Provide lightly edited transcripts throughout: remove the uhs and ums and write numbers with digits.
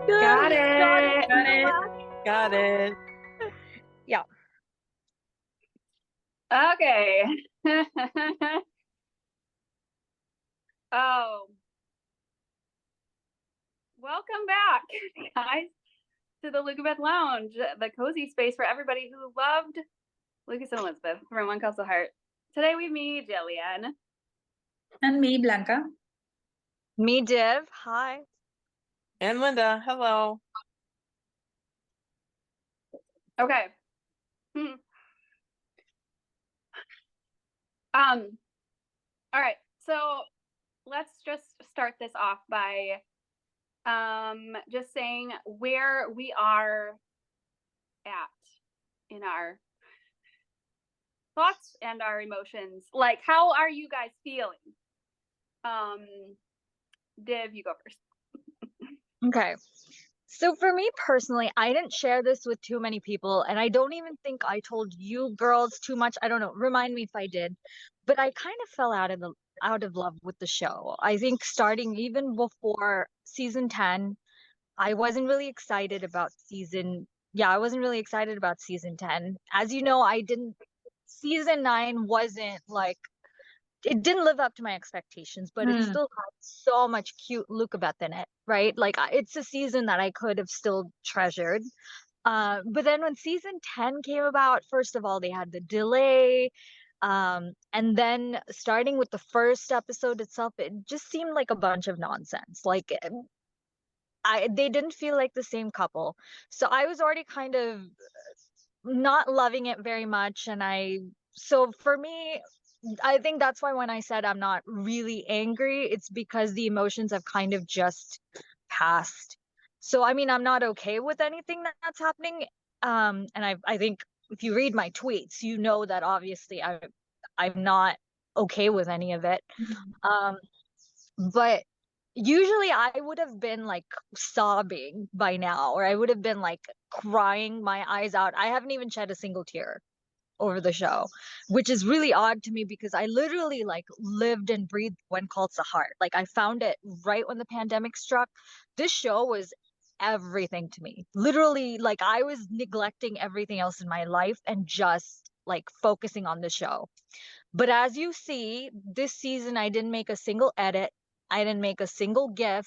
Got Got it. it. Got it. Got it. Yeah. Okay. Oh, welcome back, guys, to the Lucabeth Lounge, the cozy space for everybody who loved Lucas and Elizabeth from One Castle Heart. Today we meet Jillian. And me, Blanca. Me, Div. Hi. And Linda, hello. Okay. All right. So let's just start this off by just saying where we are at in our thoughts and our emotions. Like, how are you guys feeling? Div, you go first. Okay. So for me personally, I didn't share this with too many people, and I don't even think I told you girls too much. I don't know. Remind me if I did. But I kind of fell out of love with the show. I think starting even before season 10, I wasn't really excited about I wasn't really excited about season 10. As you know, season 9 wasn't like it didn't live up to my expectations, but it still had so much cute Lucabeth in it, right? Like it's a season that I could have still treasured. But then when season 10 came about, first of all, they had the delay. And then starting with the first episode itself, it just seemed like a bunch of nonsense. Like they didn't feel like the same couple. So I was already kind of not loving it very much. So for me, I think that's why when I said I'm not really angry, it's because the emotions have kind of just passed. So I mean, I'm not okay with anything that's happening. And I think if you read my tweets, you know that obviously I'm not okay with any of it. Um, but usually I would have been like sobbing by now, or I would have been like crying my eyes out. I haven't even shed a single tear over the show, which is really odd to me because I literally like lived and breathed When Calls the Heart. Like I found it right when the pandemic struck. This show was everything to me. Literally, like I was neglecting everything else in my life and just like focusing on the show. But as you see, this season I didn't make a single edit. I didn't make a single GIF.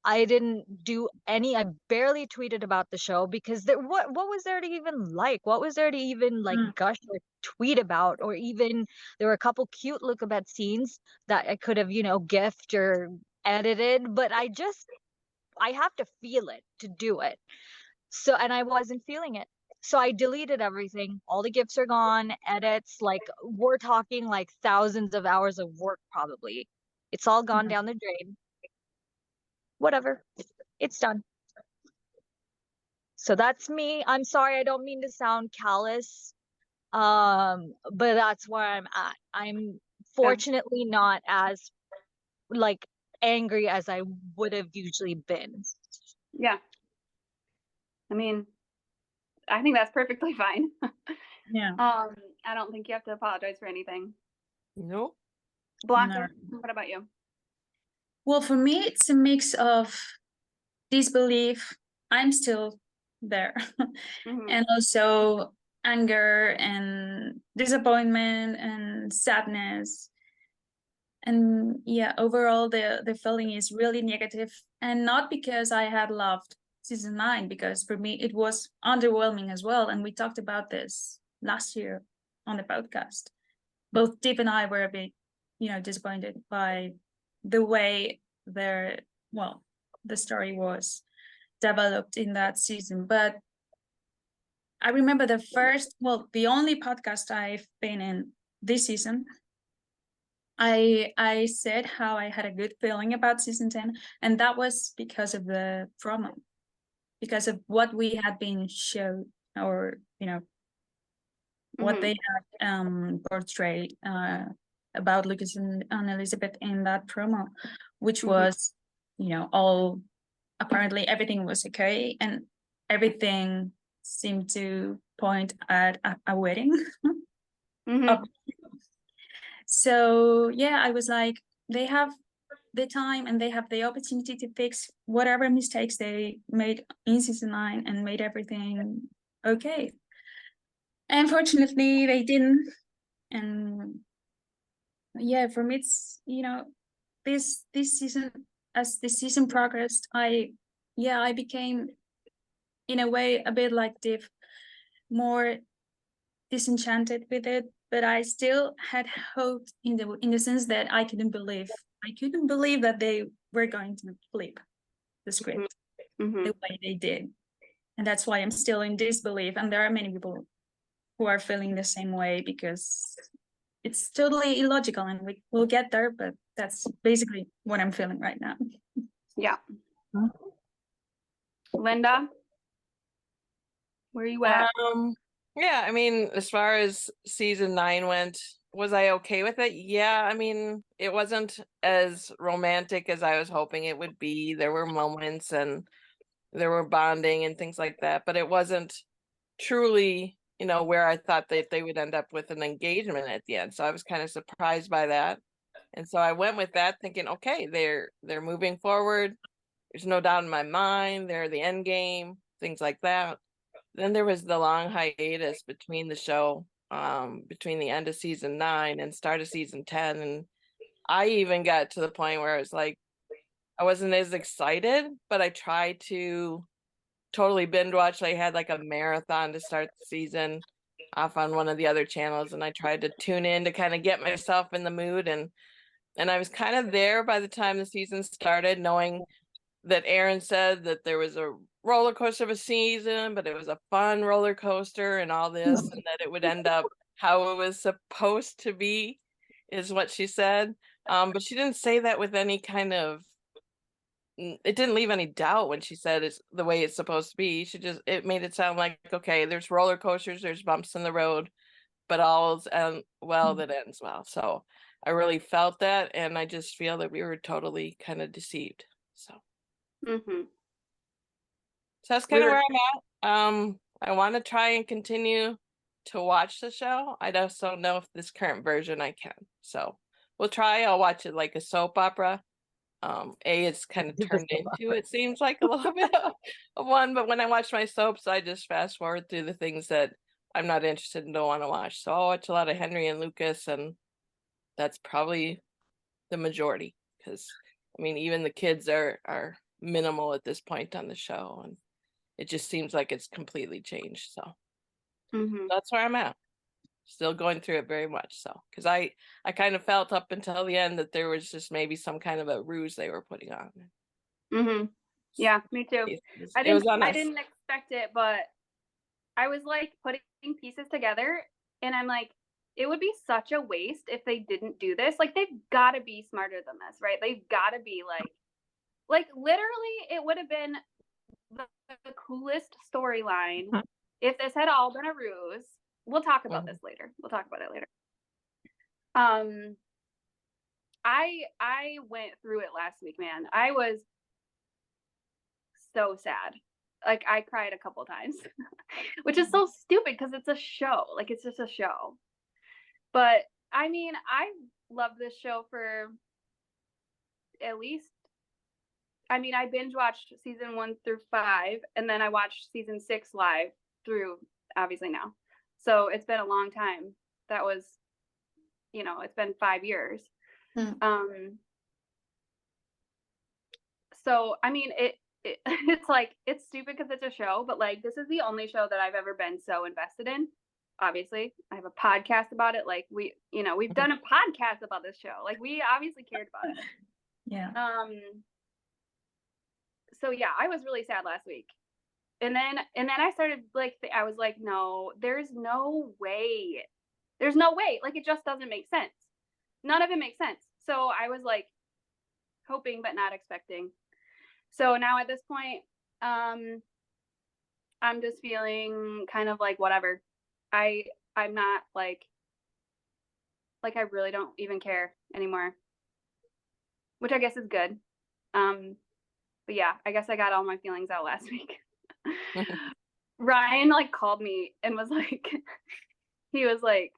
I didn't do any. I barely tweeted about the show because what was there to even like? What was there to even like gush or tweet about? Or even there were a couple cute Lookabet scenes that I could have, GIFed or edited, but I have to feel it to do it. So, and I wasn't feeling it. So I deleted everything. All the GIFs are gone, edits, like we're talking like thousands of hours of work probably. It's all gone down the drain. Whatever. It's done. So that's me. I'm sorry, I don't mean to sound callous. But that's where I'm at. I'm fortunately not as like angry as I would have usually been. Yeah. I mean, I think that's perfectly fine. Yeah. I don't think you have to apologize for anything. Nope. Blanca, what about you? Well, for me, it's a mix of disbelief. I'm still there. And also anger and disappointment and sadness. And yeah, overall the feeling is really negative. And not because I had loved season 9, because for me it was underwhelming as well. And we talked about this last year on the podcast. Both Deep and I were a bit, disappointed by the way the story was developed in that season. But I remember the only podcast I've been in this season, I said how I had a good feeling about season 10, and that was because of the promo, because of what we had been shown, or what they had portrayed about Lucas and Elizabeth in that promo, which was all apparently everything was okay, and everything seemed to point at a wedding. So yeah, I was like, they have the time and they have the opportunity to fix whatever mistakes they made in season 9 and made everything okay. Unfortunately, they didn't. And yeah, for me, it's, this season, as the season progressed, I became, in a way, a bit like Div, more disenchanted with it, but I still had hope in the sense that I couldn't believe that they were going to flip the script the way they did. And that's why I'm still in disbelief. And there are many people who are feeling the same way, because it's totally illogical, and we'll get there, but that's basically what I'm feeling right now. Yeah. Linda, where are you at? Yeah, I mean, as far as season 9 went, was I okay with it? Yeah, I mean, it wasn't as romantic as I was hoping it would be. There were moments and there were bonding and things like that, but it wasn't truly, where I thought that they would end up with an engagement at the end. So I was kind of surprised by that. And so I went with that thinking, okay, they're moving forward. There's no doubt in my mind. They're the end game, things like that. Then there was the long hiatus between the show, between the end of season 9 and start of season 10. And I even got to the point where I was like, I wasn't as excited, but I tried to totally binge watch. I had like a marathon to start the season off on one of the other channels, and I tried to tune in to kind of get myself in the mood. And I was kind of there by the time the season started, knowing that Aaron said that there was a roller coaster of a season, but it was a fun roller coaster and all this, and that it would end up how it was supposed to be, is what she said. But she didn't say that with any kind of, it didn't leave any doubt when she said it's the way it's supposed to be. It made it sound like, okay, there's roller coasters, there's bumps in the road, but all's well that ends well. So I really felt that, and I just feel that we were totally kind of deceived. So that's kind of where I'm at. I want to try and continue to watch the show. I just don't know if this current version I can. So we'll try. I'll watch it like a soap opera. It's kind of turned into, it seems like, a little bit of one, but when I watch my soaps, I just fast forward through the things that I'm not interested in, don't want to watch. So I'll watch a lot of Henry and Lucas, and that's probably the majority, because I mean, even the kids are minimal at this point on the show, and it just seems like it's completely changed. So that's where I'm at. Still going through it very much so, because I kind of felt up until the end that there was just maybe some kind of a ruse they were putting on. Yeah, me too. I didn't expect it, but I was like putting pieces together, and I'm like, it would be such a waste if they didn't do this. Like, they've got to be smarter than this, right? They've got to be like literally, it would have been the coolest storyline if this had all been a ruse. We'll talk about this later. We'll talk about it later. I went through it last week, man. I was so sad. Like, I cried a couple times, which is so stupid because it's a show. Like, it's just a show. But I mean, I love this show for at least, I mean, I binge watched season 1 through 5, and then I watched season 6 live through, obviously, now. So it's been a long time. That was, it's been 5 years. So, I mean, it's like, it's stupid because it's a show, but like, this is the only show that I've ever been so invested in. Obviously, I have a podcast about it. Like, we've done a podcast about this show. Like, we obviously cared about it. Yeah. So yeah, I was really sad last week. And then I started I was like, no, there's no way. There's no way. Like, it just doesn't make sense. None of it makes sense. So I was like hoping, but not expecting. So now at this point, I'm just feeling kind of like whatever. I'm not like I really don't even care anymore, which I guess is good. But yeah, I guess I got all my feelings out last week. Ryan called me and was like, he was like,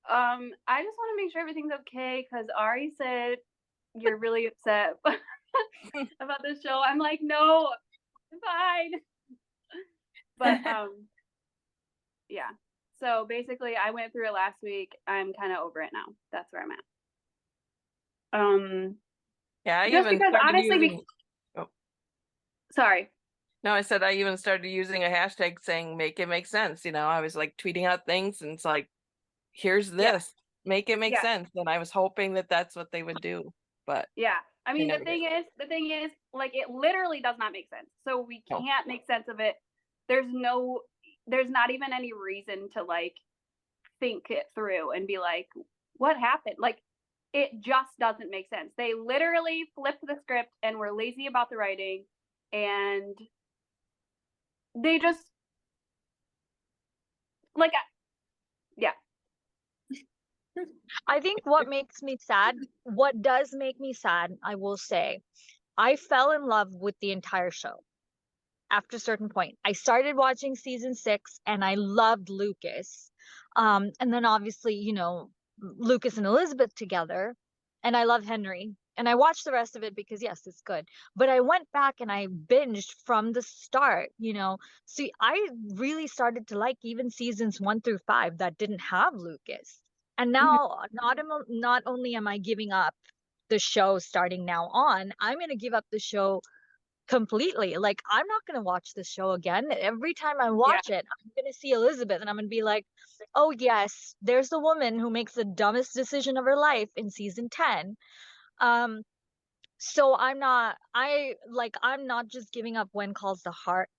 I just want to make sure everything's okay, because Ari said you're really upset about the show. I'm like, no, I'm fine. But yeah. So basically, I went through it last week. I'm kind of over it now. That's where I'm at. Yeah, I Just even because started honestly, using. sorry. No, I said I even started using a hashtag saying "make it make sense." I was like tweeting out things, and it's like, "Here's this, make it make Yeah. sense." And I was hoping that that's what they would do, but Yeah. I they mean, never the thing did. is, like, it literally does not make sense. So we No. can't make sense of it. There's not even any reason to like think it through and be like, what happened? Like, it just doesn't make sense. They literally flipped the script and were lazy about the writing, and they just like, yeah. I think what does make me sad, I will say, I fell in love with the entire show after a certain point. I started watching season 6 and I loved Lucas. And then obviously, Lucas and Elizabeth together, and I love Henry. And I watched the rest of it because yes, it's good. But I went back and I binged from the start. See, I really started to like even seasons 1 through 5 that didn't have Lucas. And now not only am I giving up the show starting now on, I'm going to give up the show completely. Like, I'm not going to watch this show again. Every time I Yeah. watch it, I'm going to see Elizabeth and I'm going to be like, oh yes, there's the woman who makes the dumbest decision of her life in season 10. So I'm not just giving up When Calls the Heart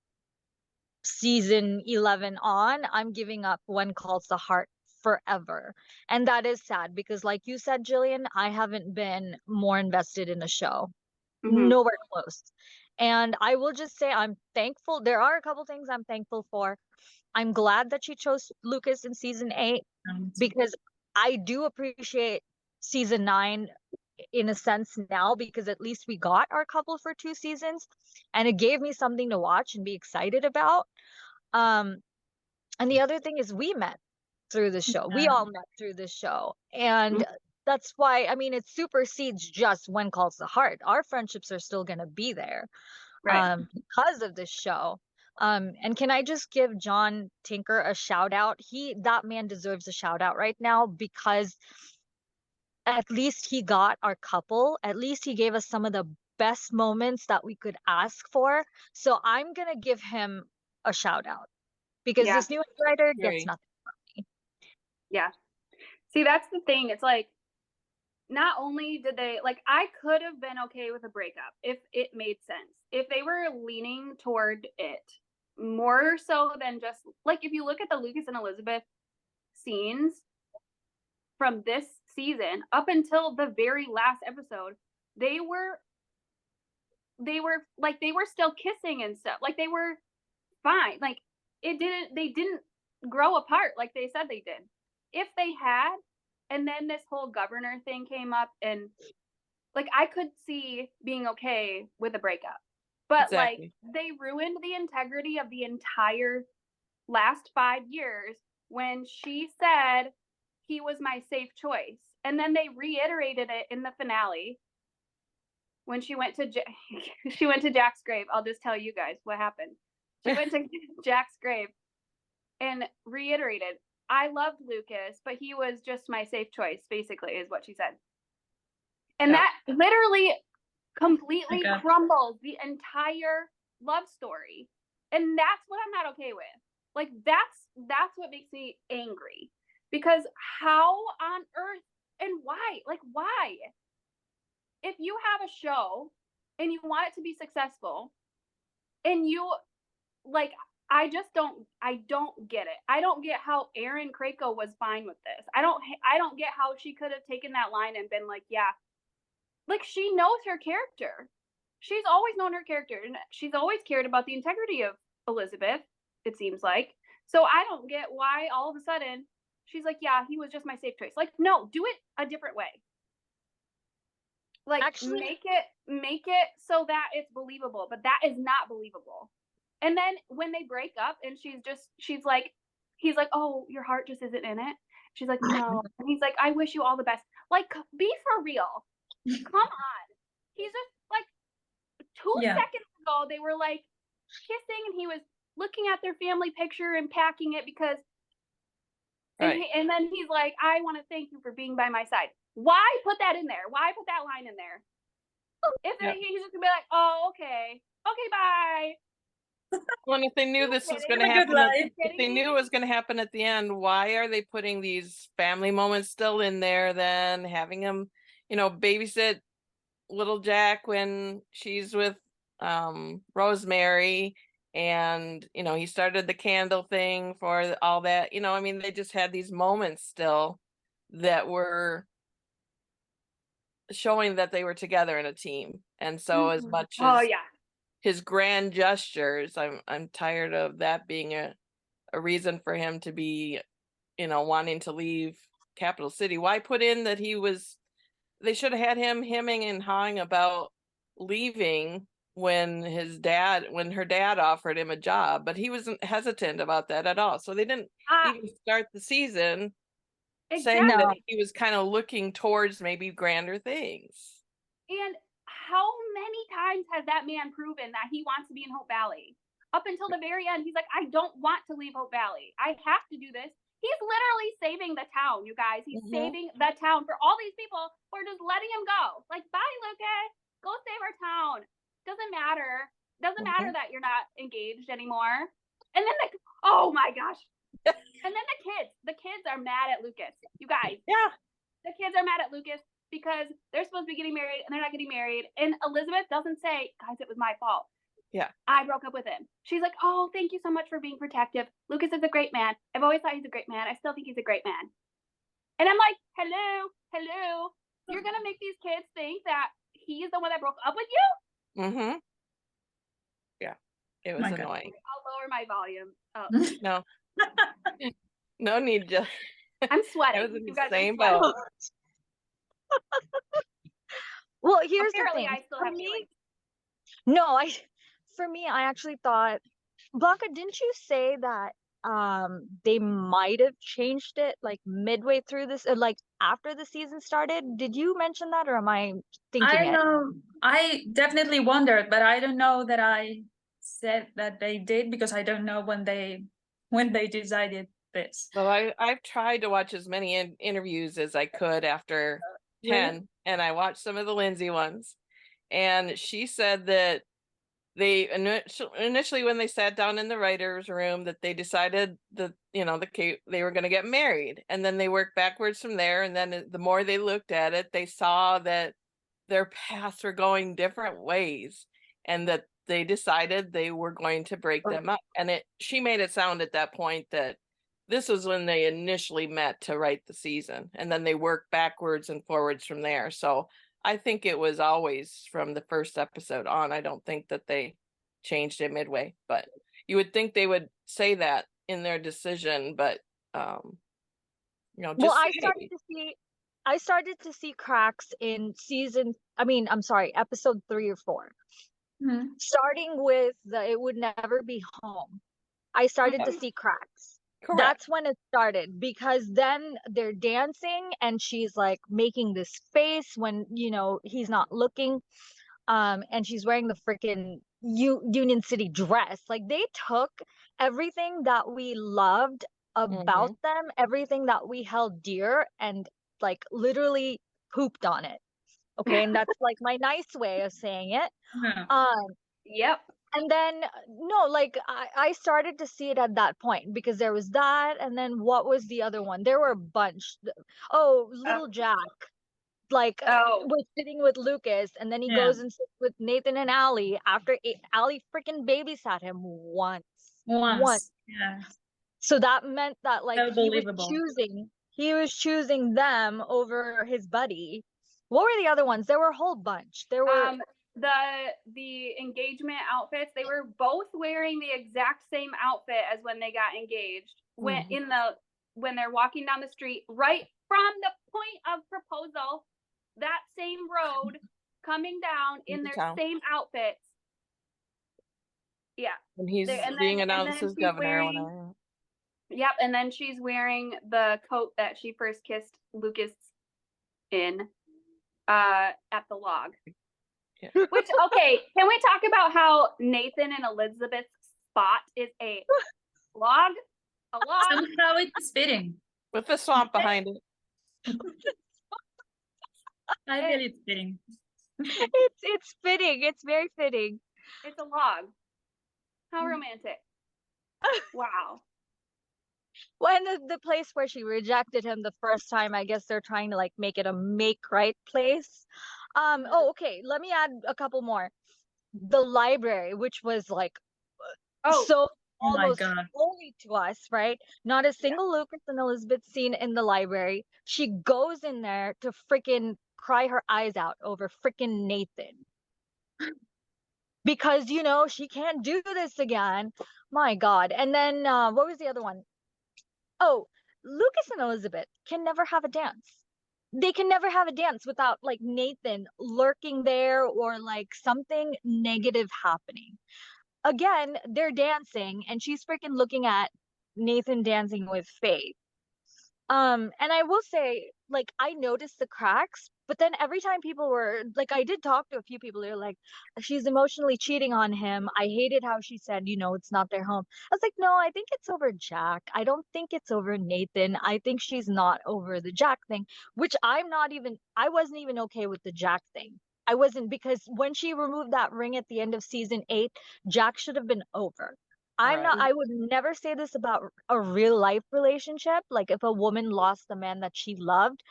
season 11 on. I'm giving up When Calls the Heart forever. And that is sad because like you said, Jillian, I haven't been more invested in a show. Mm-hmm. Nowhere close. And I will just say I'm thankful. There are a couple things I'm thankful for. I'm glad that she chose Lucas in season 8 because I do appreciate season 9 in a sense now, because at least we got our couple for 2 seasons and it gave me something to watch and be excited about. And the other thing is we met through the show. We all met through the show. And that's why, I mean, it supersedes just When Calls the Heart. Our friendships are still going to be there Right. because of this show. And can I just give John Tinker a shout out? That man deserves a shout out right now because at least he got our couple. At least he gave us some of the best moments that we could ask for. So I'm going to give him a shout out because Yeah. this new writer gets Agree. nothing. Yeah. See, that's the thing. It's like, not only did they, like, I could have been okay with a breakup if it made sense. If they were leaning toward it more so than just, like, if you look at the Lucas and Elizabeth scenes from this season up until the very last episode, they were still kissing and stuff. Like, they were fine. Like, they didn't grow apart like they said they did. If they had, and then this whole governor thing came up, and like, I could see being okay with a breakup. But Exactly. like, they ruined the integrity of the entire last 5 years when she said he was my safe choice. And then they reiterated it in the finale when she went to she went to Jack's grave. I'll just tell you guys what happened. She went to Jack's grave and reiterated, I loved Lucas, but he was just my safe choice, basically, is what she said. And Yep. that literally completely crumbles the entire love story. And that's what I'm not okay with. Like, that's what makes me angry. Because how on earth and why? Like, why? If you have a show and you want it to be successful, and you, like, I don't get it. I don't get how Erin Krakow was fine with this. I don't get how she could have taken that line and been like, yeah, like, she knows her character. She's always known her character, and she's always cared about the integrity of Elizabeth, it seems like. So I don't get why all of a sudden she's like, yeah, he was just my safe choice. Like, no, do it a different way. Like, actually, make it so that it's believable, but that is not believable. And then when they break up and he's like, oh, your heart just isn't in it. She's like, no. And he's like, I wish you all the best. Like, be for real. Come on. He's just like 2 Yeah. seconds ago they were like kissing and he was looking at their family picture and packing it because Right. and then he's like, I want to thank you for being by my side. Why put that in there? Why put that line in there? If Yeah. he's just gonna be like, oh, okay, bye. Well, and if they knew You this was kidding going to me? Have a good happen, life. if they knew it was going to happen at the end, why are they putting these family moments still in there? Then having him, babysit little Jack when she's with Rosemary, and he started the candle thing for all that. I mean, they just had these moments still that were showing that they were together in a team. And so as much Oh as yeah. his grand gestures, I'm tired of that being a reason for him to be, wanting to leave Capital City. Why put in that they should have had him hemming and hawing about leaving when her dad offered him a job, but he wasn't hesitant about that at all. So they didn't even start the season saying Exactly. that he was kind of looking towards maybe grander things. And how many times has that man proven that he wants to be in Hope Valley? Up until the very end, he's like, I don't want to leave Hope Valley. I have to do this. He's literally saving the town, you guys. He's saving the town for all these people who are just letting him go. Like, bye, Lucas. Go save our town. Doesn't matter. Doesn't matter that you're not engaged anymore. And then oh my gosh. And then the kids are mad at Lucas. You guys. Yeah. The kids are mad at Lucas because they're supposed to be getting married and they're not getting married. And Elizabeth doesn't say, guys, it was my fault. Yeah. I broke up with him. She's like, oh, thank you so much for being protective. Lucas is a great man. I've always thought he's a great man. I still think he's a great man. And I'm like, hello. You're going to make these kids think that he's the one that broke up with you? Mm-hmm. Yeah. It was annoying. I'll lower my volume. Oh. No. No need to. I'm sweating. I was in You the guys, same boat. Well, here's Apparently, the thing. I still have feelings. No, for me, I actually thought, Blanca, didn't you say that they might have changed it like midway through this, like after the season started? Did you mention that, or am I thinking I it? know. I definitely wondered, but I don't know that I said that they did because I don't know when they decided this. Well, I've tried to watch as many interviews as I could after 10, and I watched some of the Lindsay ones, and she said that they initially, when they sat down in the writers' room, that they decided that they were going to get married, and then they worked backwards from there, and then the more they looked at it, they saw that their paths were going different ways, and that they decided they were going to break them up. And she made it sound at that point that this was when they initially met to write the season, and then they worked backwards and forwards from there. So I think it was always from the first episode on. I don't think that they changed it midway, but you would think they would say that in their decision, but just well, I started to see cracks in episode 3 or 4. Mm-hmm. Starting with it would never be home. I started to see cracks. Correct. That's when it started, because then they're dancing and she's like making this face when he's not looking, and she's wearing the freaking Union City dress. Like, they took everything that we loved about them, everything that we held dear, and like literally pooped on it. Okay, and that's like my nice way of saying it. Yeah. Yep. And then no, like I started to see it at that point, because there was that, and then what was the other one? There were a bunch. Oh, little Jack, like was sitting with Lucas, and then he goes and sits with Nathan and Allie after Allie freaking babysat him once. Yeah. So that meant that like Unbelievable. he was choosing them over his buddy. What were the other ones? There were a whole bunch. There were the engagement outfits. They were both wearing the exact same outfit as when they got engaged. When they're walking down the street, right from the point of proposal, that same road, coming down in their same outfits. Yeah. And he's being announced as governor or whatever. Yep, and then she's wearing the coat that she first kissed Lucas in. at the log. Yeah. Which, okay, can we talk about how Nathan and Elizabeth's spot is a log? A log? Somehow it's fitting. With the swamp behind it. I feel it's fitting. It's fitting. It's very fitting. It's a log. How romantic. Wow. Well, and the place where she rejected him the first time, I guess they're trying to like make it a make right place. Oh, okay. Let me add a couple more. The library, which was like Oh, so Oh my almost God. holy to us, right? Not a single Lucas and Elizabeth scene in the library. She goes in there to freaking cry her eyes out over freaking Nathan. Because she can't do this again. My God. And then what was the other one? Oh, Lucas and Elizabeth can never have a dance. They can never have a dance without like Nathan lurking there or like something negative happening. Again, they're dancing and she's freaking looking at Nathan dancing with Faith. And I will say, like, I noticed the cracks, but then every time people were like, I did talk to a few people who are like, she's emotionally cheating on him. I hated how she said, it's not their home. I was like, no, I think it's over Jack. I don't think it's over Nathan. I think she's not over the Jack thing, which I wasn't even okay with the Jack thing. I wasn't, because when she removed that ring at the end of season 8, Jack should have been over. Right. I would never say this about a real life relationship. Like if a woman lost the man that she loved,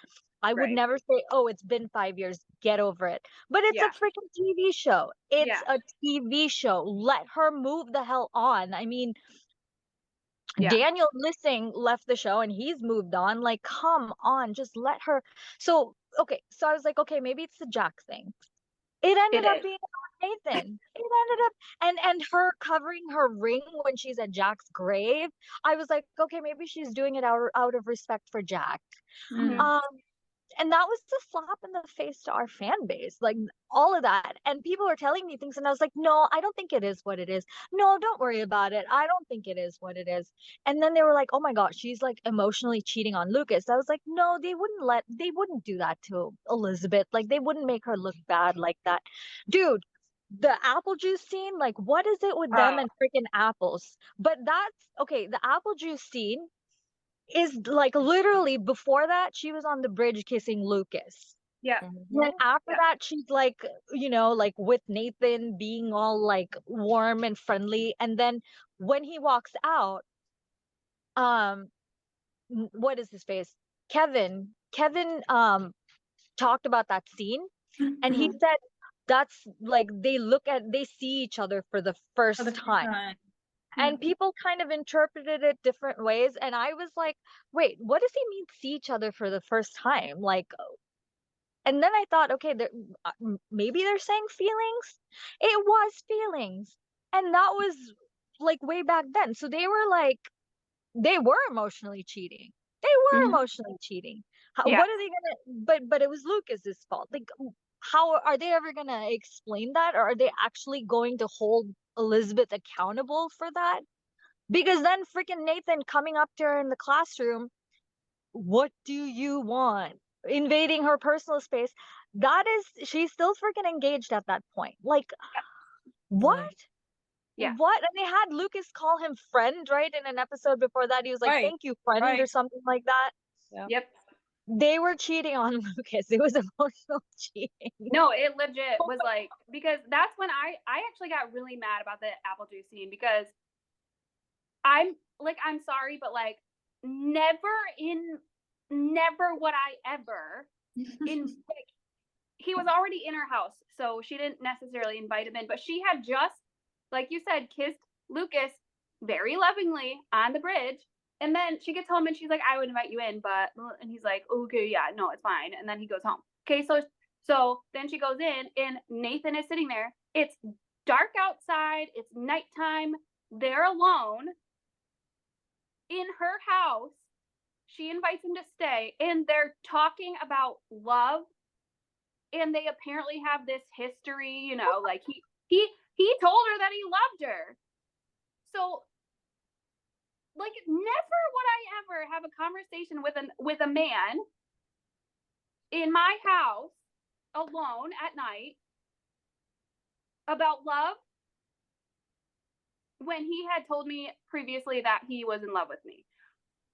I would right. never say, "Oh, it's been 5 years, get over it." But it's Yeah. a freaking TV show. It's Yeah. a TV show. Let her move the hell on. I mean, Yeah. Daniel Lissing left the show and he's moved on. Like, come on, just let her. So, okay, so I was like, okay, maybe it's the Jack thing. It ended It up is. being about Nathan. It ended up and her covering her ring when she's at Jack's grave. I was like, okay, maybe she's doing it out of respect for Jack. Mhm. Um, and that was a slap in the face to our fan base, like all of that. And people were telling me things, and I was like, no, I don't think it is what it is. No, don't worry about it. I don't think it is what it is. And then they were like, oh my gosh, she's like emotionally cheating on Lucas. I was like, no, they wouldn't do that to Elizabeth. Like they wouldn't make her look bad like that. Dude, the apple juice scene, like what is it with them Oh. and freaking apples? But that's okay, the apple juice scene is like literally before that she was on the bridge kissing Lucas. Yeah. Then after Yeah. that she's like, like with Nathan being all like warm and friendly. And then when he walks out, um what is his face? Kevin talked about that scene and he Mhm. said that's like they see each other for the For first the time. time. And people kind of interpreted it different ways. And I was like, wait, what does he mean see each other for the first time? Like, and then I thought, okay, maybe they're saying feelings. It was feelings. And that was like way back then. So they were emotionally cheating. They were Mhm. emotionally cheating. Yeah. What are they but it was Lucas's fault. Like, how are they ever gonna explain that? Or are they actually going to hold Elizabeth accountable for that? Because then freaking Nathan coming up to her in the classroom, what do you want? Invading her personal space. She's still freaking engaged at that point. Like, what? Yeah. What? And they had Lucas call him friend, right? In an episode before that, he was like, Right. thank you, friend, or Right. something like that. Yeah. Yep. They were cheating on Lucas. It was emotional cheating. No, it legit was like, because that's when I actually got really mad about the apple juice scene, because I'm sorry, but like never would I ever in like, he was already in her house, so she didn't necessarily invite him in, but she had just, like you said, kissed Lucas very lovingly on the bridge. And then she gets home and she's like, I would invite you in, but, and he's like, okay, yeah, no, it's fine. And then he goes home. Okay, so then she goes in and Nathan is sitting there. It's dark outside. It's nighttime. They're alone in her house. She invites him to stay and they're talking about love. And they apparently have this history, like he told her that he loved her. So like never would I ever have a conversation with a man in my house alone at night about love when he had told me previously that he was in love with me.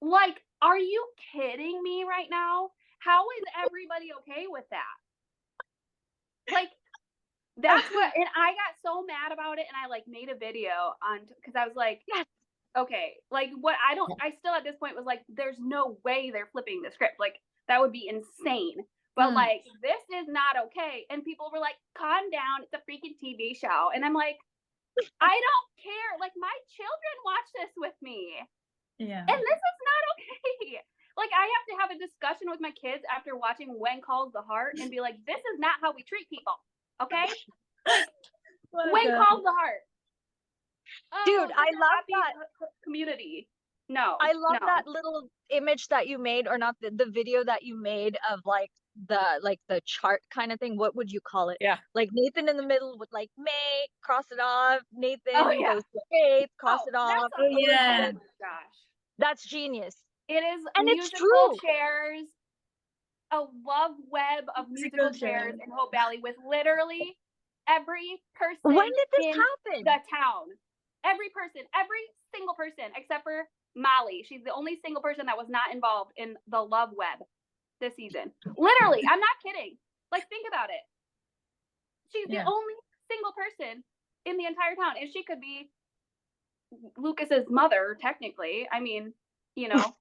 Like, are you kidding me right now? How is everybody okay with that? Like, that's what, and I got so mad about it, and I like made a video on, because I was like, Yes. okay, like what I still at this point was like, there's no way they're flipping the script. Like, that would be insane. But like, this is not okay. And people were like, calm down, it's a freaking TV show. And I'm like, I don't care. Like, my children watch this with me. Yeah. And this is not okay. Like, I have to have a discussion with my kids after watching When Calls the Heart and be like, this is not how we treat people. Okay? Like, When Calls the Heart. Oh, Dude, I love that community. No, I love no. that little image that you made, or not, the video that you made of like the chart kind of thing. What would you call it? Yeah. Like Nathan in the middle with like May, cross it off. Nathan yeah. goes to Faith, cross it off. Yeah. Oh my gosh. That's genius. It is And it's musical true. chairs, a love web of musical chairs in Hope Valley with literally every person When did this in happen? the town. Every person, every single person except for Molly. She's the only single person that was not involved in the love web this season. Literally, I'm not kidding. Like, think about it. She's the only single person in the entire town, and she could be Lucas's mother, technically. I mean, you know.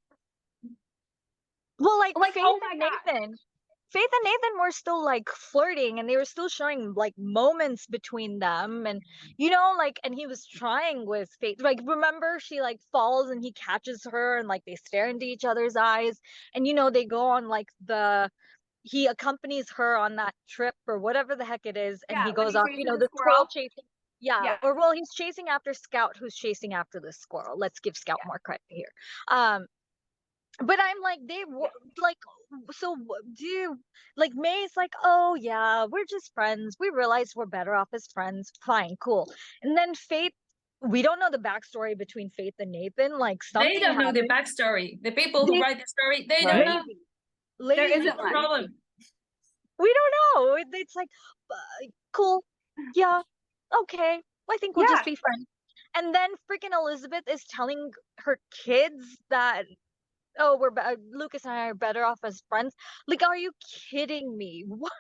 Well, like Faith oh and my God. Nathan. Faith and Nathan were still like flirting, and they were still showing like moments between them, and you know, like, and he was trying with Faith. Like, remember, she like falls and he catches her, and like they stare into each other's eyes, and you know, they go on like he accompanies her on that trip or whatever the heck it is, and he goes off, you know, the squirrel chasing. Yeah, or well, he's chasing after Scout, who's chasing after the squirrel. Let's give Scout more credit here. But I'm like, they like, so do like May's like, oh yeah, we're just friends. We realize we're better off as friends. Fine, cool. And then Faith, we don't know the backstory between Faith and Nathan. Like, something They don't know the happened. backstory. The people who write the story, they Right. don't know. There Lazy. isn't one. Problem. We don't know. It's like, cool. Yeah. Okay. I think we'll just be friends. And then freaking Elizabeth is telling her kids that, oh, Lucas and I are better off as friends. Like, are you kidding me? What?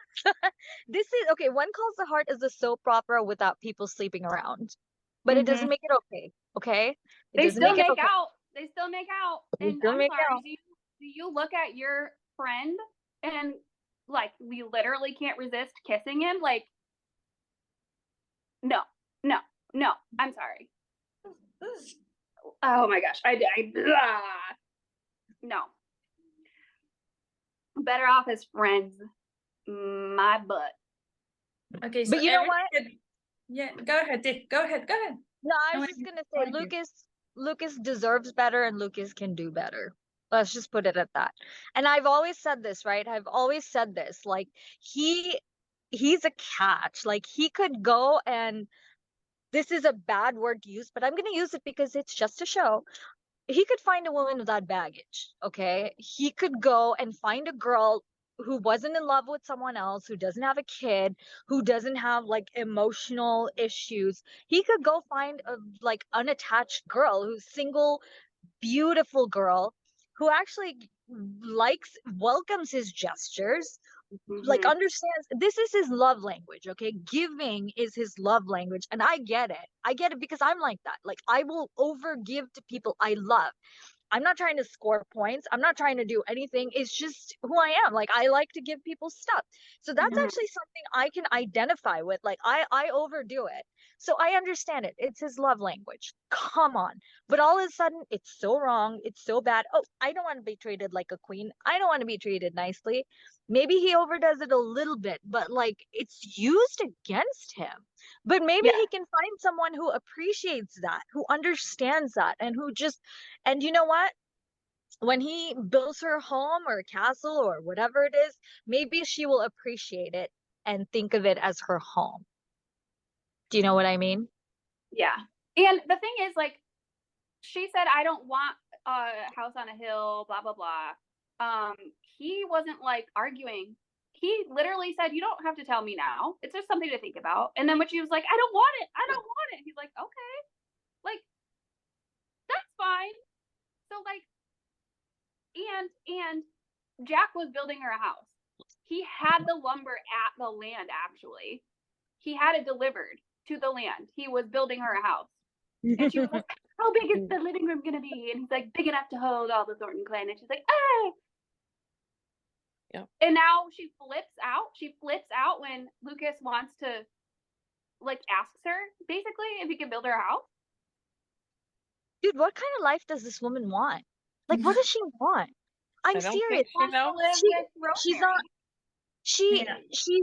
This is okay. One Calls the Heart is a soap opera without people sleeping around, but it doesn't make it okay. Okay, They still make out. They still make out. And still I'm make sorry. out. Do you look at your friend and like we literally can't resist kissing him? Like, no. I'm sorry. Oh my gosh. No. Better off as friends. My butt. Okay, so But you know what? Yeah, go ahead, Dick. Go ahead. No, I was just gonna say Lucas deserves better, and Lucas can do better. Let's just put it at that. And I've always said this, right? I've always said this. Like, he's a catch. Like, he could go, and this is a bad word to use, but I'm gonna use it because it's just a show. He could find a woman without baggage. Okay, he could go and find a girl who wasn't in love with someone else, who doesn't have a kid, who doesn't have like emotional issues. He could go find a like unattached girl who's single, beautiful girl, who actually welcomes his gestures, like understands this is his love language. Okay, giving is his love language, and I get it because I'm like that. Like, I will over give to people I love. I'm not trying to score points. I'm not trying to do anything. It's just who I am. Like, I like to give people stuff. So that's actually something I can identify with. Like, I overdo it. So I understand it. It's his love language. Come on. But all of a sudden, it's so wrong. It's so bad. Oh, I don't want to be treated like a queen. I don't want to be treated nicely. Maybe he overdoes it a little bit, but like, it's used against him. But maybe he can find someone who appreciates that, who understands that, and who just, and you know what? When he builds her home or castle or whatever it is, maybe she will appreciate it and think of it as her home. Do you know what I mean? Yeah. And the thing is, like, she said, I don't want a house on a hill, blah, blah, blah. He wasn't like arguing. he literally said, "You don't have to tell me now. It's just something to think about." And then when she was like, "I don't want it. I don't want it." He's like, "Okay. Like, that's fine." So like, and Jack was building her a house. He had the lumber at the land, actually. He had it delivered to the land. He was building her a house. And she was like, "How big is the living room gonna be?" And he's like, "Big enough to hold all the Thornton clan." And she's like, "Ah." Yeah. And now she flips out. She flips out when Lucas wants to, like, asks her, basically, if he can build her a house. Dude, what kind of life does this woman want? Like, what does she want? I'm I don't serious. think she knows. Live She, with she's not. Rosemary. She,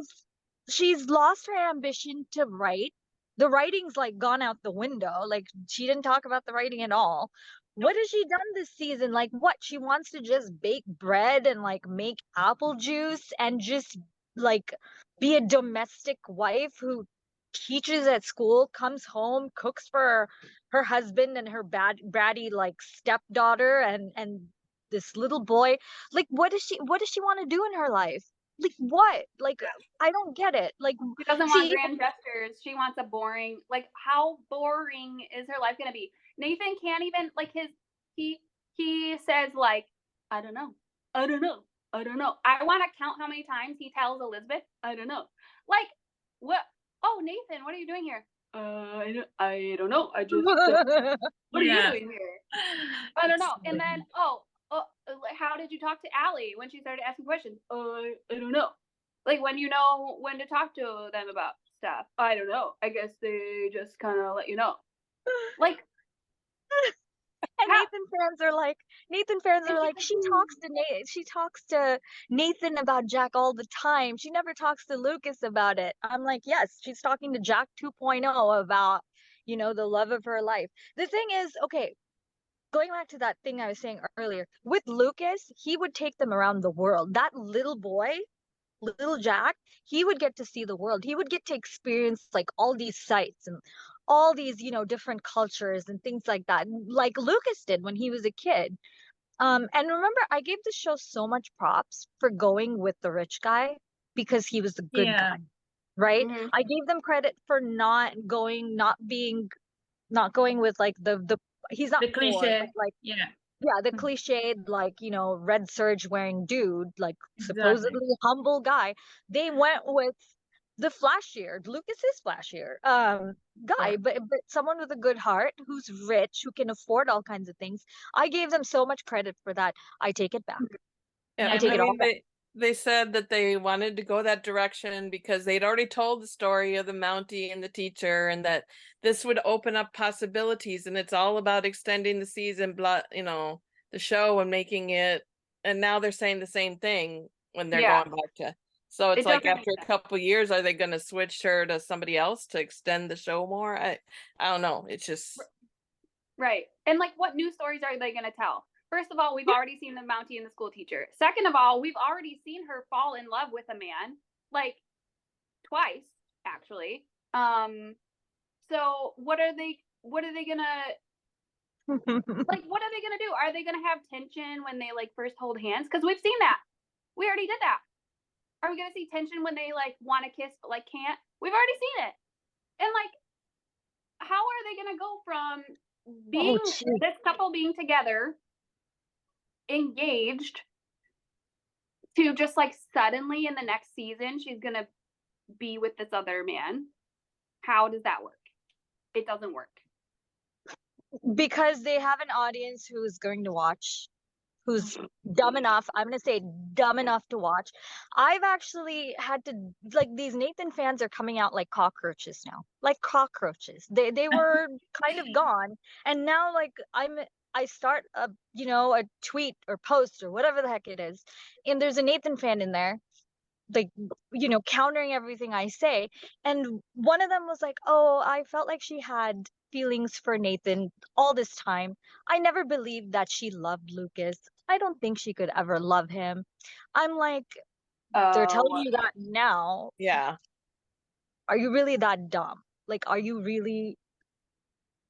she's lost her ambition to write. The writing's like gone out the window. Like, she didn't talk about the writing at all. What has she done this season? Like, what? She wants to just bake bread and like make apple juice and just like be a domestic wife who teaches at school, comes home, cooks for her husband and her bratty like stepdaughter and this little boy. Like, what does she want to do in her life? Like, what? Like, I don't get it. Like, She doesn't want see, grand gestures. She wants a boring, like, how boring is her life gonna be? Nathan can't even, like, he says, like, "I don't know. I don't know. I don't know." I want to count how many times he tells Elizabeth, "I don't know." Like, what? Oh, Nathan, what are you doing here? I don't know. I just, what are you Yeah. doing here? I don't know. And then, how did you talk to Allie when she started asking questions? I don't know. Like, when you know when to talk to them about stuff. I don't know. I guess they just kind of let you know. Like, and how, Nathan fans and are she's like, she talks to Nathan about Jack all the time. She never talks to Lucas about it. I'm like, yes, she's talking to Jack 2.0 about, the love of her life. The thing is, okay, going back to that thing I was saying earlier, with Lucas, he would take them around the world. That little boy, little Jack, he would get to see the world. He would get to experience like all these sights and all these, different cultures and things like that, like Lucas did when he was a kid. And remember, I gave the show so much props for going with the rich guy because he was the good Yeah. guy, right? Mhm. I gave them credit for not going with like the he's not The poor, cliche. but like Yeah. yeah, the cliched, like, red serge wearing dude, like Exactly. supposedly humble guy. They went with the flashier, Lucas is flashier, guy, Yeah. but someone with a good heart, who's rich, who can afford all kinds of things. I gave them so much credit for that. I take it back. Yeah, I take I it all mean back. they said that they wanted to go that direction because they'd already told the story of the Mountie and the teacher, and that this would open up possibilities, and it's all about extending the season, the show and making it. And now they're saying the same thing when they're Yeah. going back to. So it's It like doesn't make after a sense. couple years, are they going to switch her to somebody else to extend the show more? I don't know. It's just Right. And like, what new stories are they going to tell? First of all, we've already seen the Mountie and the school teacher. Second of all, we've already seen her fall in love with a man, like, twice, actually. So what are they gonna, like, what are they gonna do? Are they gonna have tension when they like first hold hands? Because we've seen that. We already did that. Are we gonna see tension when they like want to kiss but like can't? We've already seen it. And like, how are they gonna go from being Oh, gee. this couple being together, engaged, to just like suddenly in the next season she's gonna be with this other man? How does that work? It doesn't work. Because they have an audience who is going to watch, who's dumb enough, I'm going to say dumb enough to watch. I've actually had to, like, these Nathan fans are coming out like cockroaches now, like cockroaches. They were kind of gone, and now like I start a a tweet or post or whatever the heck it is, and there's a Nathan fan in there, like, countering everything I say. And one of them was like, "Oh, I felt like she had feelings for Nathan all this time. I never believed that she loved Lucas. I don't think she could ever love him." I'm like, they're telling Oh, you that now. yeah. Are you really that dumb? Like, are you really?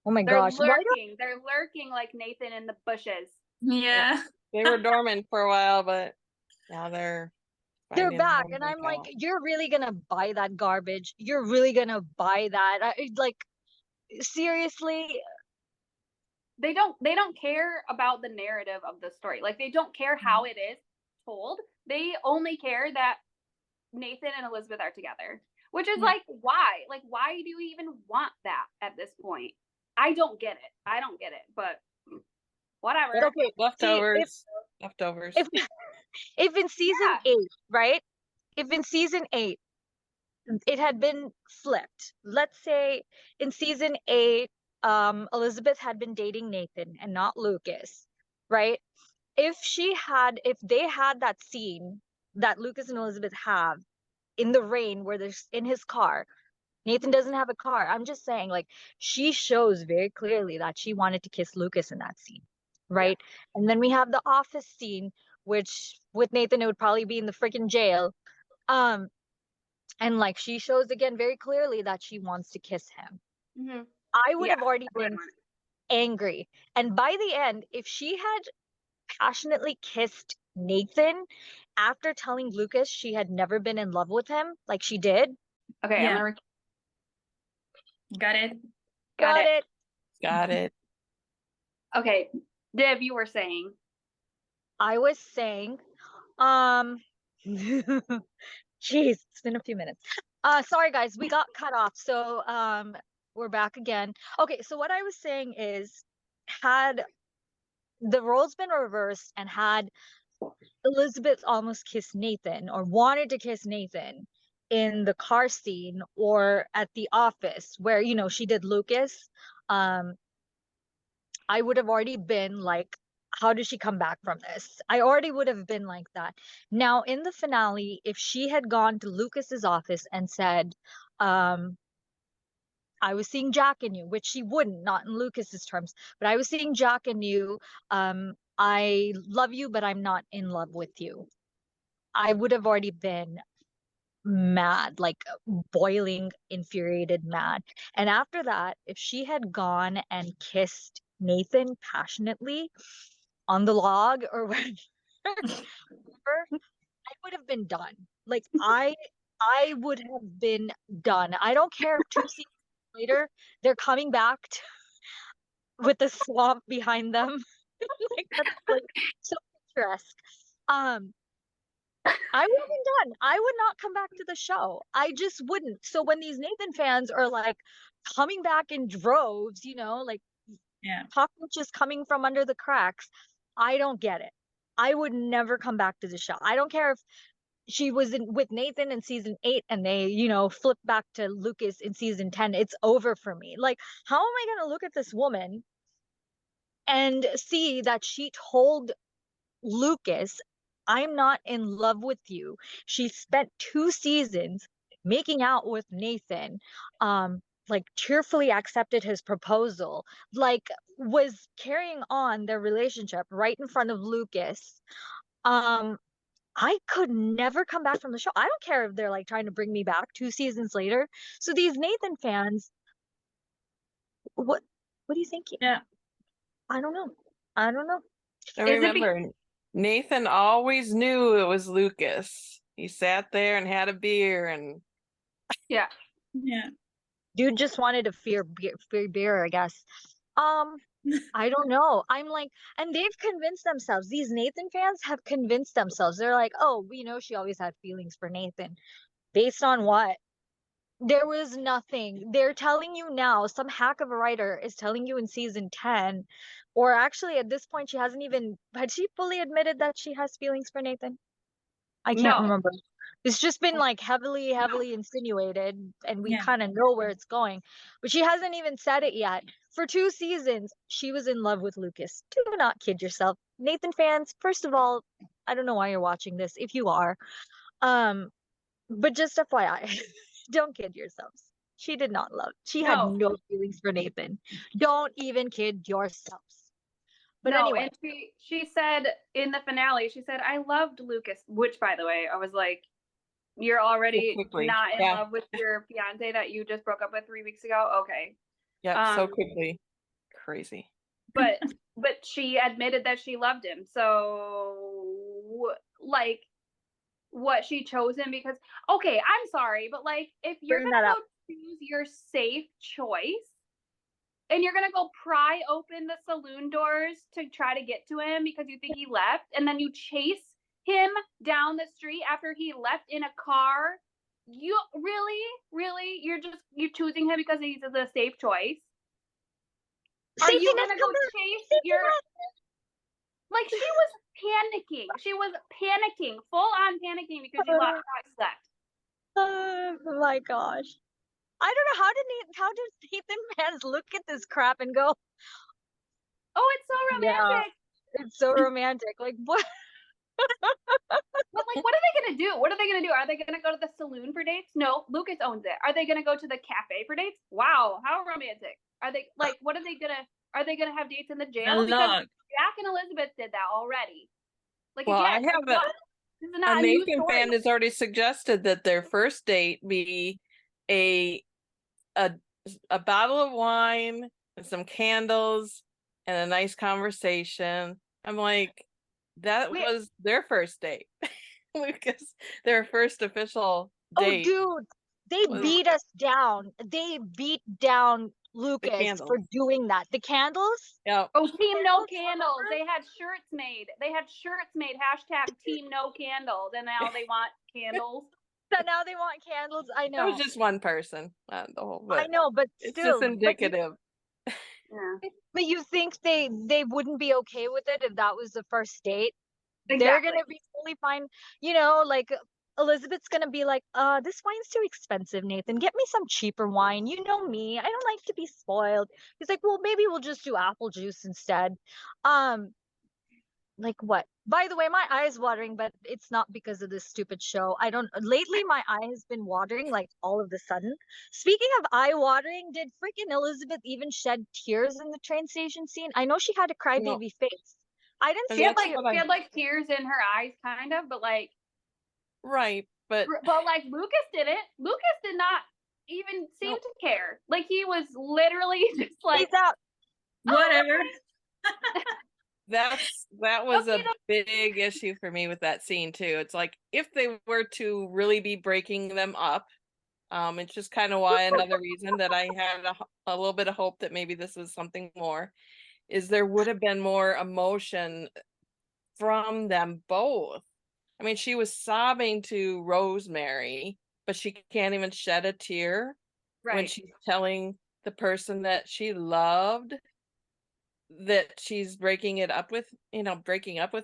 Oh my they're gosh. Why do lurking. They're lurking like Nathan in the bushes. Yeah. They were dormant for a while, but now they're They're finding back, them and back I'm like, out. you're really gonna buy that garbage? You're really gonna buy that? Like, seriously? They don't care about the narrative of the story. Like, they don't care how it is told. They only care that Nathan and Elizabeth are together, which is like, why? Like, why do you even want that at this point? I don't get it, but whatever. But okay, see, Leftovers. if in season Yeah. 8, right? If in season 8 it had been flipped, let's say in season 8, Elizabeth had been dating Nathan and not Lucas, right? If they had that scene that Lucas and Elizabeth have in the rain where they're in his car, Nathan doesn't have a car. I'm just saying, like, she shows very clearly that she wanted to kiss Lucas in that scene, right? And then we have the office scene, which with Nathan it would probably be in the freaking jail. Um, and like she shows again very clearly that she wants to kiss him. Mm-hmm. I would have already been angry. And by the end, if she had passionately kissed Nathan after telling Lucas she had never been in love with him, like she did. Okay, Yeah. I'm gonna Got it. got it. Got it. Okay, Div, you were saying. I was saying, jeez, it's been a few minutes. Sorry guys, we got cut off. So we're back again. Okay, so what I was saying is, had the roles been reversed and had Elizabeth almost kissed Nathan or wanted to kiss Nathan in the car scene or at the office where, you know, she did Lucas, I would have already been like, how does she come back from this? I already would have been like that. Now, in the finale, if she had gone to Lucas's office and said, I was seeing Jack in you, which she wouldn't, not in Lucas's terms, but I was seeing Jack in you. I love you, but I'm not in love with you. I would have already been mad, like boiling, infuriated mad. And after that, if she had gone and kissed Nathan passionately on the log or whatever, I would have been done. Like I would have been done. I don't care if 2 seasons later they're coming back with the swamp behind them. Like that's like so picturesque. I would have been done. I would not come back to the show. I just wouldn't. So when these Nathan fans are like coming back in droves, you know, like cockroaches coming from under the cracks, I don't get it. I would never come back to the show. I don't care if she was with Nathan in season 8 and they, you know, flip back to Lucas in season 10. It's over for me. Like, how am I going to look at this woman and see that she told Lucas, I'm not in love with you? She spent 2 seasons making out with Nathan, like cheerfully accepted his proposal, like was carrying on their relationship right in front of Lucas. Um, I could never come back from the show. I don't care if they're like trying to bring me back 2 seasons later. So these Nathan fans, what are you thinking? Yeah. I don't know. I don't know. And remember, Nathan always knew it was Lucas. He sat there and had a beer and Yeah. Dude just wanted to fear beer, I guess. I don't know. I'm like, and they've convinced themselves. These Nathan fans have convinced themselves. They're like, oh, you know, she always had feelings for Nathan. Based on what? There was nothing. They're telling you now, some hack of a writer is telling you in season 10, or actually at this point, had she fully admitted that she has feelings for Nathan? I can't remember. It's just been like heavily insinuated, and we kind of know where it's going, but she hasn't even said it yet. For 2 seasons, she was in love with Lucas. Do not kid yourself. Nathan fans, first of all, I don't know why you're watching this, if you are. But just FYI, don't kid yourselves. She did not love. She had no feelings for Nathan. Don't even kid yourselves. But anyway, and she said in the finale, she said, I loved Lucas, which by the way, I was like, you're already not in love with your fiance that you just broke up with 3 weeks ago. Okay. Yeah, so quickly. Crazy. But she admitted that she loved him. So like what she chose him because, okay, I'm sorry, but like if you're Bring gonna that go up. choose your safe choice and you're gonna go pry open the saloon doors to try to get to him because you think he left, and then you chase him down the street after he left in a car, you really you're choosing him because he's the safe choice. Are Safety you net, gonna go come on. chase Safety your net. like she was panicking. She was panicking, full on panicking because she lost how I slept. Oh my gosh. I don't know, how does Nathan fans look at this crap and go, Oh, it's so yeah, romantic. it's so romantic. Like, what? But like, what are they gonna do? What are they gonna do? Are they gonna go to the saloon for dates? No, Lucas owns it. Are they gonna go to the cafe for dates? Wow, how romantic. Are they like? What are they gonna? Are they gonna have dates in the jail? A Because lot. Jack and Elizabeth did that already. Like Well, I again, like have what? This is a not a new Nathan story. fan has already suggested that their first date be a a a bottle of wine and some candles and a nice conversation. I'm like, that Wait. was their first date. Lucas, their first official Oh, date. dude, they was beat us down. They beat down the Lucas for candles. doing that. The candles? Yeah. Oh, Team No Candles. They had shirts made. They had shirts made. Hashtag Team No Candles. And now they want candles. So now they want candles. I That was know. just one person, not the whole. I But know, but it's still, just indicative. Yeah. but you think they wouldn't be okay with it if that was the first date? They're Exactly. gonna be totally fine. You know, like Elizabeth's gonna be like, this wine's too expensive, Nathan. Get me some cheaper wine. You know me. I don't like to be spoiled. He's like, well, maybe we'll just do apple juice instead. Like what? By the way, my eye's watering, but it's not because of this stupid show. I don't lately my eye has been watering like all of a sudden. Speaking of eye watering, did freaking Elizabeth even shed tears in the train station scene? I know she had a No. crybaby face. I didn't And see that's tears. what She had like tears in her eyes, kind of, but like, Right, but like Lucas didn't. Lucas did not even seem No. to care. Like he was literally just like, He's out. Whatever. that was Okay, a big issue for me with that scene too. It's like if they were to really be breaking them up, it's just kind of why another reason that I had a little bit of hope that maybe this was something more, is there would have been more emotion from them both. I mean, she was sobbing to Rosemary, but she can't even shed a tear when right. she's telling the person that she loved that she's breaking up with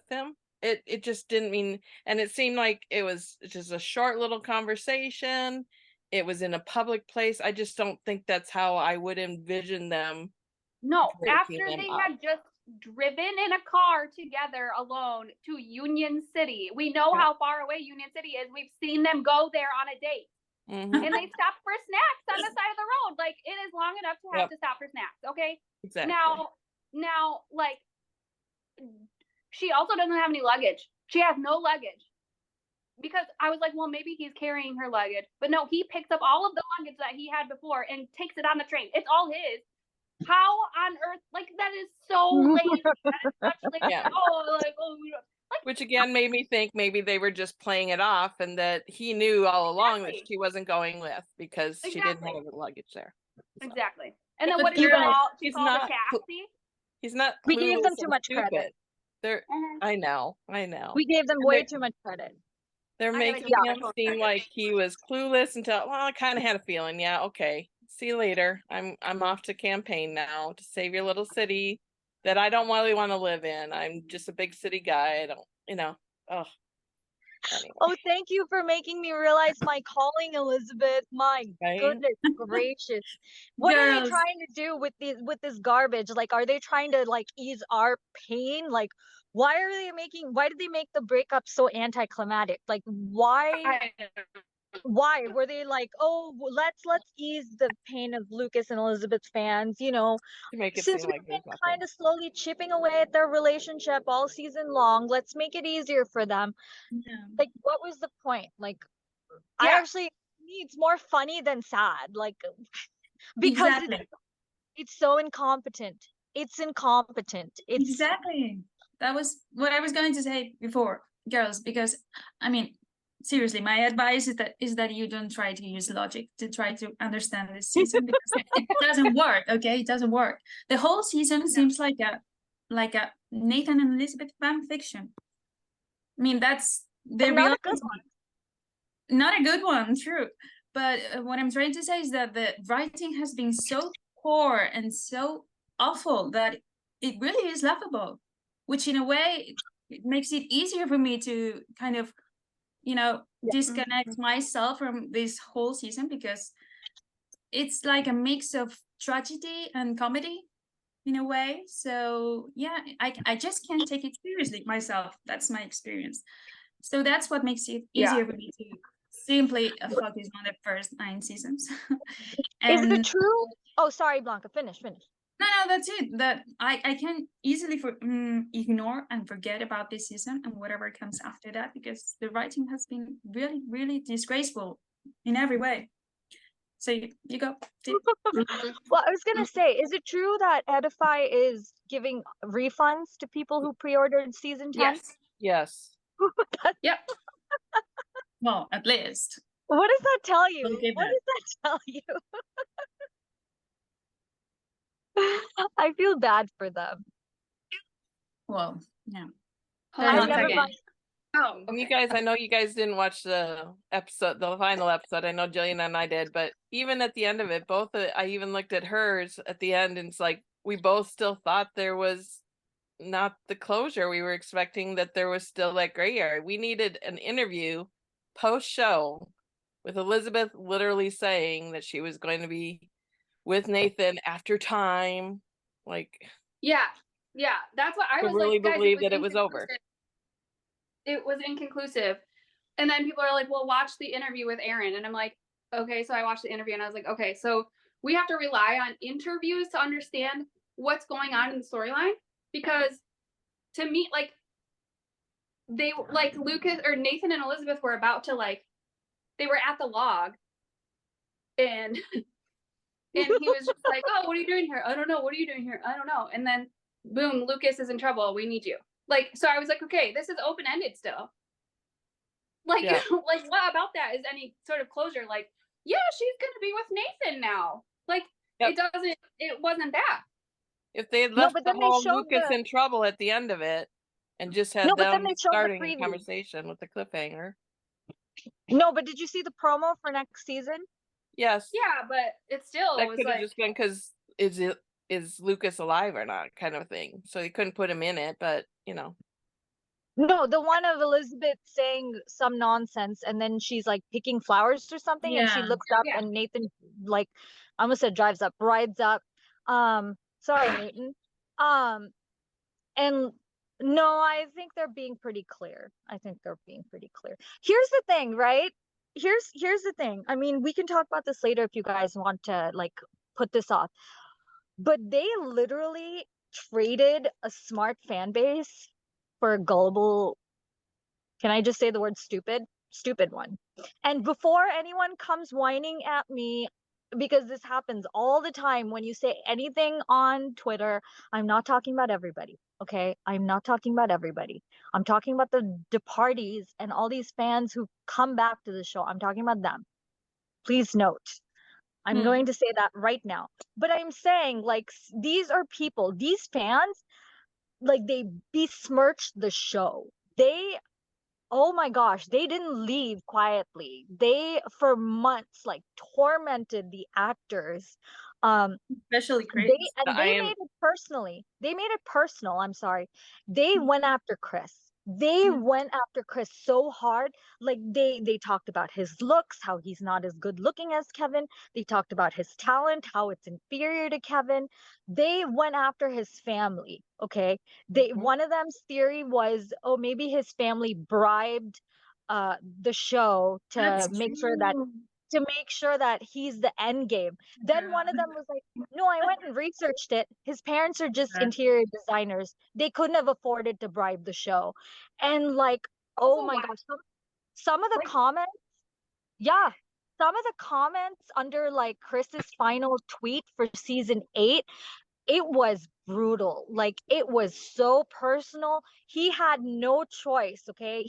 them. It just didn't mean, and it seemed like it was just a short little conversation. It was in a public place. I just don't think that's how I would envision them No, breaking after them they up. had just driven in a car together alone to Union City. We know Yeah. how far away Union City is. We've seen them go there on a date. Mhm. And they stopped for snacks on the side of the road. Like it is long enough to have Yep. to stop for snacks. Okay. Exactly. Now, like she also doesn't have any luggage. She has no luggage. Because I was like, well, maybe he's carrying her luggage. But no, he picks up all of the luggage that he had before and takes it on the train. It's all his. How on earth? Like that is so lazy. That is such lazy. Yeah. Which again made me think maybe they were just playing it off, and that he knew all along that she wasn't going with because she didn't have the luggage there. So. Exactly. And then But what did she girls, call? She he's called a not taxi. He's not We gave them clueless too and much stupid. credit. They're I know. We gave them And way too much credit. They're I gotta making give him them seem credit. like he was clueless until, well, I kind of had a feeling. Yeah, okay. See you later. I'm off to campaign now to save your little city that I don't really want to live in. I'm just a big city guy. I don't, oh. Anyway. Oh, thank you for making me realize my calling, Elizabeth. My Right? goodness gracious. What are they trying to do with this garbage? Like, are they trying to like ease our pain? Like, why did they make the breakup so anticlimactic? Like, why were they like, oh, let's ease the pain of Lucas and Elizabeth's fans, To make it since seem we've like been there's kind nothing. of slowly chipping away at their relationship all season long, let's make it easier for them. Like, what was the point? Like, I actually, to me, it's more funny than sad, like, because it's so incompetent. It's incompetent. Exactly. That was what I was going to say before, girls, because I mean, seriously, my advice is that you don't try to use logic to try to understand this season, because it doesn't work. Okay, it doesn't work. The whole season seems like a Nathan and Elizabeth fan fiction. I mean, that's the And real, not a good one. not a good one, true. But what I'm trying to say is that the writing has been so poor and so awful that it really is laughable, which in a way it makes it easier for me to kind of, disconnect myself from this whole season, because it's like a mix of tragedy and comedy in a way. So yeah, I just can't take it seriously myself. That's my experience. So that's what makes it easier for me to simply focus on the first 9 seasons. Is it And true? Oh, sorry, Blanca. Finish. no, that's it. That I can easily ignore and forget about this season and whatever comes after that, because the writing has been really, really disgraceful in every way. So you go. Well, I was gonna say, is it true that Edify is giving refunds to people who pre-ordered season 10? Yes. Yep. Well, at least. What does that tell you? Okay, What then. does that tell you? I feel bad for them. Well, yeah. Hold They're on I've one not never second. mind. Oh, And you okay. guys, I know you guys didn't watch the final episode. I know Jillian and I did, but even at the end of it, I even looked at hers at the end, and it's like we both still thought there was not the closure we were expecting, that there was still that gray area. We needed an interview post show with Elizabeth literally saying that she was going to be with Nathan after time. Like, Yeah. That's what I to was really like, guys, believe that it was over. inconclusive. It was inconclusive. And then people are like, well, watch the interview with Aaron. And I'm like, okay. So I watched the interview and I was like, okay, so we have to rely on interviews to understand what's going on in the storyline. Because to me, like, they, like, Lucas or Nathan and Elizabeth were about to, like, they were at the log, and and he was just like, oh, what are you doing here? I don't know. What are you doing here? I don't know. And then boom, Lucas is in trouble. We need you. Like, so I was like, okay, this is open-ended still. Like, Yeah. like, what about that is any sort of closure? Like, yeah, she's gonna be with Nathan now. Like, Yep. it wasn't that. If they had No, left but the then they whole showed Lucas the in trouble at the end of it and just had no, but then them they showed the starting a preview. conversation with the cliffhanger. No, but did you see the promo for next season? Yes. Yeah, but it still That was could have like, just been because is Lucas alive or not kind of thing. So they couldn't put him in it, but No, the one of Elizabeth saying some nonsense and then she's like picking flowers or something, and she Yeah. looks up and Nathan, like, I almost said drives up, rides up. Sorry, Nathan. And no, I think they're being pretty clear. Here's the thing, right? Here's the thing. I mean, we can talk about this later if you guys want to like put this off. But they literally traded a smart fan base for a gullible, can I just say the word stupid? Stupid one. And before anyone comes whining at me, because this happens all the time when you say anything on Twitter, I'm not talking about everybody. Okay. I'm not talking about everybody. I'm talking about the departees and all these fans who come back to the show. I'm talking about them. Please note. I'm going to say that right now. But I'm saying, like, these are people, these fans, like, they besmirched the show. They, oh my gosh, they didn't leave quietly. They, for months, like, tormented the actors. Especially Chris. They made it personally. They made it personal. I'm sorry. They went after Chris. They went after Chris so hard. Like they talked about his looks, how he's not as good looking as Kevin. They talked about his talent, how it's inferior to Kevin. They went after his family. Okay. One of them's theory was, oh, maybe his family bribed the show to make sure that he's the end game. Then one of them was like, no, I went and researched it. His parents are just interior designers. They couldn't have afforded to bribe the show. And like, oh my gosh, some of the comments, some of the comments under like Chris's final tweet for season 8, it was brutal. Like, it was so personal. He had no choice. Okay.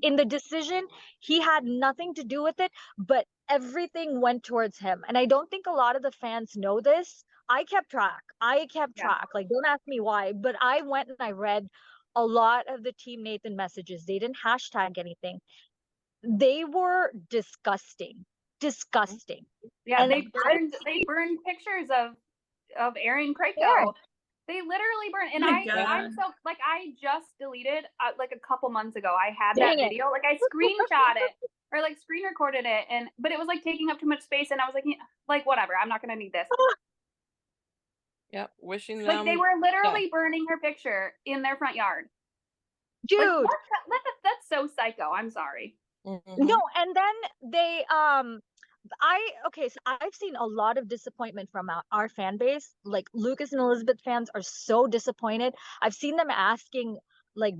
in the decision, he had nothing to do with it, but everything went towards him. And I don't think a lot of the fans know this. I kept track. Like, don't ask me why, but I went and I read a lot of the Team Nathan messages. They didn't hashtag anything. They were disgusting. Disgusting. Yeah, And they burned pictures of Aaron Krakow. Aaron. They literally burned, and Oh my I'm God. so like I just deleted like a couple months ago. I had Dang that it. video, like I screenshot it or like screen recorded it, but it was like taking up too much space, and I was like whatever, I'm not gonna need this. Yep, wishing them. Like they were literally burning her picture in their front yard. Dude. Like, that's so psycho. I'm sorry. Mm-hmm. No, and then they so I've seen a lot of disappointment from our fan base. Like Lucas and Elizabeth fans are so disappointed. I've seen them asking, like,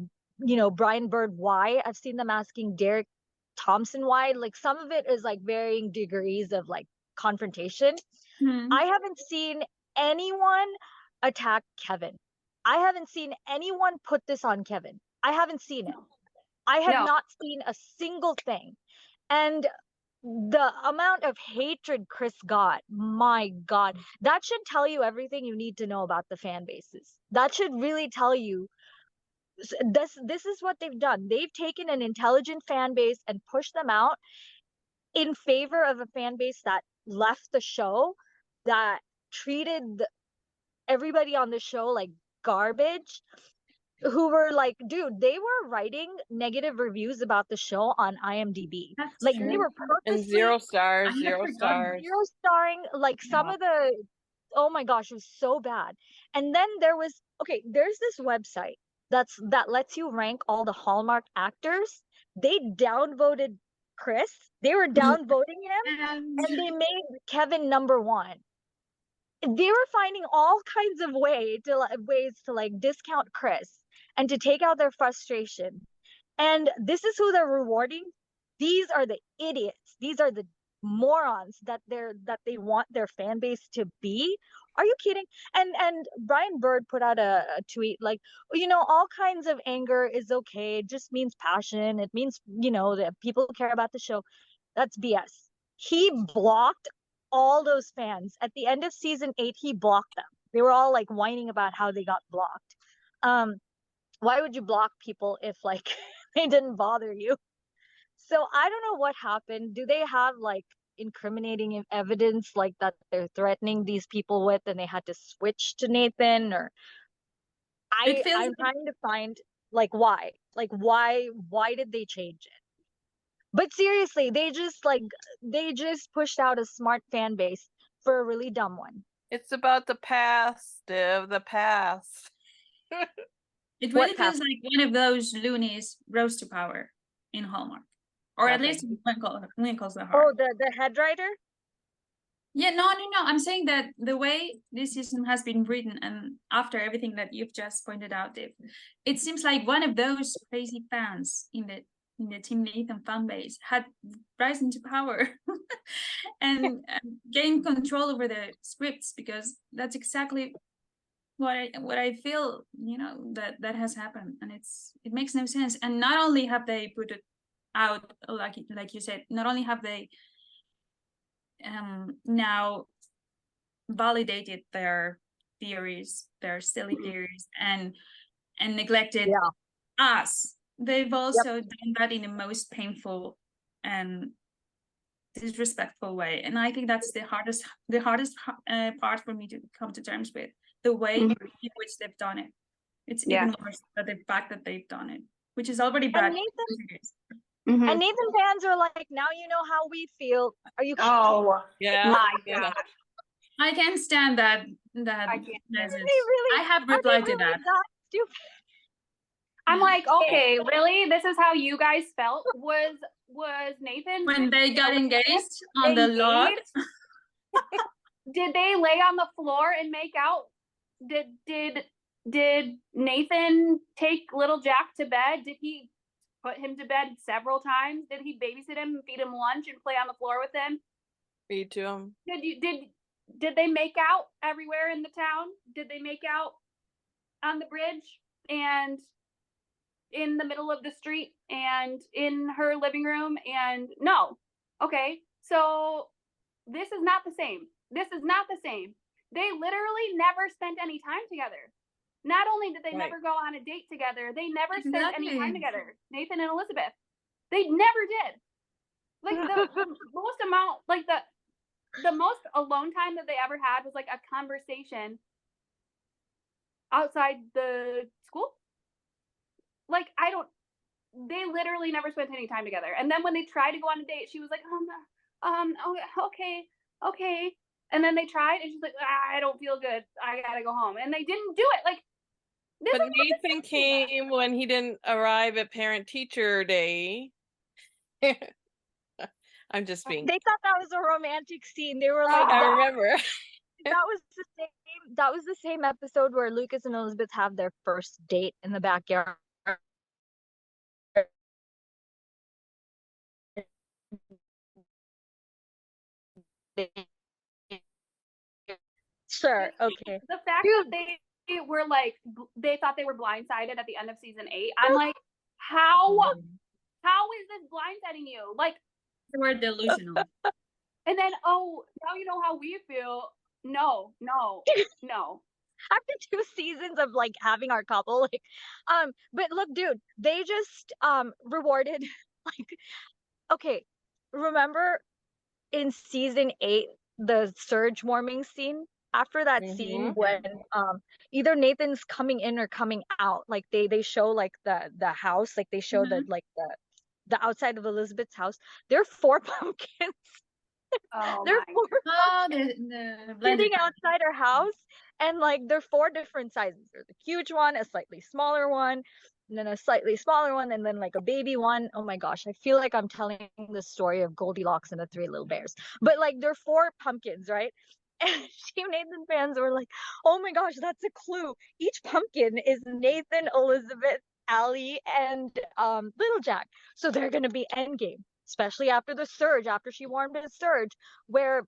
Brian Bird why. I've seen them asking Derek Thompson why. Like, some of it is like varying degrees of like confrontation. I haven't seen anyone attack Kevin. I haven't seen anyone put this on Kevin. I haven't seen it. I have not seen a single thing. And the amount of hatred Chris got, my God, that should tell you everything you need to know about the fan bases. That should really tell you this is what they've done. They've taken an intelligent fan base and pushed them out in favor of a fan base that left the show, that treated everybody on the show like garbage, who were like, dude, they were writing negative reviews about the show on IMDb. That's Like true. they were And purposely zero stars, I had zero forgotten. stars. zero starring, like some Yeah. of the, oh my gosh, it was so bad. And then there's this website that lets you rank all the Hallmark actors. They downvoted Chris. They were downvoting him, and they made Kevin number one. They were finding all kinds of ways to like discount Chris and to take out their frustration. And this is who they're rewarding. These are the idiots. These are the morons that they want their fan base to be. Are you kidding? And Brian Bird put out a tweet like, all kinds of anger is okay. It just means passion. It means, that people care about the show. That's BS. He blocked all those fans. At the end of season 8, he blocked them. They were all like whining about how they got blocked. Why would you block people if like they didn't bother you? So I don't know what happened. Do they have like incriminating evidence like that they're threatening these people with, and they had to switch to Nathan? Or It feels I'm trying to find like why did they change it? But seriously, they just pushed out a smart fan base for a really dumb one. It's about the past, the past. It really What feels like one of those loonies rose to power in Hallmark, or at least Winkle's the heart. Oh, the head writer. Yeah, no. I'm saying that the way this season has been written, and after everything that you've just pointed out, Dave, it seems like one of those crazy fans in the Team Nathan fan base had risen to power and gained control over the scripts, because that's exactly what I feel, that has happened, and it makes no sense. And not only have they put it out, like you said, not only have they now validated their theories, their silly theories, and neglected us. They've also done that in the most painful and disrespectful way, and I think that's the hardest part for me to come to terms with, the way in which they've done it. It's even worse than the fact that they've done it, which is already bad. And Nathan fans are like, now you know how we feel. Are you? Oh, yeah, my gosh. I can't stand that I can't. message. Really, I have replied to that. Stupid? I'm like, okay, really? This is how you guys felt? Was Nathan when they got engaged on the lot? Did they lay on the floor and make out? Did Nathan take little Jack to bed? Did he put him to bed several times? Did he babysit him, feed him lunch, and play on the floor with him? Feed to him. Did they make out everywhere in the town? Did they make out on the bridge? And in the middle of the street and in her living room, and no. Okay, so this is not the same. This is not the same. They literally never spent any time together. Not only did they Right. never go on a date together, they never spent any Exactly. time together. Nathan and Elizabeth. They never did. Like the most amount, like the most alone time that they ever had was like a conversation outside the school. Like they literally never spent any time together. And then when they tried to go on a date, she was like, okay. And then they tried, and she's like, I don't feel good. I gotta go home. And they didn't do it. Like, but Nathan came when he didn't arrive at parent teacher day. I'm just being. They thought that was a romantic scene. They were like, I remember. that was the same episode where Lucas and Elizabeth have their first date in the backyard. Sure, okay. The fact Dude. that they were like, they thought they were blindsided at the end of season 8. I'm like, how is this blindsiding you? Like, They were delusional. and then, oh, now you know how we feel. No. After 2 seasons of like having our couple, like, but look, dude, they just rewarded like, okay, remember in season 8 the surge warming scene? After that scene when either Nathan's coming in or coming out, like they show like the house, like they show the like the outside of Elizabeth's house. There are 4 pumpkins. Oh There are my. 4 the sitting outside her house, and like they're 4 different sizes. There's a huge one, a slightly smaller one, and then a slightly smaller one, and then like a baby one. Oh my gosh, I feel like I'm telling the story of Goldilocks and the 3 Little Bears. But like they're 4 pumpkins, right? And Team Nathan fans were like, oh my gosh, that's a clue. Each pumpkin is Nathan, Elizabeth, Allie, and Little Jack. So they're gonna be endgame, especially after the surge, after she warmed his surge, where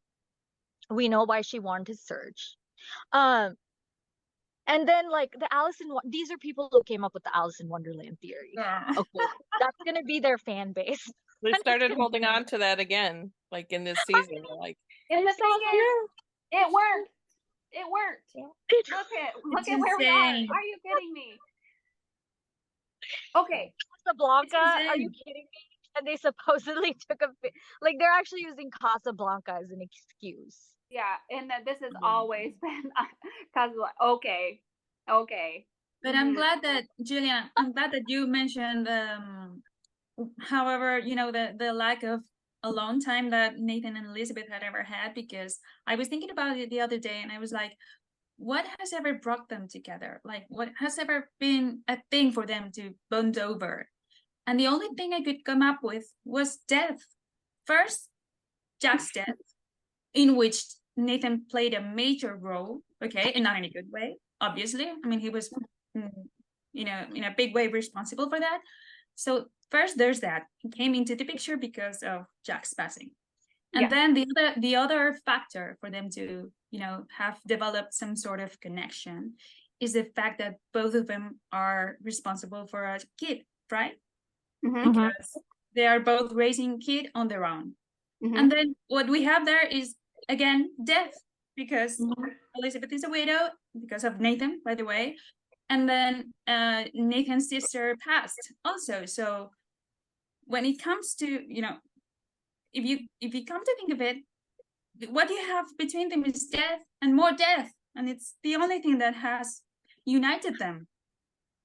we know why she wanted his surge. And then like the these are people who came up with the Alice in Wonderland theory. Yeah. Okay, that's gonna be their fan base. They started holding on to that again, like in this season. Like, And the thing is, it worked. It worked. Yeah. Look at where we are. Are you kidding me? Okay. Casablanca, are you kidding me? And they supposedly took like they're actually using Casablanca as an excuse. Yeah, and that this has always been okay. But I'm glad that, Julian, I'm glad that you mentioned, however, you know, the lack of alone time that Nathan and Elizabeth had ever had, because I was thinking about it the other day and I was like, what has ever brought them together? Like, what has ever been a thing for them to bond over? And the only thing I could come up with was death. First, Jack's death, in which Nathan played a major role, okay, and not in a good way, obviously. I mean, he was, you know, in a big way responsible for that. So first, there's that. He came into the picture because of Jack's passing. And then the other factor for them to, you know, have developed some sort of connection is the fact that both of them are responsible for a kid, right? Because they are both raising kid on their own. And then what we have there is, again, death, because Elizabeth is a widow because of Nathan, by the way. And then Nathan's sister passed also. So when it comes to, you know, if you come to think of it, what you have between them is death and more death. And it's the only thing that has united them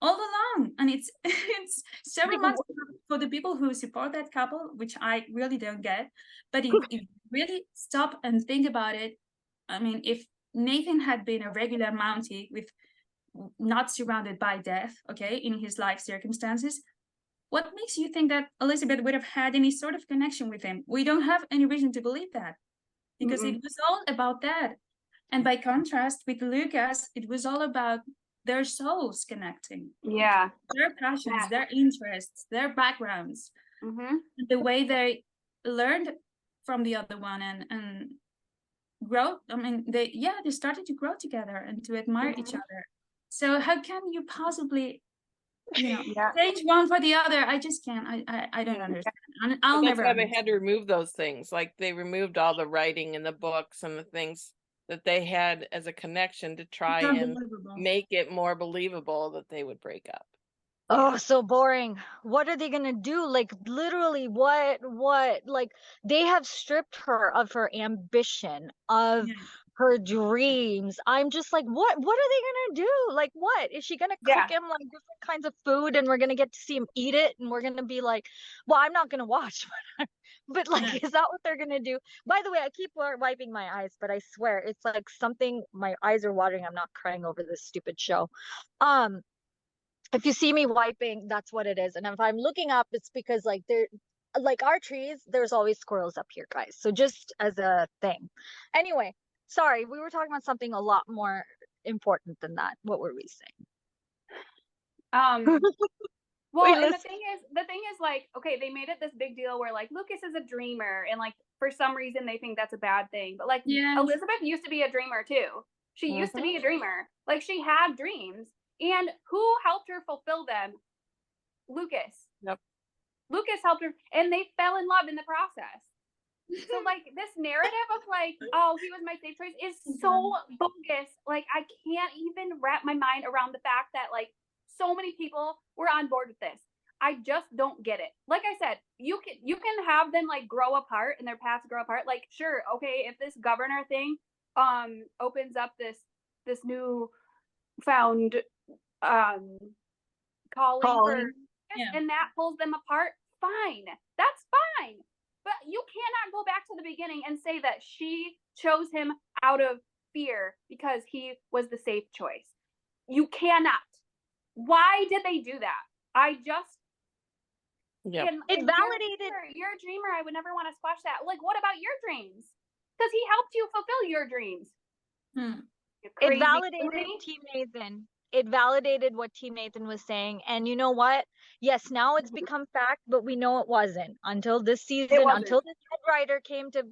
all along. And it's several months for the people who support that couple, which I really don't get. But if you really stop and think about it, I mean, if Nathan had been a regular Mountie with not surrounded by death, okay, in his life circumstances, what makes you think that Elizabeth would have had any sort of connection with him? We don't have any reason to believe that, because it was all about that. And by contrast with Lucas, it was all about their souls connecting. Yeah. Their passions, their interests, their backgrounds, the way they learned from the other one and grow. I mean, they started to grow together and to admire each other. So how can you possibly Yeah. change one for the other. I just can't. I don't understand. And I'll But that's never why they understand. had to remove those things. Like they removed all the writing in the books and the things that they had as a connection to try It's and unbelievable. make it more believable that they would break up. Oh, so boring. What are they gonna do? Like literally what like they have stripped her of her ambition, of Yeah. her dreams. I'm just like, what are they gonna do? Like what? Is she gonna cook Yeah. him like different kinds of food and we're gonna get to see him eat it and we're gonna be like, well, I'm not gonna watch, but like, Yeah. is that what they're gonna do? By the way, I keep wiping my eyes, but I swear it's like something, my eyes are watering. I'm not crying over this stupid show. Um, if you see me wiping, that's what it is. And if I'm looking up, it's because like there, like our trees, there's always squirrels up here, guys. So just as a thing. Anyway, sorry, we were talking about something a lot more important than that. What were we Um. saying? Well, Wait, and listen. the thing is, like, okay, they made it this big deal where like Lucas is a dreamer, and like for some reason they think that's a bad thing. But like Yeah. Elizabeth used to be a dreamer too. She used to be a dreamer. Like she had dreams, and who helped her fulfill them? Lucas. Yep. Lucas helped her, and they fell in love in the process. So like this narrative of like, oh, he was my safe choice is so bogus. Like I can't even wrap my mind around the fact that like so many people were on board with this. I just don't get it. Like I said, you can have them like grow apart and their paths grow apart. Like sure, okay, if this governor thing opens up this new found calling for and that pulls them apart, fine. That's fine. But you cannot go back to the beginning and say that she chose him out of fear because he was the safe choice. You cannot. Why did they do that? I just It validated. You're a dreamer. I would never want to squash that. Like, what about your dreams? Because he helped you fulfill your dreams. It validated Team Nathan. It validated what Team Nathan was saying. And you know what? Yes, now it's become fact, but we know it wasn't until this season, until this head writer came to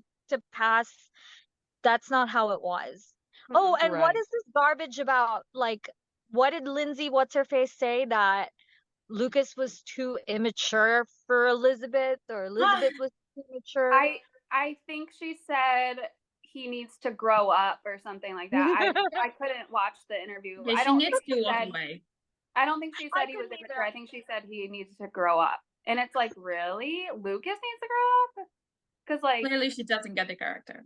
pass. That's not how it was. Oh, and what is this garbage about? Like, what did Lindsay, what's her face, say that Lucas was too immature for Elizabeth, or Elizabeth was too immature? I think she said he needs to grow up or something like that. I couldn't watch the interview. Yeah, I don't think she said, I don't think she said he was immature. I think she said he needs to grow up. And it's like, really? Lucas needs to grow up? Because like clearly she doesn't get the character.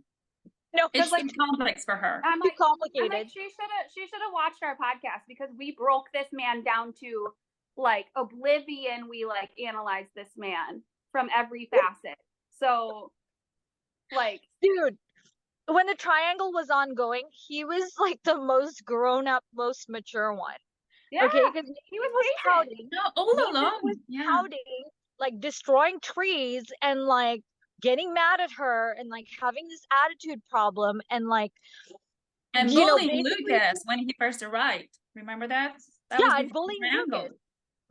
No, it's like complex for her. I'm like, complicated. I'm like, she should have watched our podcast because we broke this man down to like oblivion. We like analyzed this man from every facet. So like, dude, when the triangle was ongoing, he was like the most grown up, most mature one. Yeah. Okay, because he was pouting. No, all along. Was pouting, like destroying trees and like getting mad at her and like having this attitude problem and like bullying Lucas when he first arrived. Remember that? And bullying Lucas.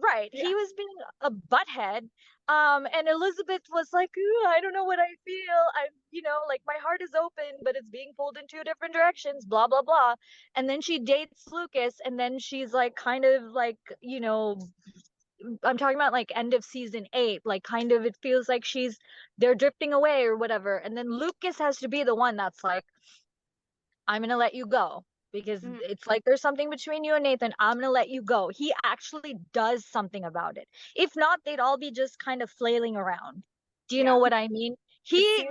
Right. Yeah. He was being a butthead. And Elizabeth was like, I don't know what I feel. Like my heart is open, but it's being pulled in two different directions, blah, blah, blah. And then she dates Lucas, and then she's like, kind of like, I'm talking about like end of season 8, like kind of, it feels like they're drifting away or whatever. And then Lucas has to be the one that's like, I'm going to let you go. Because it's like there's something between you and Nathan. I'm gonna let you go. He actually does something about it. If not, they'd all be just kind of flailing around. Do you know what I mean? He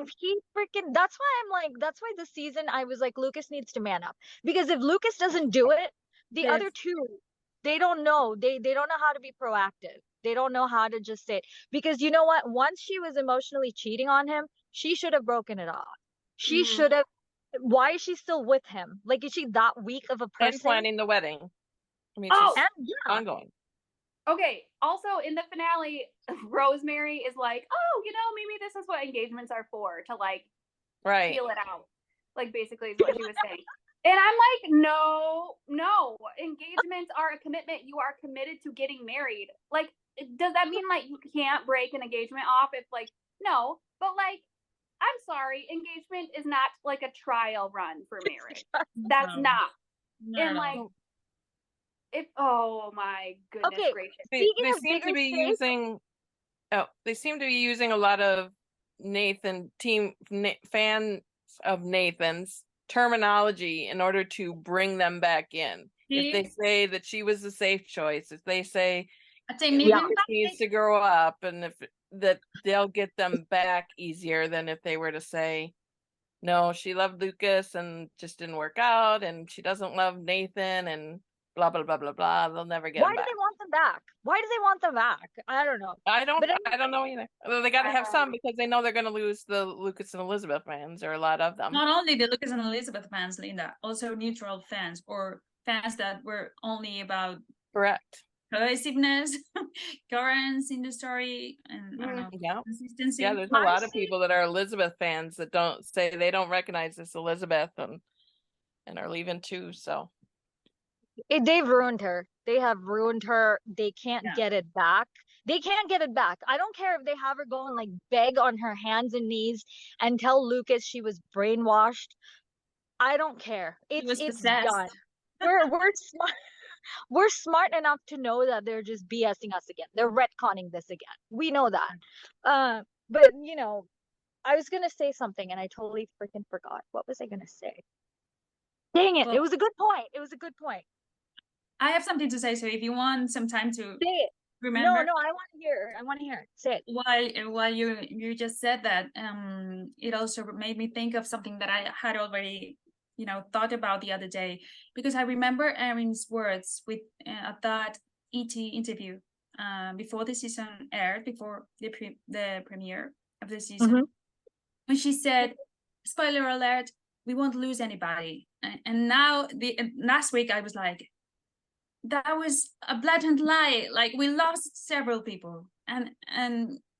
freaking. That's why this season I was like, Lucas needs to man up. Because if Lucas doesn't do it, the other two, they don't know. They don't know how to be proactive. They don't know how to just say it. Because you know what? Once she was emotionally cheating on him, she should have broken it off. She should have. Why is she still with him? Like, is she that weak of a person? And planning the wedding. I mean, ongoing. Okay. Also, in the finale, Rosemary is like, "Oh, maybe this is what engagements are for, to like, feel it out." Like, basically, is what she was saying. And I'm like, no. Engagements are a commitment. You are committed to getting married. Like, does that mean like you can't break an engagement off if like no? But like, I'm sorry, engagement is not like a trial run for marriage. That's not. And like, Oh my goodness Okay, gracious. speaking They of seem bigger to be stakes, using. Oh, they seem to be using a lot of fans of Nathan's terminology in order to bring them back in. If they say that she was the safe choice, if they say Lucas needs to grow up, and if that they'll get them back easier than if they were to say, no, she loved Lucas and just didn't work out, and she doesn't love Nathan, and blah blah blah blah blah. They'll never get why them do back. they want them back? Why do they want them back? I don't know. I don't But I don't know either. Although they got to have some because they know they're going to lose the Lucas and Elizabeth fans, or a lot of them. Not only the Lucas and Elizabeth fans, Linda, also neutral fans or fans that were only about Correct. cohesiveness, coherence in the story, and I don't know, Yeah. consistency. Yeah, there's a lot of people that are Elizabeth fans that don't say they don't recognize this Elizabeth and are leaving too. So they've ruined her. They have ruined her. They can't get it back. They can't get it back. I don't care if they have her go and like beg on her hands and knees and tell Lucas she was brainwashed. I don't care. It's possessed. done. We're smart. We're smart enough to know that they're just BSing us again. They're retconning this again. We know that. But you know, I was gonna say something and I totally freaking forgot. What was I gonna say? Dang it! Well, it was a good point. It was a good point. I have something to say, so if you want some time to Say it. remember. No, I want to hear. I want to hear. Say it. While you just said that, it also made me think of something that I had already, thought about the other day, because I remember Erin's words with at that ET interview before the season aired, before the premiere of the season, when she said, "Spoiler alert: we won't lose anybody." And now last week I was like, that was a blatant lie. Like, we lost several people, and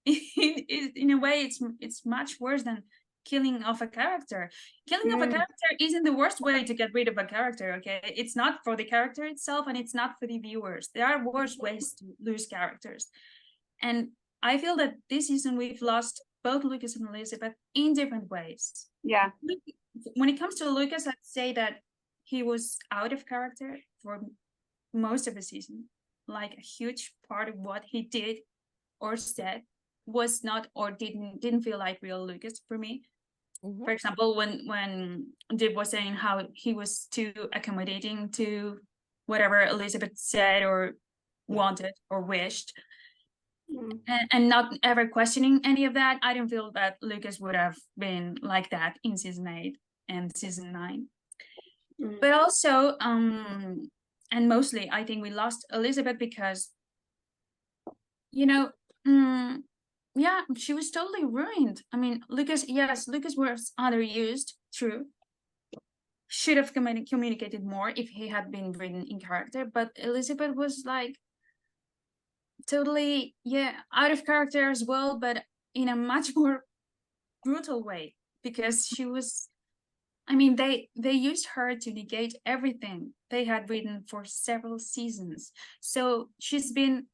in a way it's much worse than killing off a character. Killing off a character isn't the worst way to get rid of a character. Okay, it's not for the character itself, and it's not for the viewers. There are worse ways to lose characters, and I feel that this season we've lost both Lucas and Elizabeth in different ways. Yeah. When it comes to Lucas, I'd say that he was out of character for most of the season. Like, a huge part of what he did or said was not, or didn't feel like real Lucas for me. For example, when Dib was saying how he was too accommodating to whatever Elizabeth said or wanted or wished, and not ever questioning any of that, I don't feel that Lucas would have been like that in season 8 and season 9. But also, and mostly, I think we lost Elizabeth because, yeah, she was totally ruined. I mean, Lucas was underused, true. Should have communicated more if he had been written in character, but Elizabeth was like totally, out of character as well, but in a much more brutal way, because she was, I mean, they used her to negate everything they had written for several seasons. So she's been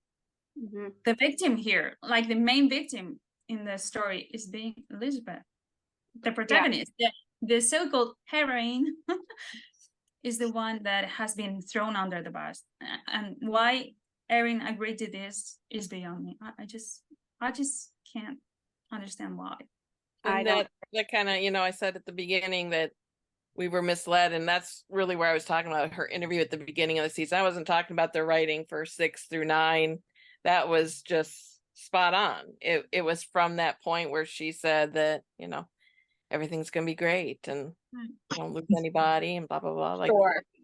the victim here. Like, the main victim in the story is being Elizabeth. The protagonist, the so-called heroine, is the one that has been thrown under the bus. And why Erin agreed to this is beyond me. I just can't understand why. And that kind of, I said at the beginning that we were misled, and that's really where I was talking about her interview at the beginning of the season. I wasn't talking about the writing for 6 through 9. That was just spot on. It was from that point where she said that, everything's gonna be great and don't lose anybody and blah blah blah. Like,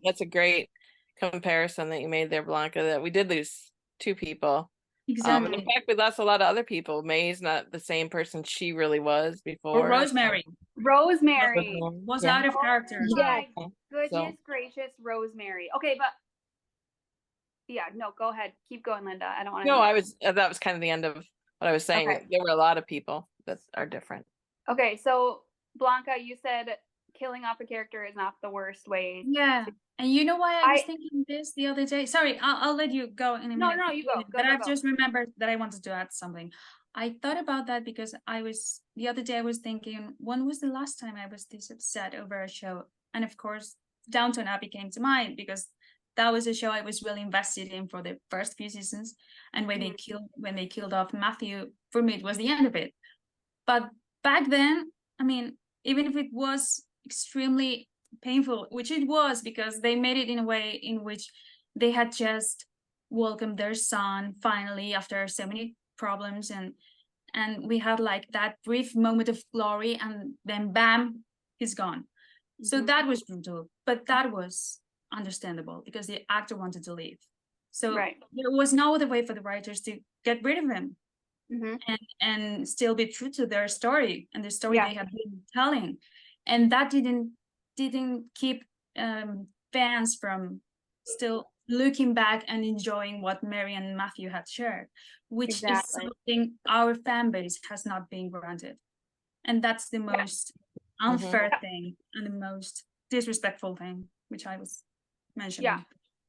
that's a great comparison that you made there, Blanca, that we did lose 2 people. Exactly. In fact, we lost a lot of other people. May's not the same person she really was before. Or Rosemary was out of character. My goodness gracious, Rosemary. Okay, but no, go ahead. Keep going, Linda. I don't want to. No, that was kind of the end of what I was saying. Okay. There were a lot of people that are different. Okay, so Blanca, you said killing off a character is not the worst way. Yeah. And you know why I was thinking this the other day? Sorry, I'll let you go in a minute. No, you go. But I've just remembered that I wanted to add something. I thought about that because the other day I was thinking, when was the last time I was this upset over a show? And of course, Downton Abbey came to mind, because that was a show I was really invested in for the first few seasons. And when they killed off Matthew, for me it was the end of it. But back then, I mean, even if it was extremely painful, which it was, because they made it in a way in which they had just welcomed their son finally after so many problems, and we had like that brief moment of glory, and then bam, he's gone. So that was brutal, but that was understandable because the actor wanted to leave. So there was no other way for the writers to get rid of him. And still be true to their story and the story they had been telling, and that didn't keep fans from still looking back and enjoying what Mary and Matthew had shared, which is something our fan base has not been granted, and that's the most unfair thing and the most disrespectful thing, which I was mentioning. Yeah,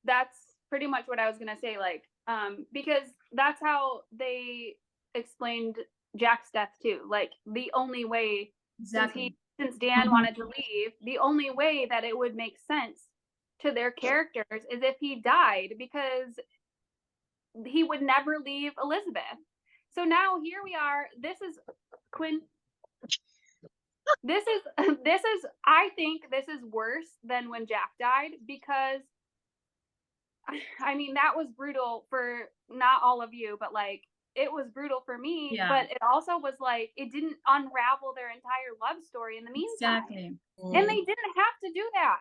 that's pretty much what I was gonna say, like because that's how they explained Jack's death too. Like the only way, since Dan wanted to leave, the only way that it would make sense to their characters is if he died, because he would never leave Elizabeth. So now here we are. This is Quinn. This is I think this is worse than when Jack died, because I mean that was brutal for not all of you, but like it was brutal for me, but it also was like it didn't unravel their entire love story in the meantime. And they didn't have to do that.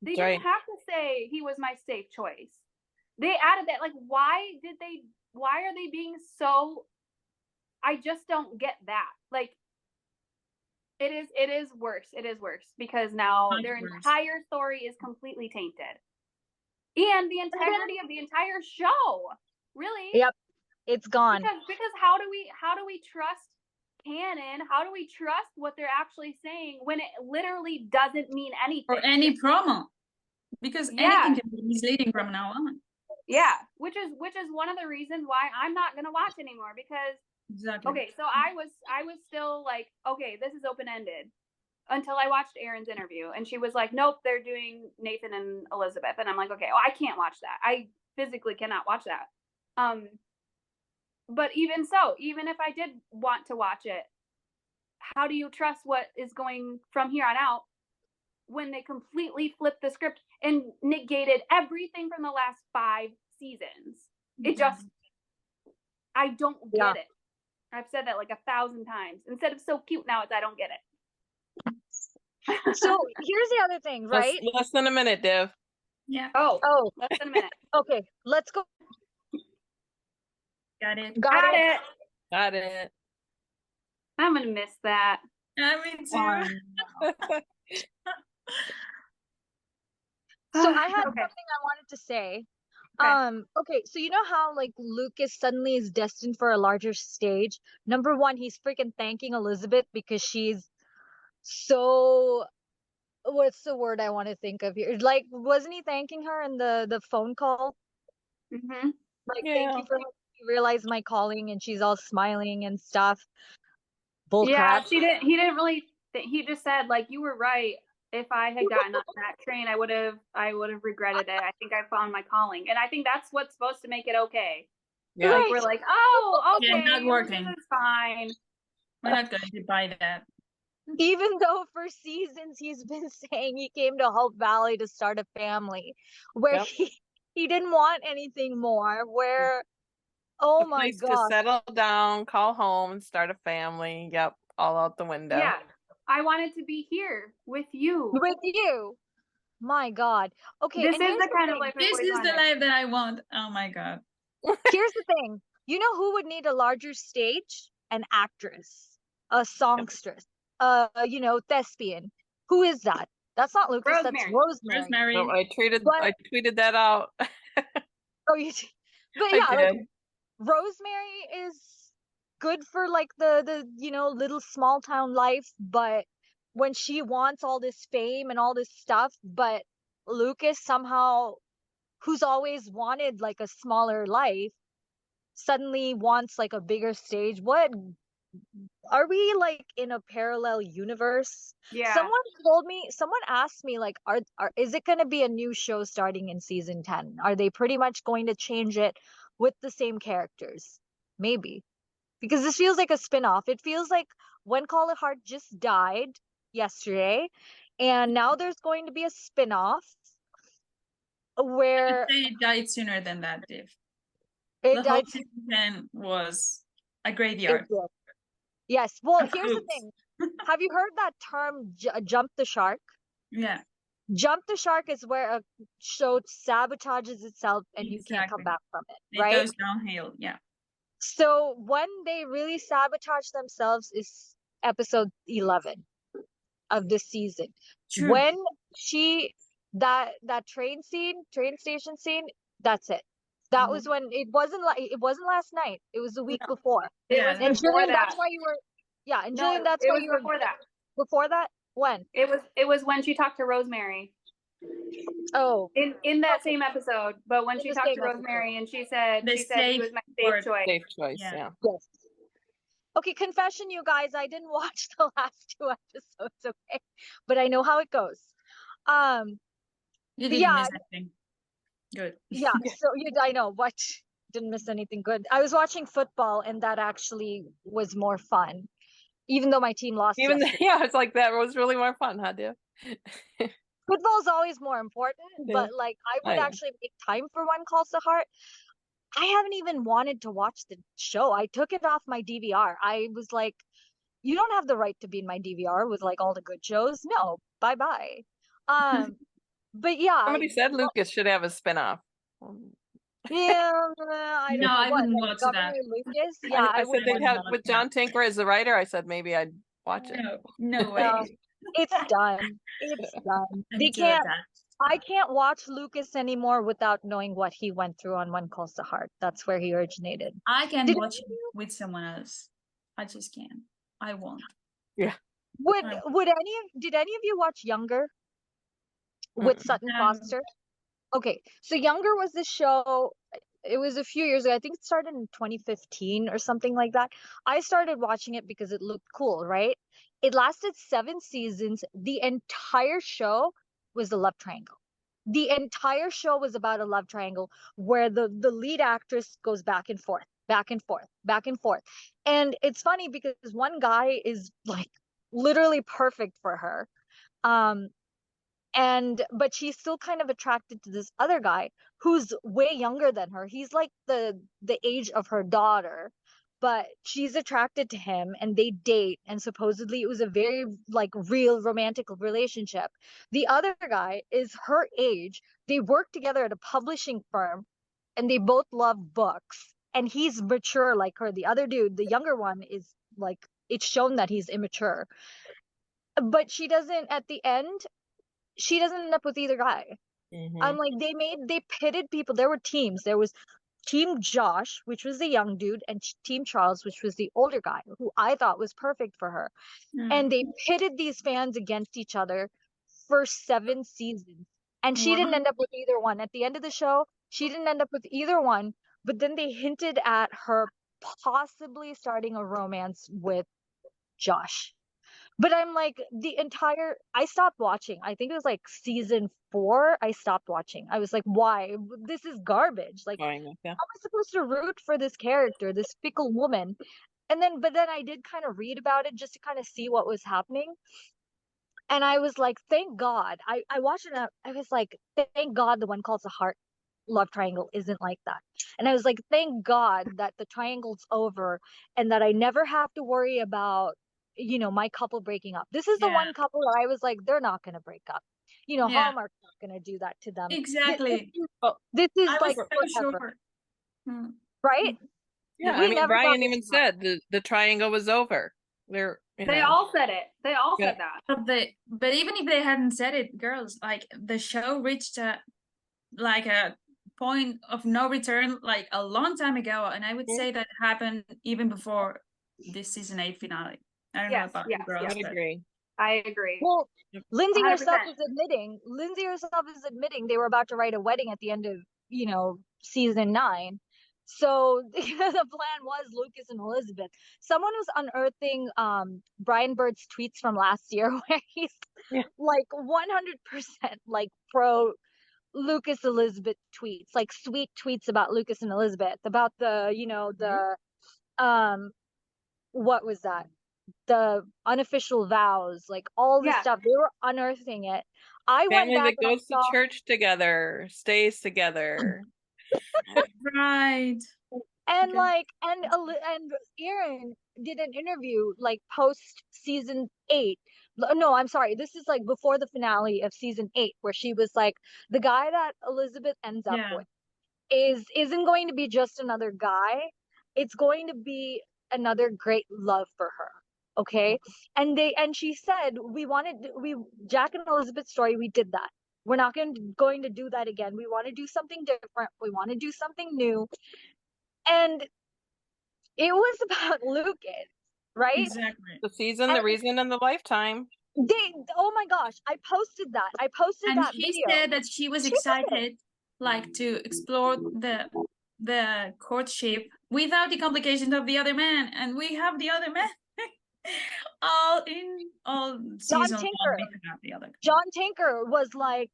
They didn't have to say he was my safe choice. They added that. Like, why are they being so, I just don't get that. Like, it is worse. It is worse because now their entire story is completely tainted. And the integrity of the entire show, really. Yep. It's gone. Because how do we trust canon? How do we trust what they're actually saying when it literally doesn't mean anything? Or any promo. Because anything can be misleading from now on. Yeah, which is one of the reasons why I'm not gonna watch anymore, because okay, so I was still like, okay, this is open-ended until I watched Erin's interview, and she was like, nope, they're doing Nathan and Elizabeth, and I'm like, okay, well, I can't watch that. I physically cannot watch that. But even so, even if I did want to watch it, how do you trust what is going from here on out when they completely flipped the script and negated everything from the last 5 seasons? It just, I don't get it. I've said that like 1,000 times. Instead of so cute, now it's I don't get it. So here's the other thing, right? Less than a minute, Div. Yeah. Oh, less than a minute. Okay, let's go. Got it. Got it. I'm gonna miss that. Me too. So I had something I wanted to say. Okay, so you know how like Lucas suddenly is destined for a larger stage? Number one, he's freaking thanking Elizabeth because she's so, what's the word I want to think of here? Like, wasn't he thanking her in the phone call? Like, thank you for helping me realize my calling, and she's all smiling and stuff. Bull crap. He didn't really. He just said like, you were right. If I had gotten on that train, I would have regretted it. I think I found my calling, and I think that's what's supposed to make it okay. Yeah, like, we're like, oh, okay, not working. This is fine. We're not going to buy that. Even though for seasons he's been saying he came to Hope Valley to start a family, where he didn't want anything more. Where, oh my God, to settle down, call home, and start a family. Yep, all out the window. Yeah. I wanted to be here with you. My God. Okay. This is the kind of life. This is the life that I want. Oh my God. Here's the thing. You know who would need a larger stage? An actress, a songstress, thespian. Who is that? That's not Lucas. Rosemary. That's Rosemary. No, I tweeted that out. Oh, you did. But yeah, like, Rosemary is good for like the little small town life, but when she wants all this fame and all this stuff, but Lucas somehow, who's always wanted like a smaller life, suddenly wants like a bigger stage. What are we like in a parallel universe? Yeah. Someone asked me like, is it going to be a new show starting in season 10? Are they pretty much going to change it with the same characters? Maybe. Because this feels like a spin-off. It feels like When Call It Heart just died yesterday, and now there's going to be a spin-off I would where say it died sooner than that, Div. it The whole died. season 10 was a It graveyard. did. Yes. Well, Of here's the course. thing. Have you heard that term, jump the shark? Yeah, Jump the shark is where a show sabotages itself and you can't come exactly. back from it, It right? goes downhill. Yeah. So when they really sabotage themselves is episode 11 of this season. True. When that train station scene, that's it. That was when it wasn't last night. It was the week No. before. It Yeah, was And before Julian, that. that's why you were and No, Julian, that's it why was you were before that. before that? When? It was when she talked to Rosemary Oh, in that same episode. But when In she the talked same to Rosemary and she said The he safe was my word. safe choice. Safe choice. Yeah. Yeah. yes. Okay, confession, you guys, I didn't watch the last 2 episodes, okay? But I know how it goes. You But didn't yeah, miss anything. Good. yeah. So I know what, didn't miss anything good. I was watching football, and that actually was more fun, even though my team lost Even yesterday. yeah, it's like that was really more fun, huh, dear? Football's always more important, Yeah. but like I would I know. actually make time for One Calls to Heart. I haven't even wanted to watch the show. I took it off my DVR. I was like, you don't have the right to be in my DVR with like all the good shows. No, bye bye. But yeah, Somebody said Lucas should have a spinoff. yeah, I don't No, know I what, wouldn't like watch Governor that. Lucas. Yeah, I I said wouldn't they'd watch have that. with John Tinker as the writer. I said maybe I'd watch it. No way. No, it's done. It's done. I'm They too can't. attached. I can't watch Lucas anymore without knowing what he went through on One Calls to Heart. That's where he originated. I can Did watch it with someone else. I just can't. I won't. Yeah. did any of you watch Younger with Sutton No. Foster? Okay, so Younger was this show. It was a few years ago. I think it started in 2015 or something like that. I started watching it because it looked cool, right? It lasted 7 seasons. The entire show was a love triangle. The entire show was about a love triangle where the lead actress goes back and forth, back and forth, back and forth. And it's funny because one guy is like literally perfect for her. Um, but she's still kind of attracted to this other guy who's way younger than her. He's like the age of her daughter, but she's attracted to him and they date, and supposedly it was a very like real romantic relationship. The other guy is her age. They work together at a publishing firm and they both love books, and he's mature like her. The other dude, the younger one, is like, it's shown that he's immature, but she doesn't at the end, she doesn't end up with either guy. I'm like, they pitted people. There were teams. There was Team Josh, which was the young dude, and Team Charles, which was the older guy, who I thought was perfect for her. And they pitted these fans against each other for 7 seasons. And she didn't end up with either one. At the end of the show, she didn't end up with either one. But then they hinted at her possibly starting a romance with Josh. But I'm like, I stopped watching. I think it was like season 4. I stopped watching. I was like, why? This is garbage. Like, Yeah. how am I supposed to root for this character, this fickle woman? But then I did kind of read about it just to kind of see what was happening. And I was like, thank God. I watched it. I was like, thank God the One Calls the Heart love triangle isn't like that. And I was like, thank God that the triangle's over and that I never have to worry about, my couple breaking up. This is the one couple that I was like, they're not going to break up. Hallmark's not going to do that to them. Exactly. This is I like was so forever, sure. right? Yeah, We I mean, never Brian thought even this would said the triangle was over. They're They all said it. They all Yeah. said that. But even if they hadn't said it, girls, like the show reached a point of no return like a long time ago, and I would say that happened even before this season 8 finale. I don't know Yes, about yes, you girls, yes. I but agree. I agree. Well, Lindsay herself 100%. is admitting. Lindsay herself is admitting they were about to write a wedding at the end of, season 9. So the plan was Lucas and Elizabeth. Someone was unearthing Brian Bird's tweets from last year where he's Yeah. like 100% like pro Lucas Elizabeth tweets, like sweet tweets about Lucas and Elizabeth, about the, what was that? The unofficial vows, like all this Yeah. stuff. They were unearthing it. I went Family back that and I goes to saw, church together, stays together. Right. and Okay. like, and Erin did an interview like post season 8. No, I'm sorry. This is like before the finale of season 8, where she was like, the guy that Elizabeth ends up Yeah. with isn't going to be just another guy. It's going to be another great love for her. Okay. And she said, we Jack and Elizabeth's story, we did that. We're not going to do that again. We want to do something different. We want to do something new. And it was about Lucas, right? Exactly. The season, And the reason, and the lifetime. oh my gosh, I posted that. I posted And that she video. said that she was She did it. excited, like, to explore the courtship without the complications of the other man, and we have the other man all John season one. Tinker. We have the other. John Tinker was like,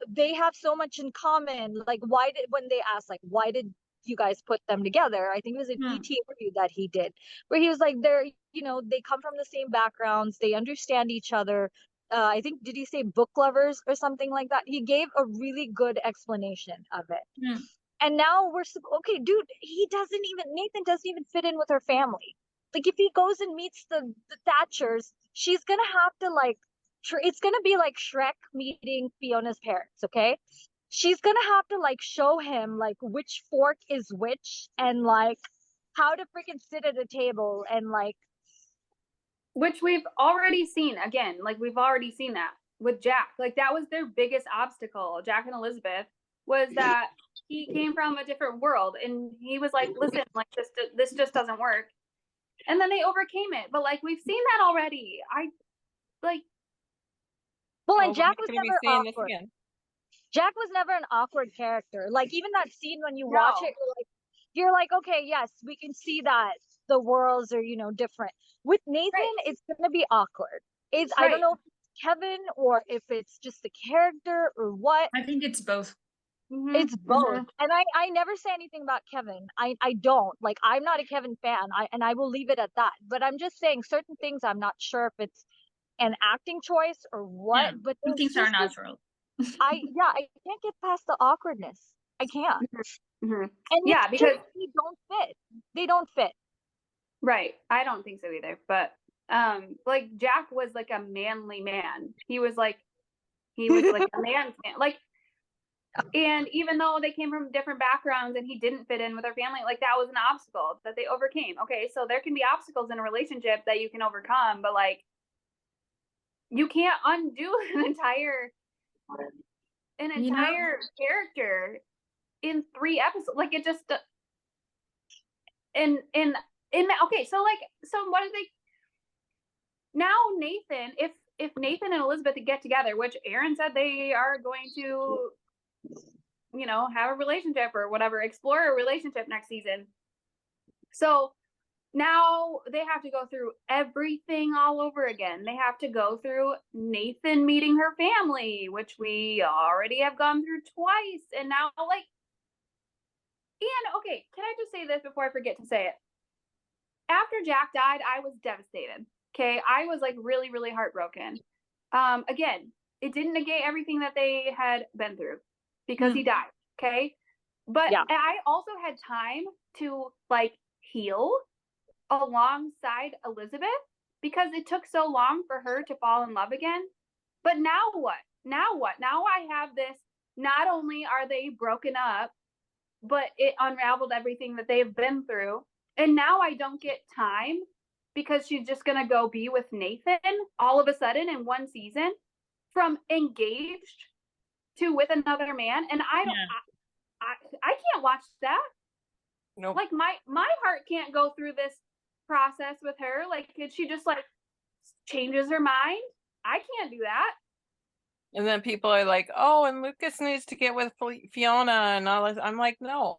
they have so much in common. Like, when they asked, like, why did you guys put them together? I think it was an ET interview that he did, where he was like, they come from the same backgrounds, they understand each other. I think, did he say book lovers or something like that? He gave a really good explanation of it. And now okay, dude, Nathan doesn't even fit in with her family. Like, if he goes and meets the Thatchers, she's gonna have to like, it's gonna be like Shrek meeting Fiona's parents, okay? She's gonna have to like show him like which fork is which, and like how to freaking sit at a table, and like, Which we've already seen again. Like, we've already seen that with Jack. Like, that was their biggest obstacle, Jack and Elizabeth, was that he came from a different world, and he was like, listen, like, this just doesn't work. And then they overcame it. But like, we've seen that already. well, We're and Jack not was going to be never seeing this awkward. again. Jack was never an awkward character. Like, even that scene when you watch it, you're like, okay, yes, we can see that the worlds are, different. With Nathan, it's gonna be awkward. I don't know if it's Kevin or if it's just the character or what. I think it's both. It's both. And I never say anything about Kevin. I don't. Like, I'm not a Kevin fan. I will leave it at that. But I'm just saying certain things I'm not sure if it's an acting choice or what. Yeah, but some things are natural. I can't get past the awkwardness. I can't. And yeah, because they don't fit. They don't fit. Right. I don't think so either. But like, Jack was like a manly man. He was like a man's man. Like, and even though they came from different backgrounds and he didn't fit in with their family, like, that was an obstacle that they overcame. Okay, so there can be obstacles in a relationship that you can overcome, but like, you can't undo an entire character in 3 episodes. Like, it just okay, so what do they now? Nathan, if Nathan and Elizabeth get together, which Erin said they are going to, have a relationship or whatever, explore a relationship next season. So now they have to go through everything all over again. They have to go through Nathan meeting her family, which we already have gone through twice. And now, like, and okay, can I just say this before I forget to say it? After Jack died, I was devastated. Okay, I was like really, really heartbroken. Again, it didn't negate everything that they had been through because he died. Okay, but I also had time to like heal alongside Elizabeth because it took so long for her to fall in love again. But now what? Now I have this. Not only are they broken up, but it unraveled everything that they've been through. And now I don't get time because she's just going to go be with Nathan all of a sudden in one season, from engaged to with another man. And I can't watch that. Nope. Like, my heart can't go through this process with her. Like, she just like changes her mind. I can't do that. And then people are like, "Oh, and Lucas needs to get with Fiona and all this." I'm like, no,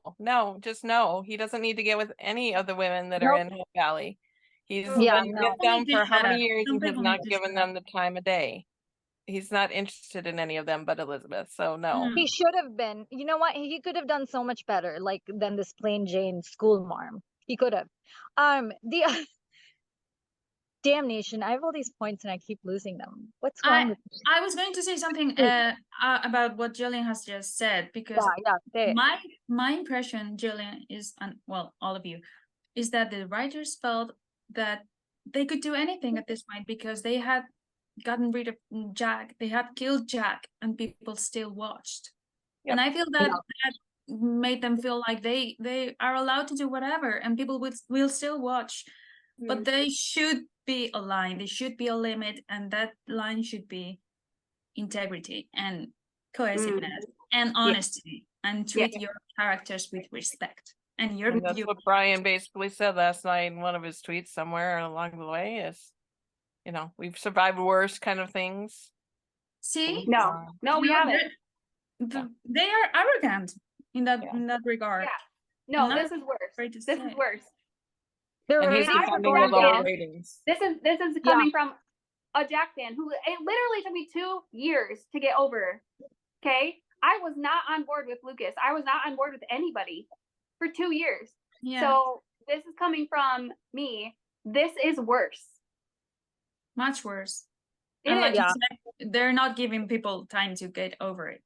just no. He doesn't need to get with any of the women that are Nope. in Hill Valley. He's Yeah, been no. with them People need for to how shut many up. years Some and has people need not to given shut up. them the time of day. He's not interested in any of them but Elizabeth. So no. He should have been. You know what? He could have done so much better, like than this plain Jane school marm. He could have. The damnation. I have all these points and I keep losing them. What's wrong with me? I was going to say something about what Jillian has just said, because Yeah, say it. my impression, Jillian, is, and well, all of you, is that the writers felt that they could do anything at this point because they had gotten rid of Jack, they had killed Jack, and people still watched. Yep. And I feel that Yeah. that made them feel like they are allowed to do whatever, and people will still watch. But they should be a line, there should be a limit, and that line should be integrity and cohesiveness and honesty, and treat your characters with respect. And And that's what Brian basically said last night in one of his tweets somewhere along the way is, you know, we've survived worse kind of things. See, No, we haven't. They are arrogant in that regard. Yeah. No, this is worse. This is worse. And he's defending the lower ratings. This is coming from a Jack fan who it literally took me 2 years to get over. Okay, I was not on board with Lucas. I was not on board with anybody for 2 years. Yeah. So this is coming from me. This is worse. Much worse. And like you said, they're not giving people time to get over it.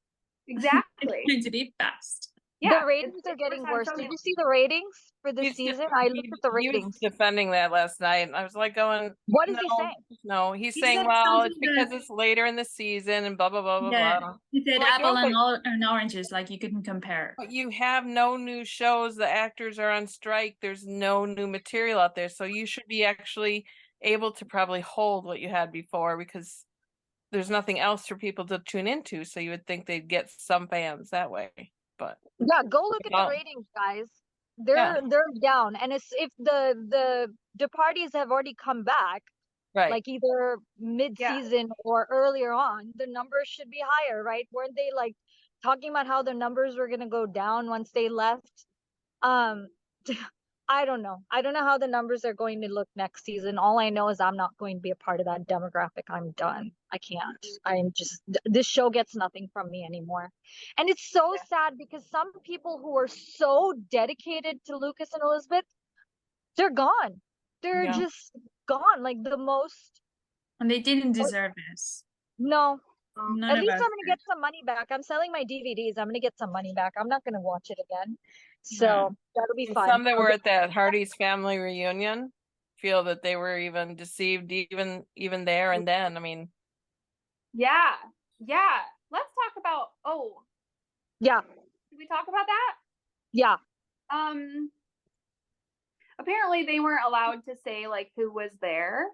Exactly. It's going to be fast. Yeah, the ratings are getting worse. Did you see the ratings for this season? I looked at the ratings. He was defending that last night, and I was like going, what is he saying? No, he's saying, well, it's because it's later in the season and blah, blah, blah, blah, blah. He said like, apple and oranges, like you couldn't compare. But you have no new shows. The actors are on strike. There's no new material out there. So you should be actually able to probably hold what you had before because there's nothing else for people to tune into. So you would think they'd get some fans that way. But yeah, go look at the ratings, guys. They're down, and it's if the parties have already come back, right? Like either mid-season or earlier on, the numbers should be higher, right? Weren't they like talking about how the numbers were gonna go down once they left? I don't know. I don't know how the numbers are going to look next season. All I know is I'm not going to be a part of that demographic. I'm done. I can't. I'm just, this show gets nothing from me anymore. And it's so sad because some people who are so dedicated to Lucas and Elizabeth, they're gone. They're just gone. Like the most. And they didn't deserve this. No. At least I'm going to get some money back. I'm selling my DVDs. I'm going to get some money back. I'm not going to watch it again. So that'll be fun. Some that were at that Hardy's family reunion feel that they were even deceived even there and then. I mean. Yeah. Let's talk about, yeah. Did we talk about that? Yeah. Apparently they weren't allowed to say like who was there.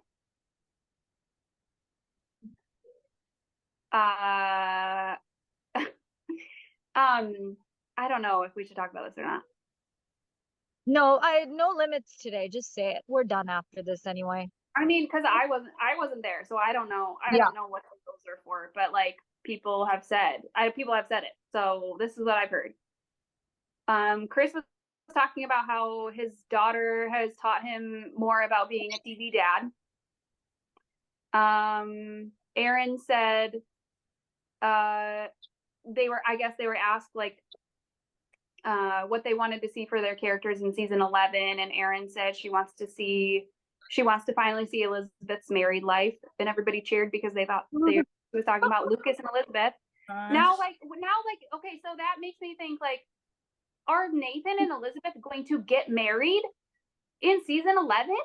I don't know if we should talk about this or not. No, no limits today. Just say it. We're done after this anyway. I mean, because I wasn't there, so I don't know. I don't know what those are for. But like people have said it. So this is what I've heard. Chris was talking about how his daughter has taught him more about being a TV dad. Aaron said they were asked like what they wanted to see for their characters in season 11, and Aaron said she wants to finally see Elizabeth's married life, and everybody cheered because they thought they was talking about Lucas and Elizabeth. Now okay, so that makes me think like, are Nathan and Elizabeth going to get married in season 11?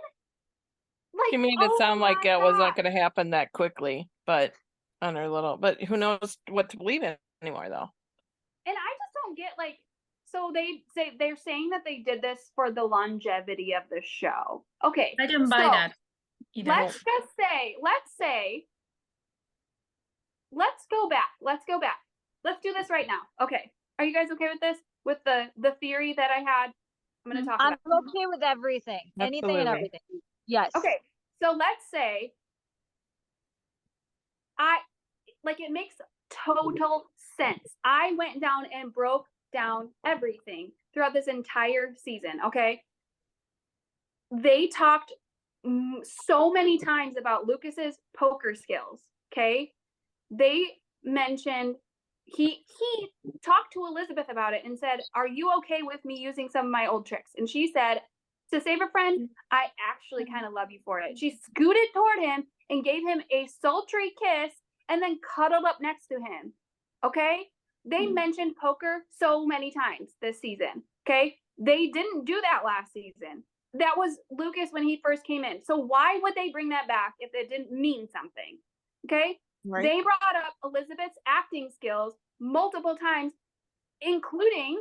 Like, you made it sound like it was not going to happen that quickly, but but who knows what to believe in anymore though. And I just don't get like, so they're saying that they did this for the longevity of the show. Okay. I didn't buy that either. Let's go back. Let's do this right now. Okay. Are you guys okay with this? With the theory that I had? I'm going to talk about. I'm okay with everything. Absolutely. Anything and everything. Yes. Okay. So let's say it makes total sense. I went down and broke down everything throughout this entire season, okay? They talked so many times about Lucas's poker skills, okay? They mentioned he talked to Elizabeth about it and said, "Are you okay with me using some of my old tricks?" And she said, "To save a friend, I actually kind of love you for it." She scooted toward him and gave him a sultry kiss and then cuddled up next to him. Okay? They mentioned poker so many times this season. Okay? They didn't do that last season. That was Lucas when he first came in. So why would they bring that back if it didn't mean something? Okay? Right. They brought up Elizabeth's acting skills multiple times, including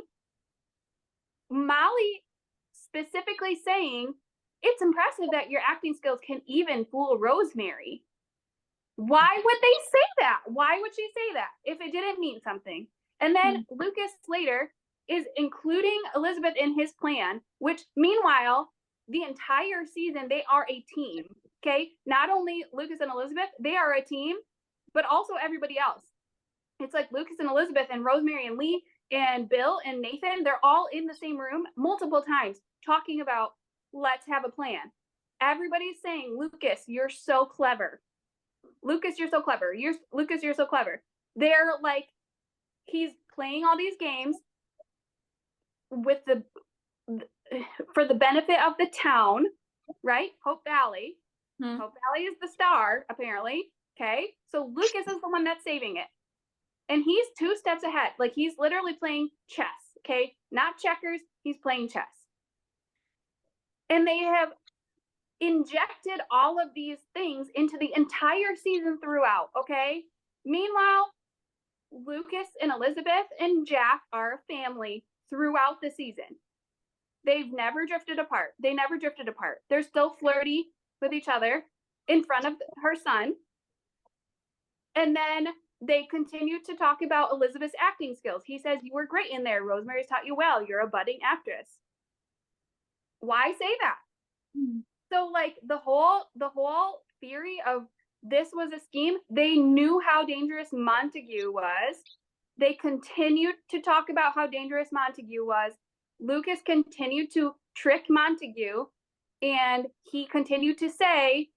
Molly specifically saying, "It's impressive that your acting skills can even fool Rosemary." Why would they say that? Why would she say that if it didn't mean something? And then Lucas later is including Elizabeth in his plan, which meanwhile, the entire season, they are a team. Okay? Not only Lucas and Elizabeth, they are a team, but also everybody else. It's like Lucas and Elizabeth and Rosemary and Lee and Bill and Nathan, they're all in the same room multiple times talking about, let's have a plan. Everybody's saying, "Lucas, you're so clever. Lucas, you're so clever. Lucas, you're so clever." They're like, he's playing all these games with for the benefit of the town, right? Hope Valley. Hope Valley is the star, apparently. Okay, so Lucas is the one that's saving it. And he's 2 steps ahead. Like, he's literally playing chess, okay? Not checkers, he's playing chess. And they have injected all of these things into the entire season throughout, okay? Meanwhile, Lucas and Elizabeth and Jack are a family throughout the season. They've never drifted apart. They never drifted apart. They're still flirty with each other in front of her son. And then they continue to talk about Elizabeth's acting skills. He says, "You were great in there. Rosemary's taught you well. You're a budding actress." Why say that? So like the whole theory of this was a scheme, they knew how dangerous Montague was. They continued to talk about how dangerous Montague was. Lucas continued to trick Montague, and he continued to say,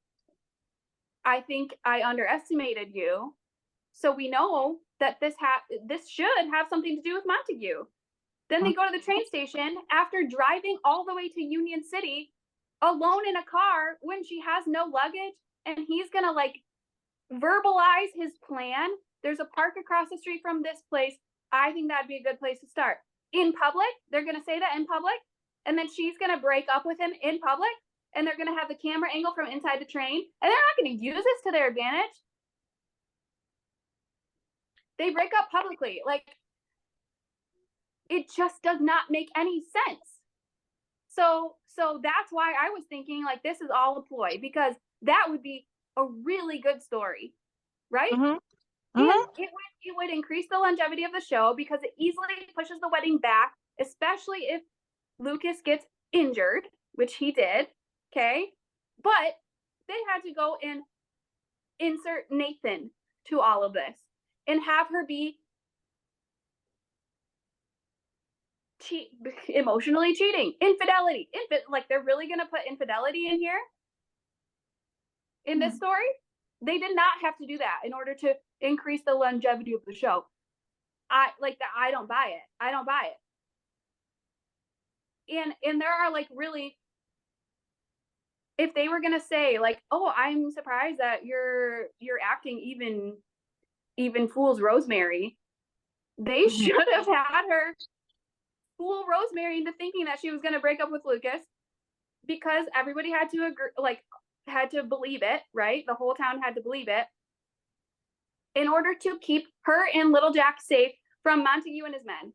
"I think I underestimated you." So we know that this should have something to do with Montague. Then they go to the train station after driving all the way to Union City alone in a car when she has no luggage, and he's gonna like verbalize his plan. "There's a park across the street from this place. I think that'd be a good place to start." In public, they're gonna say that in public, and then she's gonna break up with him in public, and they're gonna have the camera angle from inside the train, and they're not gonna use this to their advantage. They break up publicly. Like, it just does not make any sense. So that's why I was thinking, like, this is all a ploy, because that would be a really good story, right? And it would increase the longevity of the show because it easily pushes the wedding back, especially if Lucas gets injured, which he did, okay? But they had to go and insert Nathan to all of this and have her be emotionally cheating, infidelity, like they're really gonna put infidelity in here in this story? They did not have to do that in order to increase the longevity of the show. I don't buy it. I don't buy it. And there are like really, if they were gonna say like, "Oh, I'm surprised that your acting even fools Rosemary," they should have had her fool Rosemary into thinking that she was going to break up with Lucas, because everybody had to agree, like, had to believe it, right? The whole town had to believe it in order to keep her and little Jack safe from Montague and his men.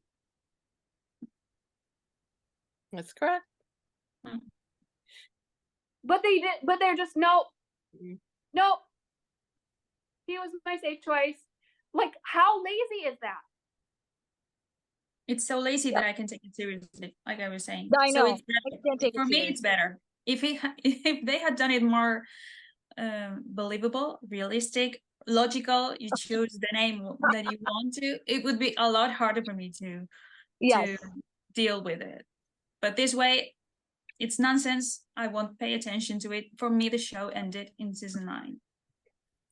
That's correct. But they're just, nope. Nope. He was my safe choice. Like, how lazy is that? It's so lazy that I can take it seriously, like I was saying. I know. So for me, it's better. If they had done it more believable, realistic, logical, you choose the name that you want to, it would be a lot harder for me to Yes. deal with it. But this way, it's nonsense. I won't pay attention to it. For me, the show ended in season 9,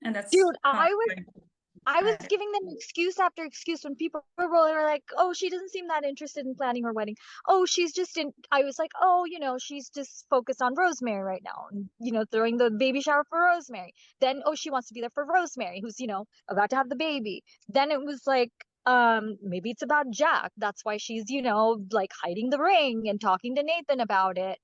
and that's Dude, how I was I- giving them excuse after excuse when people were like, "Oh, she doesn't seem that interested in planning her wedding. Oh, she's just in." I was like, "Oh, she's just focused on Rosemary right now, and throwing the baby shower for Rosemary." Then, "Oh, she wants to be there for Rosemary, who's about to have the baby." Then it was like, maybe it's about Jack. That's why she's like hiding the ring and talking to Nathan about it.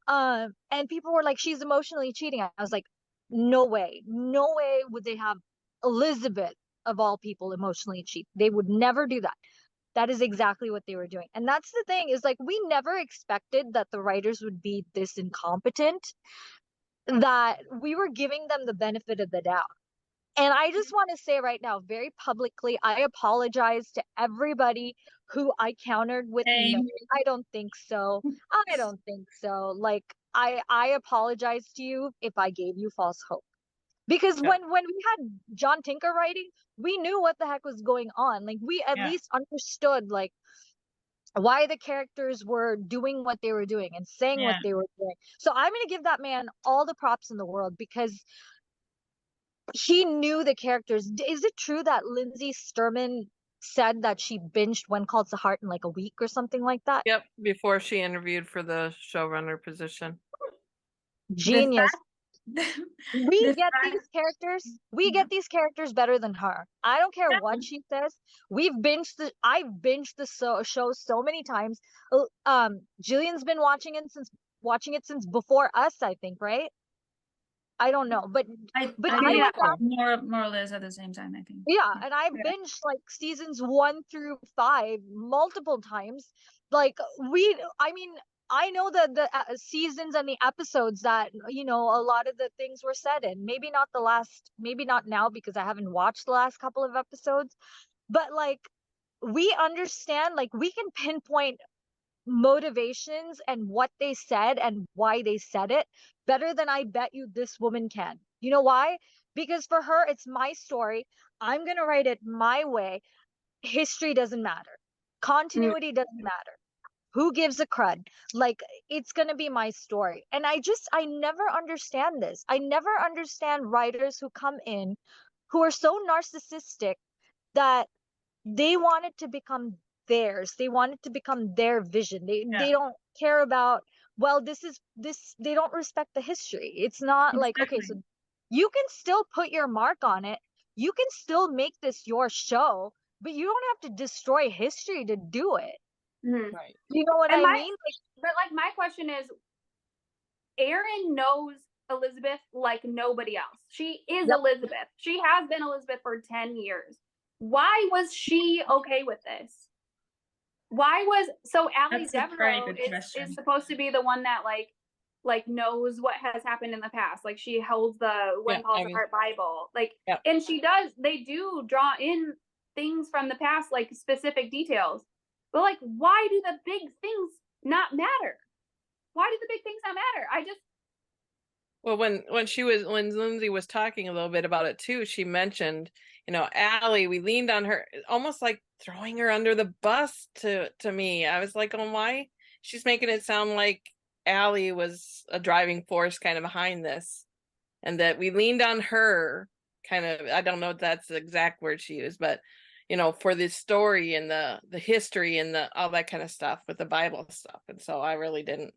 And people were like, "She's emotionally cheating." I was like, "No way, no way would they have Elizabeth, of all people, emotionally cheat. They would never do that." That is exactly what they were doing. And that's the thing, is like, we never expected that the writers would be this incompetent, that we were giving them the benefit of the doubt. And I just want to say right now, very publicly, I apologize to everybody who I countered with, "No, Same. I don't think so. I don't think so." Like, I apologize to you if I gave you false hope. Because Yeah. when we had John Tinker writing, we knew what the heck was going on. Like, we at Yeah. least understood, like, why the characters were doing what they were doing and saying what Yeah. they were doing. So I'm going to give that man all the props in the world, because he knew the characters. Is it true that Lindsay Sturman said that she binged When Called to Heart in like a week or something like that? Yep, before she interviewed for the showrunner position. Genius. We the get fact, these characters. We get these characters better than her. I don't care what she says. I've binged the show so many times. Jillian's been watching it since before us, I think, right? I don't know, but I I think went back. more or less at the same time, I think. Yeah, and I Yeah. binged like seasons 1 through 5 multiple times. Like, I mean, I know the seasons and the episodes that a lot of the things were said in. Maybe not now, because I haven't watched the last couple of episodes. But like, we understand, like, we can pinpoint motivations and what they said and why they said it better than I bet you this woman can. You know why? Because for her, it's my story. I'm going to write it my way. History doesn't matter. Continuity doesn't matter. Who gives a crud? Like, it's going to be my story. And I never understand this. I never understand writers who come in who are so narcissistic that they want it to become theirs. They want it to become their vision. They don't care about, well, they don't respect the history. It's not like, okay, so you can still put your mark on it. You can still make this your show, but you don't have to destroy history to do it. Right. You know what And I mean? But like, my question is, Erin knows Elizabeth like nobody else. She is Yep. Elizabeth. She has been Elizabeth for 10 years. Why was she okay with this? Why was Allie That's a very Devereaux good question. is supposed to be the one that like knows what has happened in the past. Like, she holds the When Called to Heart Bible. Like, and they do draw in things from the past, like specific details. But like, why do the big things not matter? Why do the big things not matter? Well, when Lindsay was talking a little bit about it too, she mentioned, Allie, we leaned on her, almost like throwing her under the bus to me. I was like, oh, why? She's making it sound like Allie was a driving force kind of behind this, and that we leaned on her kind of, I don't know if that's the exact word she used, but for the story and the history and all that kind of stuff with the Bible stuff. And so I really didn't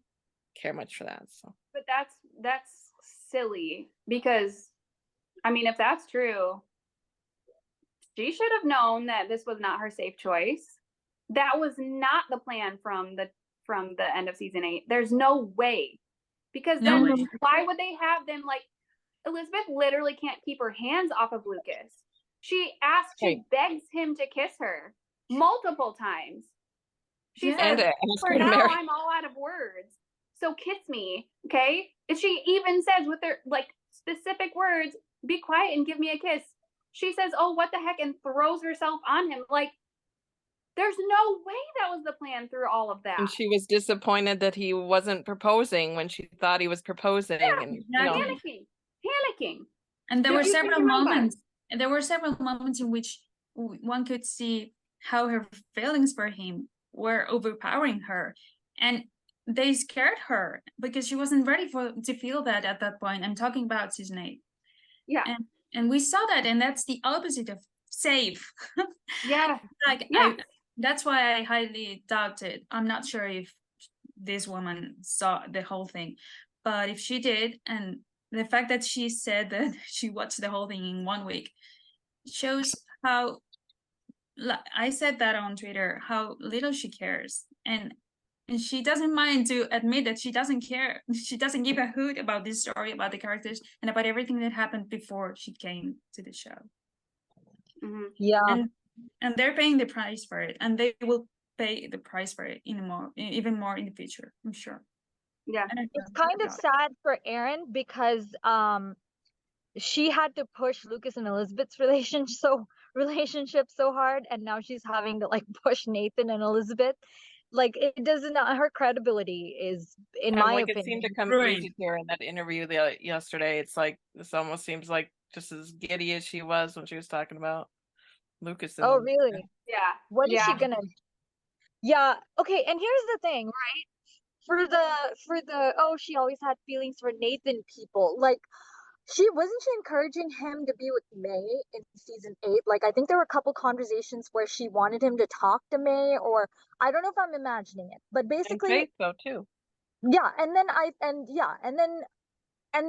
care much for that. So, but that's silly, because I mean, if that's true, she should have known that this was not her safe choice. That was not the plan from the end of season 8. There's no way. Because then why would they have them, like, Elizabeth literally can't keep her hands off of Lucas. She begs him to kiss her multiple times. She says, for now, I'm all out of words, so kiss me, okay? And she even says, with her like specific words, be quiet and give me a kiss. She says, oh, what the heck, and throws herself on him. Like, there's no way that was the plan through all of that. And she was disappointed that he wasn't proposing when she thought he was proposing. Yeah, and panicking. And there were several moments And there were several moments in which one could see how her feelings for him were overpowering her, and they scared her because she wasn't ready to feel that at that point. I'm talking about season 8. Yeah. And we saw that, and that's the opposite of safe. Yeah. Like Yeah. that's why I highly doubt it. I'm not sure if this woman saw the whole thing, but if she did, and the fact that she said that she watched the whole thing in 1 week shows how, I said that on Twitter, how little she cares. And she doesn't mind to admit that she doesn't care. She doesn't give a hoot about this story, about the characters, and about everything that happened before she came to the show. Mm-hmm. Yeah. And they're paying the price for it, and they will pay the price for it even more in the future, I'm sure. Yeah. It's kind of sad for Erin because she had to push Lucas and Elizabeth's relationship so hard, and now she's having to like push Nathan and Elizabeth. Like it doesn't, her credibility is, in And my like it seemed to opinion, come ruined. easy to her in that interview yesterday. It's like this almost seems like just as giddy as she was when she was talking about Lucas and oh Elizabeth. really? Yeah. What is she Yeah. gonna? Yeah. Okay. And here's the thing, right? For the oh, she always had feelings for Nathan people. Like she encouraging him to be with May in season 8. Like I think there were a couple conversations where she wanted him to talk to May, or I don't know if I'm imagining it, but And basically, Faith though too. yeah. And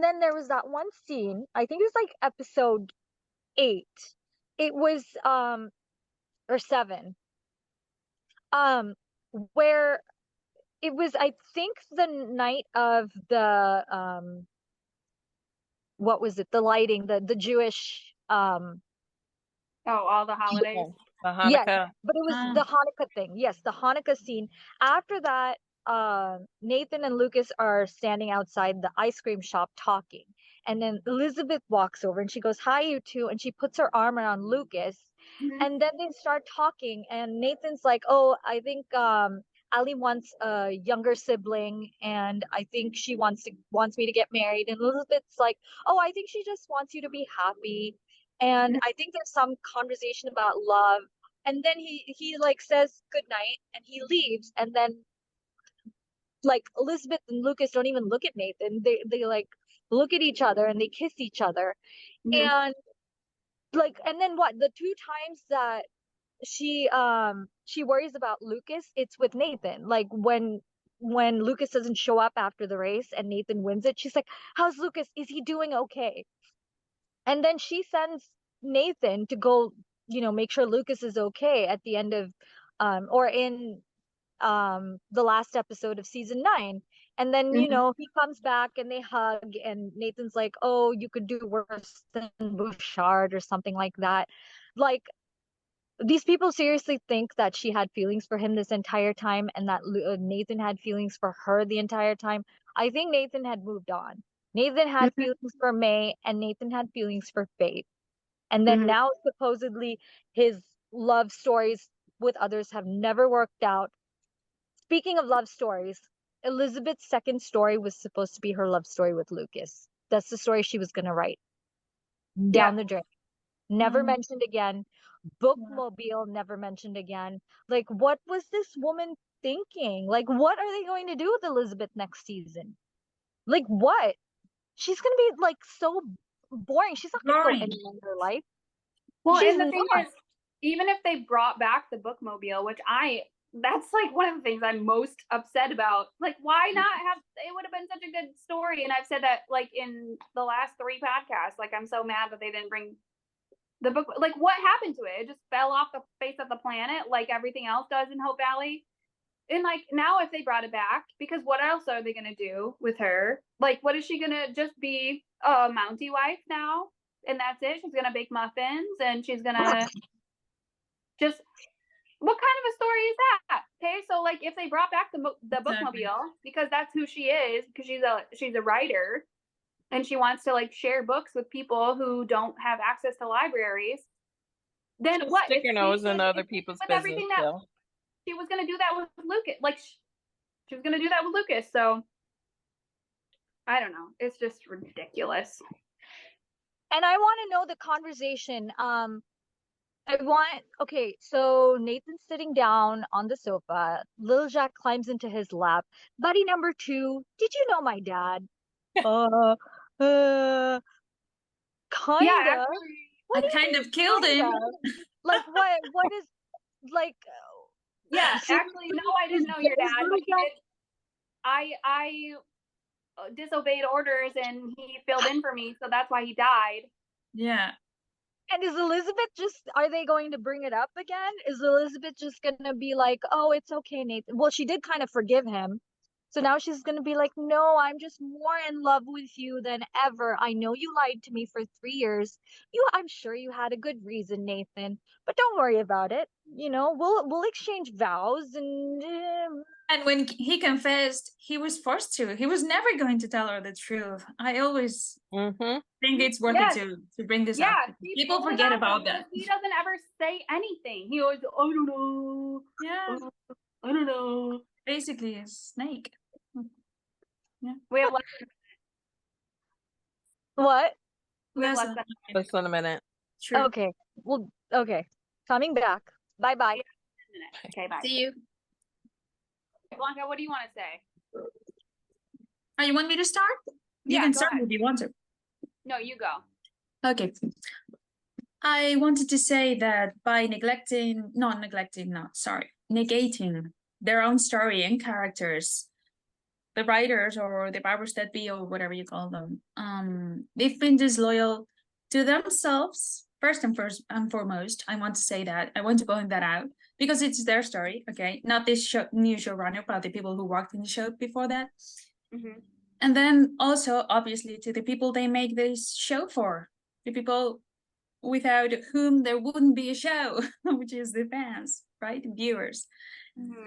then there was that one scene. I think it was like episode 8. It was or 7. Where it was, I think, the night of the what was it? The lighting, the Jewish Oh, all the holidays. The yes, Hanukkah. but it was the Hanukkah thing. Yes, the Hanukkah scene. After that, Nathan and Lucas are standing outside the ice cream shop talking. And then Elizabeth walks over and she goes, "Hi, you two." And she puts her arm around Lucas. Mm-hmm. And then they start talking. And Nathan's like, "Oh, I think Ali wants a younger sibling, and I think she wants me to get married." And Elizabeth's like, "Oh, I think she just wants you to be happy." And I think there's some conversation about love. And then he like says good night and he leaves. And then like Elizabeth and Lucas don't even look at Nathan. They like look at each other and they kiss each other. Mm-hmm. And like, and then what, the two times that she worries about Lucas, it's with Nathan. Like when Lucas doesn't show up after the race and Nathan wins it, she's like, "How's Lucas? Is he doing okay?" And then she sends Nathan to go, make sure Lucas is okay at the end of or in the last episode of season 9. And then, he comes back and they hug and Nathan's like, "Oh, you could do worse than Bouchard," or something like that. Like, these people seriously think that she had feelings for him this entire time and that Nathan had feelings for her the entire time. I think Nathan had moved on. Nathan had Mm-hmm. feelings for May and Nathan had feelings for Faith. And then Mm-hmm. now supposedly his love stories with others have never worked out. Speaking of love stories, Elizabeth's second story was supposed to be her love story with Lucas. That's the story she was going to write. Yeah. Down the drain. Never mentioned again. Yeah. Bookmobile never mentioned again. Like, what was this woman thinking? Like, what are they going to do with Elizabeth next season? Like, what? She's going to be like so boring. She's not going to go Boring. anywhere in her life. Well, She's and the thing not. is, even if they brought back the bookmobile, which that's like one of the things I'm most upset about. Like, why not have, it would have been such a good story. And I've said that like in the last 3 podcasts, like I'm so mad that they didn't bring the book. Like, what happened to it? It just fell off the face of the planet like everything else does in Hope Valley. And like now if they brought it back, because what else are they going to do with her? Like, what is she going to just be a Mountie wife now? And that's it? She's going to bake muffins and she's going to just, what kind of a story is that? Okay, so like if they brought back the Exactly. bookmobile, because that's who she is, because she's a writer and she wants to like share books with people who don't have access to libraries, then She'll what? stick her nose in other It's people's with business everything that still. she was going to do that with Lucas. Like she was going to do that with Lucas. So I don't know. It's just ridiculous. And I want to know the conversation. Okay, so Nathan's sitting down on the sofa. Lil Jack climbs into his lap. Buddy number 2, did you know my dad? Uh, uh, Yeah, kinda. actually, What I do you kind mean, of killed him. kinda? Like, what is, like, yeah, actually, no, seriously? I didn't know your Is dad, Lil but he Jack did. I disobeyed orders and he filled in for me, so that's why he died. Yeah. And is Elizabeth are they going to bring it up again? Is Elizabeth just gonna be like, oh, it's okay, Nathan? Well, she did kind of forgive him. So now she's gonna be like, no, I'm just more in love with you than ever. I know you lied to me for 3 years. I'm sure you had a good reason, Nathan. But don't worry about it. We'll exchange vows and And when he confessed, he was forced to. He was never going to tell her the truth. I always think it's worth Yes. it to bring this Yeah, up. she People pulled it forget off about because that. he doesn't ever say anything. He always, I don't know. Yeah, I don't know. basically a snake. Yeah. We have what? less That's than Less than a minute. true. Okay. Well, okay. Coming back. Bye bye. a minute. Okay, bye. See you. Blanca, what do you want to say? Oh, you want me to start? You Yeah, can go start ahead. if you want to. No, you go. Okay. I wanted to say that by negating their own story and characters, the writers or the powers that be or whatever you call them, they've been disloyal to themselves first and foremost. I want to say that. I want to point that out because it's their story, okay? Not this new showrunner, but the people who worked in the show before that. Mm-hmm. And then also, obviously, to the people they make this show for, the people without whom there wouldn't be a show, which is the fans, right? The viewers.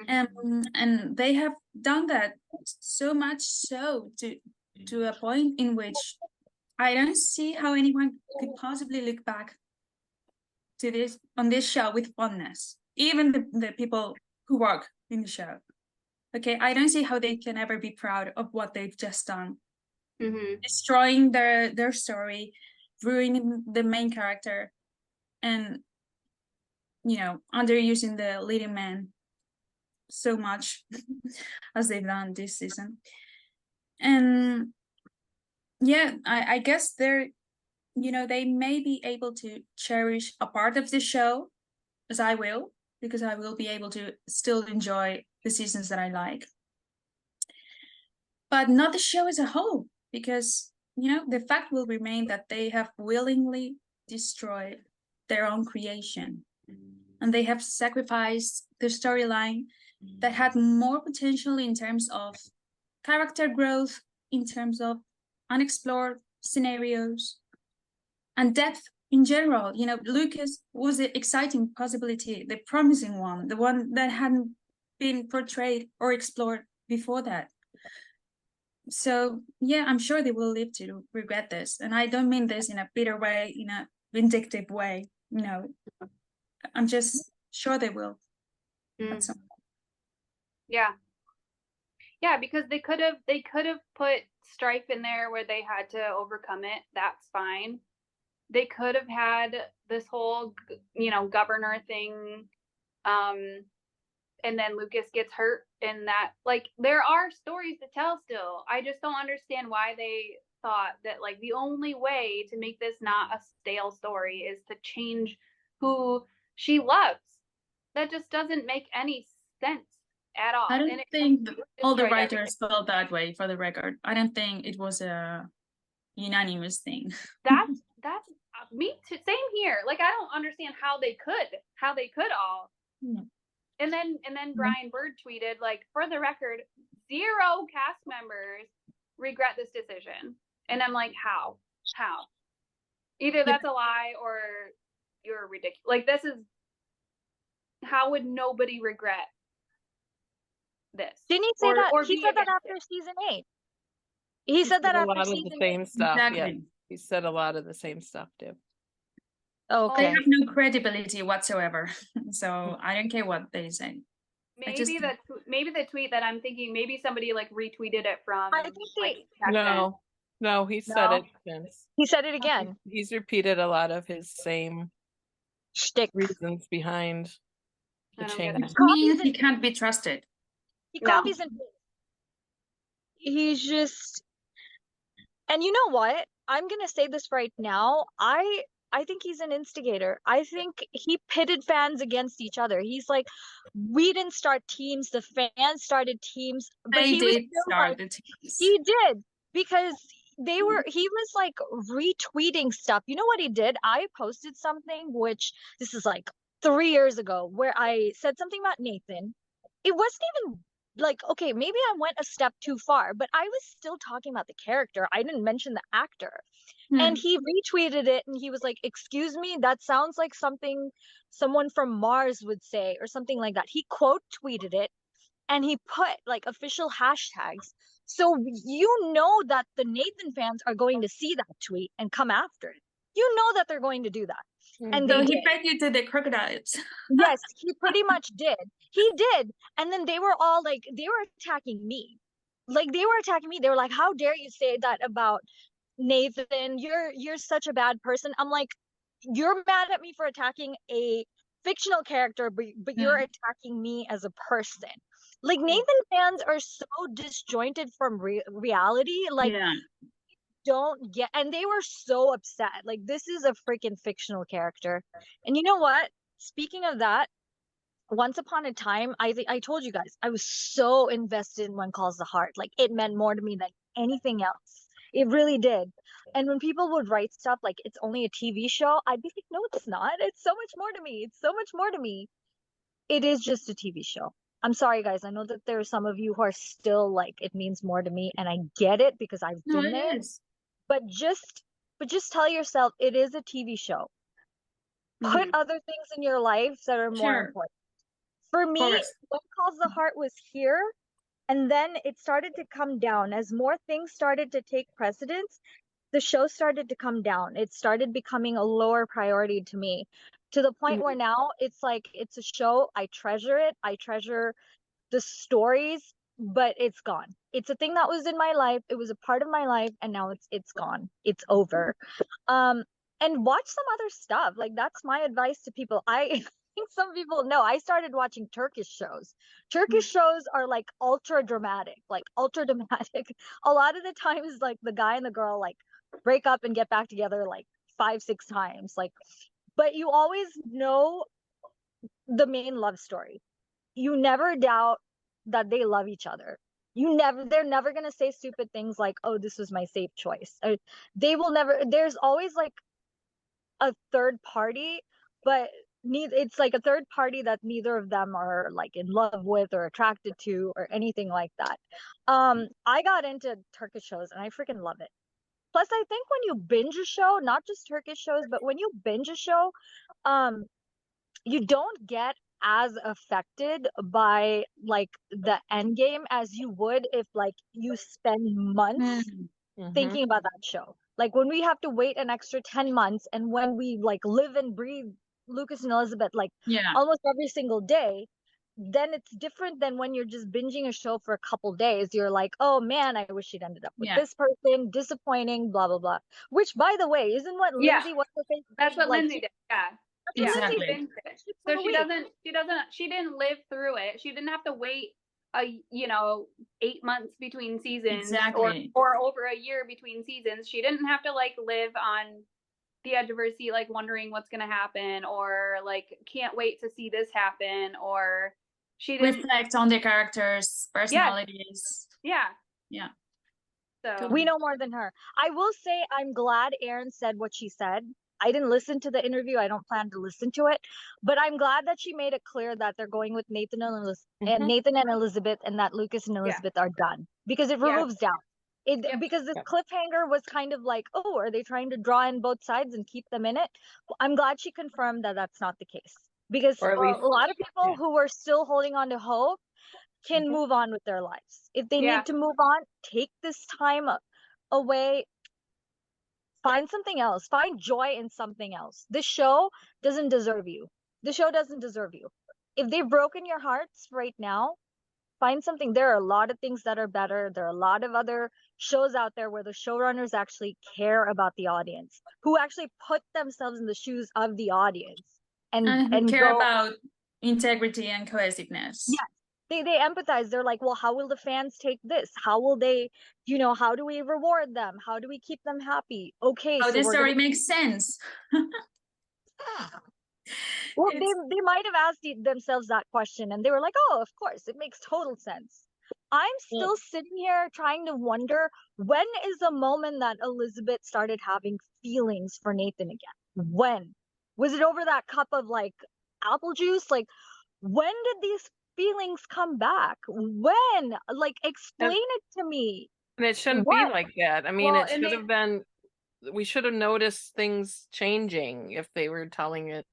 And they have done that so much so to a point in which I don't see how anyone could possibly look back to this show with fondness. Even the people who work in the show. Okay, I don't see how they can ever be proud of what they've just done. Destroying their story, ruining the main character, and underusing the leading man so much as they've done this season. And yeah, I guess they may be able to cherish a part of the show, as I will, because I will be able to still enjoy the seasons that I like, but not the show as a whole, because the fact will remain that they have willingly destroyed their own creation, and they have sacrificed the storyline that had more potential in terms of character growth, in terms of unexplored scenarios, and depth in general. Lucas was the exciting possibility, the promising one, the one that hadn't been portrayed or explored before that. So yeah, I'm sure they will live to regret this, and I don't mean this in a bitter way, in a vindictive way. I'm just sure they will. At some point. Yeah, because they could have put strife in there where they had to overcome it. That's fine. They could have had this whole governor thing, and then Lucas gets hurt, and that, like, there are stories to tell still. I just don't understand why they thought that, like, the only way to make this not a stale story is to change who she loves. That just doesn't make any sense at all. I don't think all the writers felt that way, for the record. I don't think it was a unanimous thing. That's me too. Same here. Like, I don't understand how they could all. And then Brian Bird tweeted, like, for the record, 0 cast members regret this decision. And I'm like, how? Either that's a lie or you're ridiculous. Like, this is, how would nobody regret this? Didn't he say that? He said that after season 8. He said that after season 8. A lot of the same stuff. Exactly. Yeah, he said a lot of the same stuff, Dib. Okay. They have no credibility whatsoever, so I don't care what they say. Maybe the tweet that I'm thinking, maybe somebody like retweeted it from. I think like, No, No, he said No. it since. He said it again. He's repeated a lot of his same Shtick. reasons behind the I don't get change. it. To me, he can't be trusted. He No. copies and pastes. He's just, and you know what? I'm gonna say this right now. I think he's an instigator. I think he pitted fans against each other. He's like, we didn't start teams, the fans started teams, but They he was did still start like, the teams. he did, because he was like retweeting stuff. You know what he did? I posted something, which this is like 3 years ago, where I said something about Nathan. It wasn't even like, okay, maybe I went a step too far, but I was still talking about the character. I didn't mention the actor. And he retweeted it and he was like, excuse me, that sounds like something someone from Mars would say, or something like that. He quote tweeted it and he put like official hashtags. So you know that the Nathan fans are going to see that tweet and come after it. You know that they're going to do that. And So they he did. fed you to the crocodiles. Yes, he pretty much did. He did. And then they were all like, they were attacking me. Like they were attacking me. They were like, how dare you say that about Nathan? You're such a bad person. I'm like, you're mad at me for attacking a fictional character, but you're attacking me as a person. Like Nathan fans are so disjointed from reality. Like Yeah. don't get, and they were so upset. Like this is a freaking fictional character. And you know what? Speaking of that, once upon a time, I told you guys I was so invested in One Calls the Heart. Like it meant more to me than anything else. It really did. And when people would write stuff like it's only a TV show, I'd be like, no, it's not. It's so much more to me. It's so much more to me. It is just a TV show. I'm sorry, guys. I know that there are some of you who are still like, it means more to me, and I get it because I've No, been it there. is. But just tell yourself it is a TV show. Put other things in your life that are more Sure. important. For me, course. What Calls the Heart was here, and then it started to come down. As more things started to take precedence, the show started to come down. It started becoming a lower priority to me, to the point where now it's like, it's a show. I treasure it. I treasure the stories, but it's gone. It's a thing that was in my life. It was a part of my life, and now it's gone. It's over. And watch some other stuff. Like that's my advice to people. I think some people know I started watching Turkish shows. Turkish shows are like ultra dramatic, like ultra dramatic. A lot of the times, like the guy and the girl like break up and get back together like 5, 6 times. Like, but you always know the main love story. You never doubt that they love each other. They're never gonna say stupid things like, oh, this was my safe choice. Or they will never, there's always like a third party, but it's like a third party that neither of them are like in love with or attracted to or anything like that. I got into Turkish shows and I freaking love it. Plus, I think when you binge a show, not just Turkish shows, but when you binge a show, you don't get as affected by like the end game as you would if like you spend months thinking about that show. Like when we have to wait an extra 10 months and when we like live and breathe Lucas and Elizabeth like almost every single day, then it's different than when you're just binging a show for a couple days. You're like, oh man, I wish she'd ended up with this person, disappointing, blah blah blah. Which by the way, isn't what Lindsay what's her face? That's what like, Lindsay did. Yeah. Exactly. Lindsay binged it. So she didn't live through it. She didn't have to wait 8 months between seasons or over a year between seasons. She didn't have to like live on the edge of her seat, like wondering what's gonna happen, or like can't wait to see this happen, or she didn't reflect on the characters' personalities. Yeah. So we know more than her. I will say I'm glad Erin said what she said. I didn't listen to the interview. I don't plan to listen to it, but I'm glad that she made it clear that they're going with Nathan and Elizabeth, and that Lucas and Elizabeth are done, because it removes doubt. Because this cliffhanger was kind of like, oh, are they trying to draw in both sides and keep them in it? I'm glad she confirmed that that's not the case, because a lot of people who were still holding on to hope can move on with their lives. If they need to move on, take this time away. Find something else. Find joy in something else. This show doesn't deserve you. The show doesn't deserve you. If they've broken your hearts right now, find something. There are a lot of things that are better. There are a lot of other shows out there where the showrunners actually care about the audience, who actually put themselves in the shoes of the audience And who care go, about integrity and cohesiveness. yes, they empathize. They're like, well, how will the fans take this? How will they, how do we reward them? How do we keep them happy? Okay, How so the we're story gonna makes sense. well, It's they might have asked themselves that question and they were like, oh, of course, it makes total sense. I'm well, still sitting here trying to wonder, when is the moment that Elizabeth started having feelings for Nathan again? When? Was it over that cup of like apple juice? Like, when did these feelings come back? When? Like, explain And, it to me. and it shouldn't be What? like that. I mean, Well, it and should they have been, we should have noticed things changing if they were telling it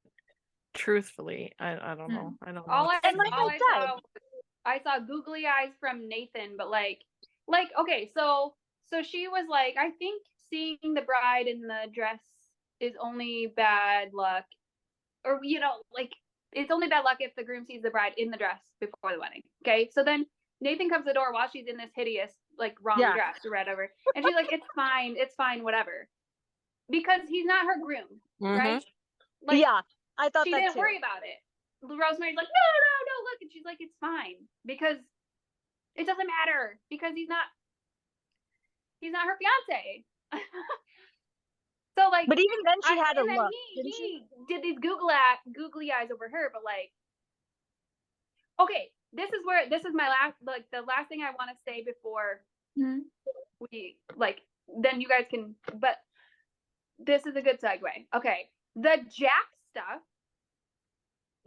truthfully. I don't know. I don't know all what I to And like say. all I I said, saw I saw googly eyes from Nathan, but like okay, so she was like, I think seeing the bride in the dress is only bad luck, or like it's only bad luck if the groom sees the bride in the dress before the wedding. Okay, so then Nathan comes to the door while she's in this hideous like wrong yeah, dress or whatever, and she's like, it's fine, whatever, because he's not her groom, right? Like yeah, I thought she that didn't too. worry about it. Rosemary's like, no, look, and she's like, it's fine because it doesn't matter because he's not her fiance. So like, But even then, she had a and then look, didn't she? he did these googly eyes over her, but like, okay, this is my last, like the last thing I want to say before Mhm. we like, then you guys can, but this is a good segue. Okay, the Jack stuff.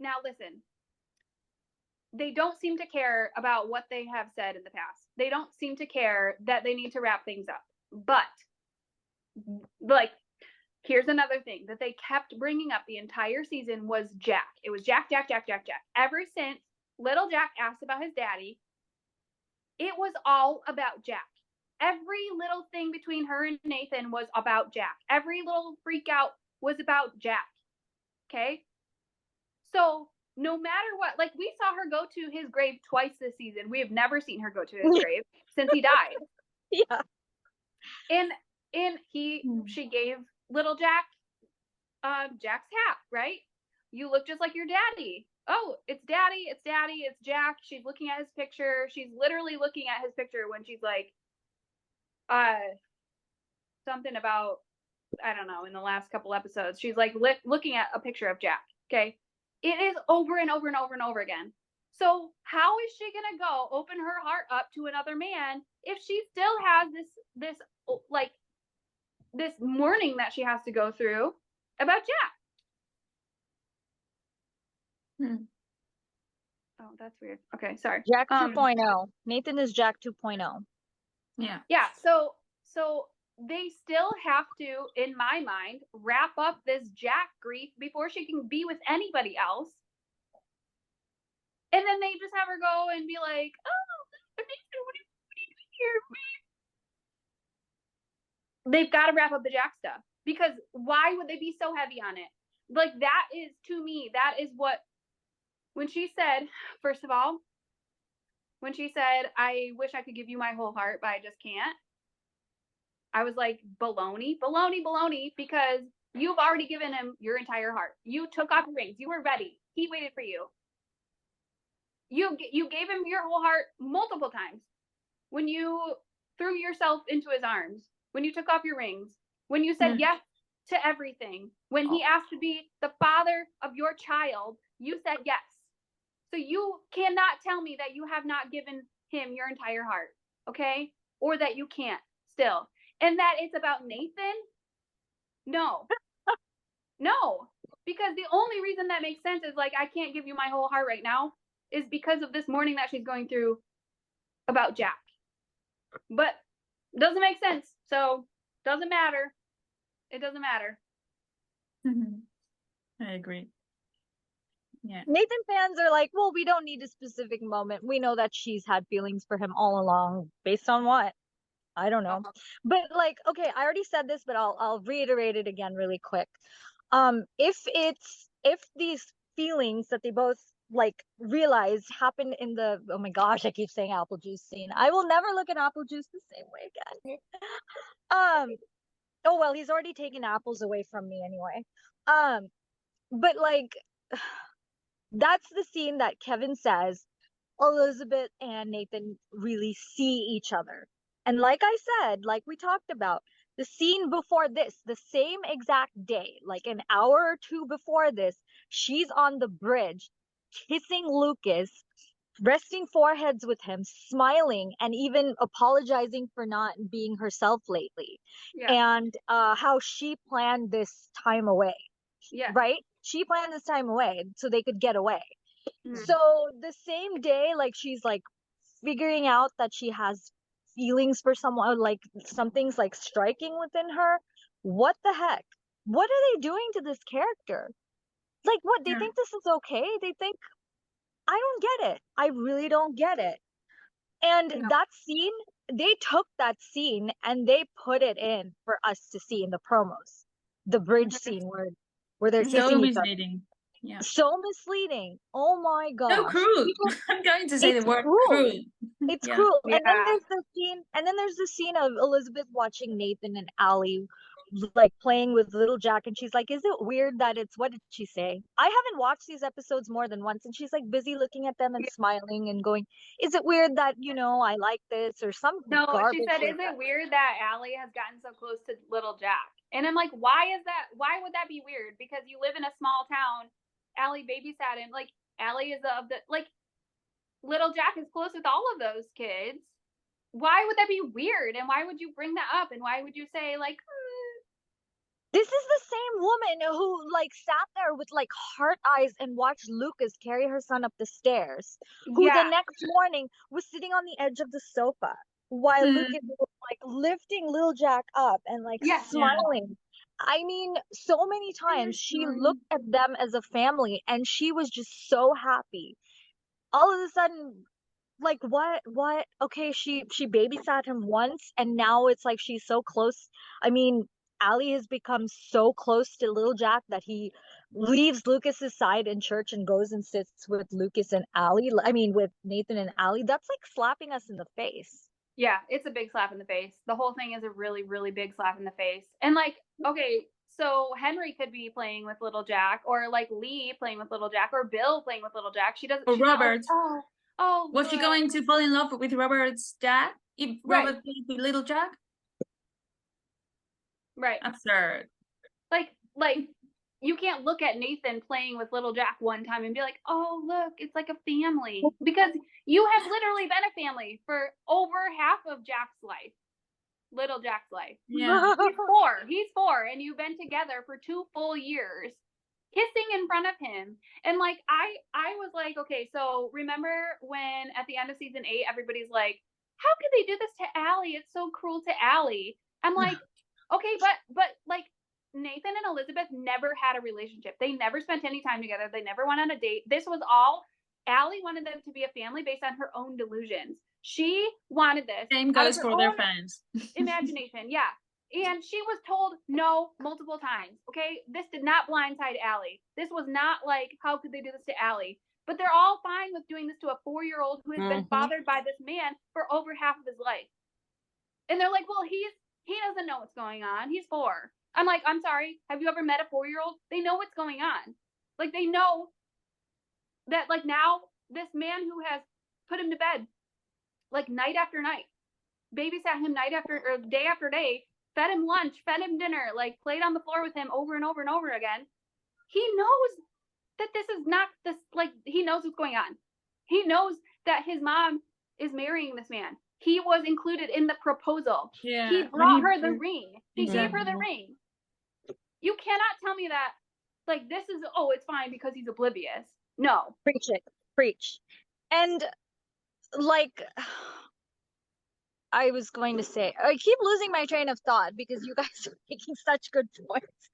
Now listen, they don't seem to care about what they have said in the past. They don't seem to care that they need to wrap things up. But like, here's another thing that they kept bringing up the entire season was Jack. It was Jack. Ever since little Jack asked about his daddy, it was all about Jack. Every little thing between her and Nathan was about Jack. Every little freak out was about Jack. Okay? So no matter what, like we saw her go to his grave twice this season. We have never seen her go to his grave since he died. Yeah. And she gave little Jack Jack's hat, right? You look just like your daddy. Oh, it's daddy, it's Jack. She's looking at his picture. She's literally looking at his picture when she's like something about, I don't know, in the last couple episodes. She's like looking at a picture of Jack. Okay. It is over and over and over and over again. So how is she gonna go open her heart up to another man if she still has this like this mourning that she has to go through about Jack? Oh, that's weird. Okay, sorry. Jack 2.0. Nathan is Jack 2.0. Yeah. So they still have to, in my mind, wrap up this Jack grief before she can be with anybody else. And then they just have her go and be like, oh, Nathan, what are you doing here? They've got to wrap up the Jack stuff, because why would they be so heavy on it? Like, that is, to me, that is what, when she said, first of all, when she said, I wish I could give you my whole heart, but I just can't. I was like, baloney, because you've already given him your entire heart. You took off your rings. You were ready. He waited for you. You gave him your whole heart multiple times. When you threw yourself into his arms, when you took off your rings, when you said yes to everything, when he asked to be the father of your child, you said yes. So you cannot tell me that you have not given him your entire heart, okay? Or that you can't still. And that it's about Nathan? No. No. Because the only reason that makes sense is like, I can't give you my whole heart right now is because of this mourning that she's going through about Jack. But it doesn't make sense. So doesn't matter. It doesn't matter. I agree. Yeah. Nathan fans are like, well, we don't need a specific moment. We know that she's had feelings for him all along. Based on what? I don't know. But like, okay, I already said this, but I'll reiterate it again really quick. If these feelings that they both like realized happened in the, oh my gosh, I keep saying apple juice scene. I will never look at apple juice the same way again. Oh well, he's already taken apples away from me anyway. But like that's the scene that Kevin says Elizabeth and Nathan really see each other. And like I said, like we talked about, the scene before this, the same exact day, like an hour or two before this, she's on the bridge kissing Lucas, resting foreheads with him, smiling, and even apologizing for not being herself lately. Yeah. And how she planned this time away, Yeah. right? She planned this time away so they could get away. Mhm. So the same day, like she's like figuring out that she has feelings for someone, like something's like striking within her. What the heck? What are they doing to this character? Like, what? They Yeah. think this is okay? They think, I don't get it. I really don't get it. And No. that scene, they took that scene and they put it in for us to see in the promos. The bridge Mhm. scene where they're Mhm. So kissing each other. misleading. Yeah. So misleading. Oh my So gosh. cruel. People, I'm going to say it's the word cruel. cruel. It's Yeah. cruel. And then Yeah. there's the scene of Elizabeth watching Nathan and Allie like playing with little Jack, and she's like, is it weird that it's, what did she say? I haven't watched these episodes more than once, and she's like busy looking at them and Yeah. smiling and going, is it weird that, I like this or some No, she garbage said, like is that. it weird that Allie has gotten so close to little Jack? And I'm like, why is that? Why would that be weird? Because you live in a small town. Allie babysat him. Like, Allie is of the, like, little Jack is close with all of those kids. Why would that be weird? And why would you bring that up? And why would you say, like, This is the same woman who like sat there with like heart eyes and watched Lucas carry her son up the stairs, who the yeah, next morning was sitting on the edge of the sofa while Hmm. Lucas was like lifting little Jack up and like Yes. smiling. I mean, so many times she looked at them as a family and she was just so happy. All of a sudden, like what okay, she babysat him once and now it's like she's so close. I mean, Allie has become so close to little Jack that he leaves Lucas's side in church and goes and sits with Lucas and Allie, I mean with Nathan and Allie. That's like slapping us in the face. Yeah, it's a big slap in the face. The whole thing is a really, really big slap in the face. And like, okay, so Henry could be playing with little Jack, or like Lee playing with little Jack, or Bill playing with little Jack. She doesn't. Or She's not like, Robert. oh, Was she going to fall in love with Robert's dad if Right. Robert played with little Jack? Right. Absurd. Like you can't look at Nathan playing with little Jack one time and be like, oh, look, it's like a family. Because you have literally been a family for over half of Jack's life. Little Jack's life. Yeah. He's 4, and you've been together for 2 full years, kissing in front of him. And like I was like, okay, so remember when at the end of season 8, everybody's like, how could they do this to Allie? It's so cruel to Allie. I'm like, okay, but like Nathan and Elizabeth never had a relationship. They never spent any time together. They never went on a date. This was all, Allie wanted them to be a family based on her own delusions. She wanted this. Same goes for their fans. Imagination, yeah. And she was told no multiple times. Okay, this did not blindside Allie. This was not like, how could they do this to Allie? But they're all fine with doing this to a 4-year-old who has been fathered by this man for over half of his life. And they're like, well, he doesn't know what's going on. He's 4. I'm like, I'm sorry. Have you ever met a 4-year-old? They know what's going on. Like, they know that, like, now this man who has put him to bed, like, night after night, babysat him night after, or day after day, fed him lunch, fed him dinner, like, played on the floor with him over and over and over again. He knows that this is not this, like, he knows what's going on. He knows that his mom is marrying this man. He was included in the proposal. Yeah. He brought her the ring. He gave her the Exactly. ring. You cannot tell me that, like, this is, oh, it's fine because he's oblivious. No. Preach it. Preach. And like I was going to say, I keep losing my train of thought because you guys are making such good points.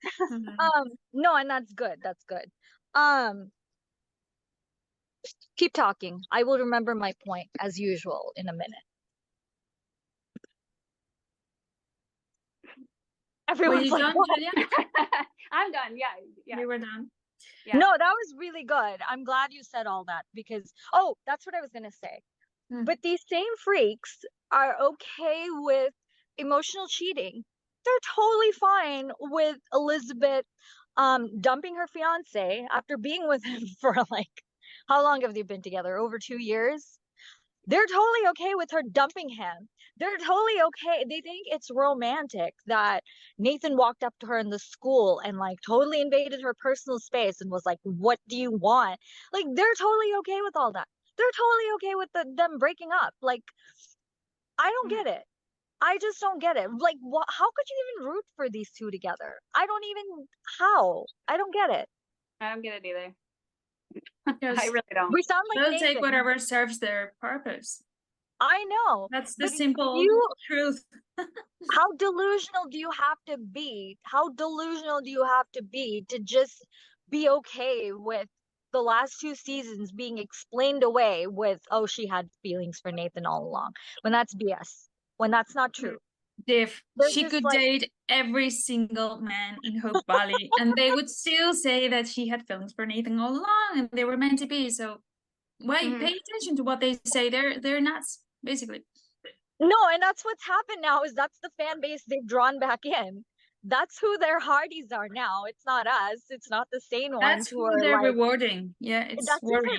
No, and that's good. That's good. Keep talking. I will remember my point as usual in a minute. Were Everyone's you like, done, "What?" Julia? I'm done. Yeah. We were done. Yeah. No, that was really good. I'm glad you said all that because, oh, that's what I was going to say. But these same freaks are okay with emotional cheating. They're totally fine with Elizabeth dumping her fiance after being with him for like, how long have they been together? Over 2 years? They're totally okay with her dumping him. They're totally okay. They think it's romantic that Nathan walked up to her in the school and like totally invaded her personal space and was like, "What do you want?" Like they're totally okay with all that. They're totally okay with them breaking up. Like I don't get it. I just don't get it. Like how could you even root for these two together? I don't even how. I don't get it. I don't get it either. I Because really don't. We sound like they'll Nathan. take whatever serves their purpose. I know. That's the But simple truth. how delusional do you have to be? How delusional do you have to be to just be okay with the last 2 seasons being explained away with, oh, she had feelings for Nathan all along, when that's BS, when that's not true. Div, They're she just could like, date every single man in Hope Valley, and they would still say that she had feelings for Nathan all along, and they were meant to be. So, wait, pay attention to what they say. They're nuts, basically. no, and that's what's happened now is that's the fan base they've drawn back in. That's who their hardies are now. It's not us. It's not the sane ones That's who who are they're like, rewarding. Yeah, it's that's worrying.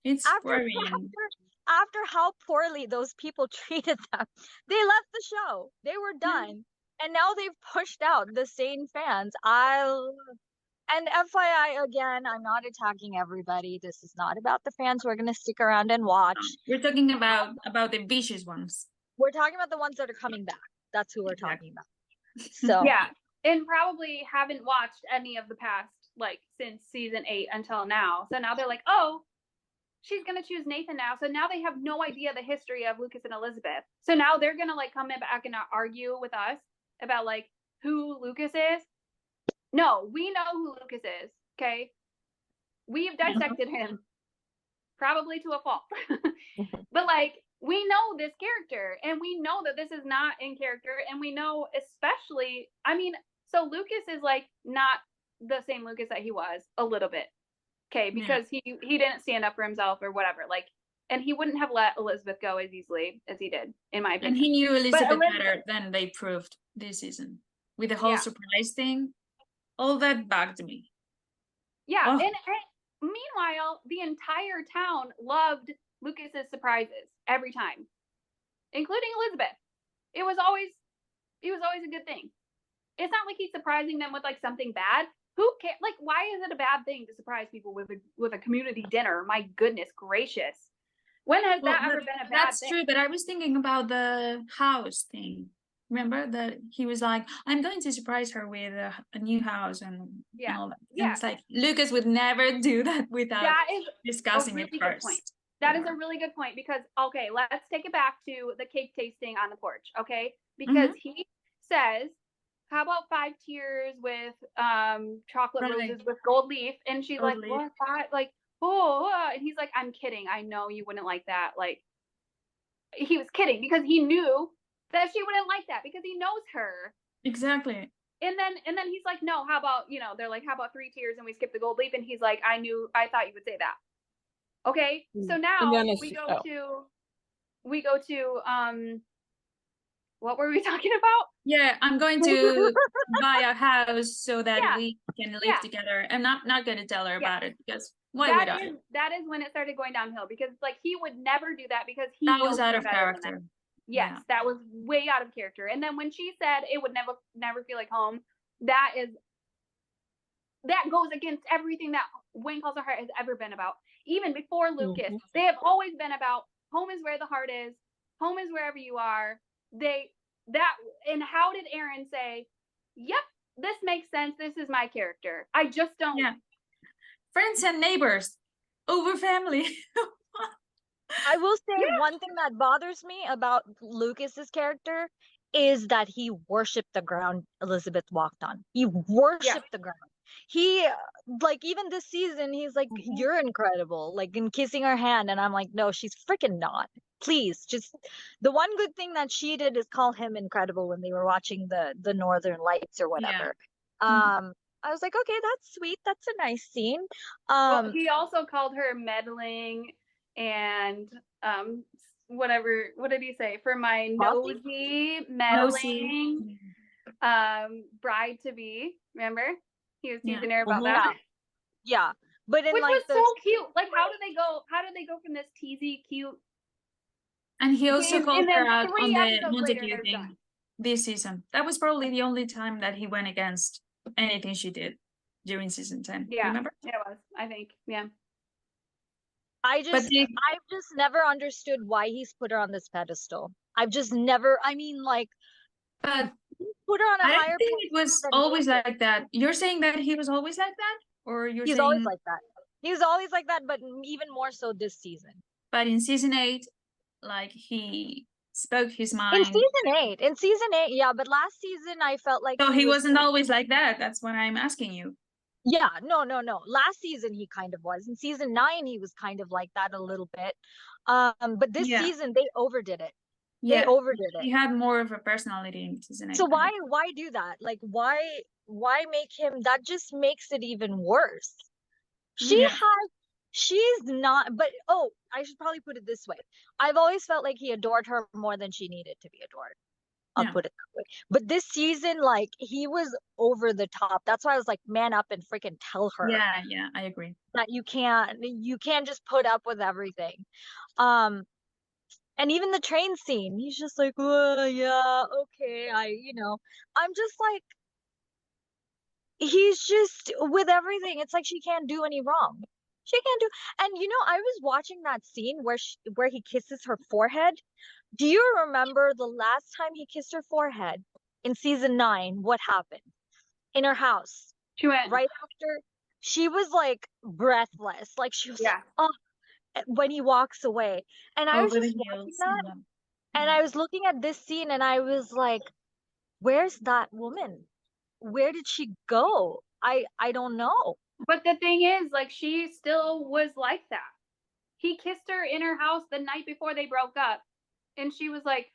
It's after worrying. after how poorly those people treated them, they left the show. They were done. And now they've pushed out the same fans. And FYI, again, I'm not attacking everybody. This is not about the fans who are going to stick around and watch. We're talking about the vicious ones. We're talking about the ones that are coming back. That's who we're talking about. So yeah, and probably haven't watched any of the past, like since season 8 until now. So now they're like, oh, she's gonna choose Nathan now. So now they have no idea the history of Lucas and Elizabeth. So now they're gonna like come back and argue with us about like who Lucas is. No, we know who Lucas is. Okay, we've dissected him, probably to a fault. But like we know this character, and we know that this is not in character, and we know especially. I mean, so Lucas is like not the same Lucas that he was a little bit. Okay, because he didn't stand up for himself or whatever. Like, and he wouldn't have let Elizabeth go as easily as he did, in my opinion. And he knew Elizabeth better than they proved this season with the whole surprise thing. All that bugged me. Yeah, and meanwhile, the entire town loved Lucas's surprises every time, including Elizabeth. It was always a good thing. It's not like he's surprising them with like something bad. Who cares? Like, why is it a bad thing to surprise people with a community dinner? My goodness gracious. When has that ever been a bad thing? That's true, but I was thinking about the house thing. Remember that he was like, I'm going to surprise her with a new house and all that. And it's like, Lucas would never do that without discussing it first. Point. That is a really good point because, okay, let's take it back to the cake tasting on the porch, okay? Because he says, how about 5 tiers with chocolate roses with gold leaf? And she's like, what? Like, oh, and he's like, I'm kidding. I know you wouldn't like that. Like, he was kidding because he knew that she wouldn't like that because he knows her. Exactly. And then he's like, no, how about, they're like, how about 3 tiers and we skip the gold leaf? And he's like, I thought you would say that. Okay. So now we go to what were we talking about? Yeah, I'm going to buy a house so that we can live together. I'm not going to tell her about it because why would I? That is when it started going downhill because like he would never do that because that was out of character. Yes, that was way out of character. And then when she said it would never feel like home, that goes against everything that Wayne Calls Our Heart has ever been about. Even before Lucas, they have always been about home is where the heart is, home is wherever you are. And how did Aaron say, yep, this makes sense, this is my character? I just don't. Friends and neighbors over family. I will say one thing that bothers me about Lucas's character is that he worshipped the ground Elizabeth walked on. He worshipped the ground. He, like, even this season, he's like, you're incredible, like, in kissing her hand. And I'm like, no, she's freaking not. Please, just the one good thing that she did is call him incredible when they were watching the Northern Lights or whatever. I I was like, okay, that's sweet. That's a nice scene. Well, he also called her meddling and whatever. What did he say? For my nosy, meddling, bride to be. Remember? He was teasing her about that. Yeah. But in which like was so cute. Like, how did they go? How did they go from this teasy, cute? And he also called and her then out 3 on the episodes later, Montague they're thing done. this season. That was probably the only time that he went against anything she did during season 10. Yeah, remember? it was. I think, yeah. I've just never understood why he's put her on this pedestal. I've just never. I mean, like, but put her on a I higher. don't think it was always like that. You're saying that he was always like that, or you're He's saying always like that. He's always like that, but even more so this season. But in season 8, like, he spoke his mind. In season 8, yeah. But last season, I felt like so he wasn't always like that. That's what I'm asking you. Yeah, no. Last season he kind of was. In season 9, he was kind of like that a little bit. But this season they overdid it. They overdid it. He had more of a personality in season 8. So why do that? Like, why make him? That just makes it even worse. She's not. But I should probably put it this way. I've always felt like he adored her more than she needed to be adored. I'll put it that way. But this season, like, he was over the top. That's why I was like, man up and freaking tell her. Yeah, I agree. That you can't just put up with everything. And even the train scene, he's just like, yeah, okay, I'm just like, he's just with everything. It's like she can't do any wrong. She can't do. And I was watching that scene where he kisses her forehead. Do you remember the last time he kissed her forehead in season 9? What happened in her house? She went right after. She was like breathless, like she was when he walks away. And I was just watching that, and I was looking at this scene, and I was like, "Where's that woman? Where did she go? I don't know." But the thing is, like, she still was like that. He kissed her in her house the night before they broke up, and she was like,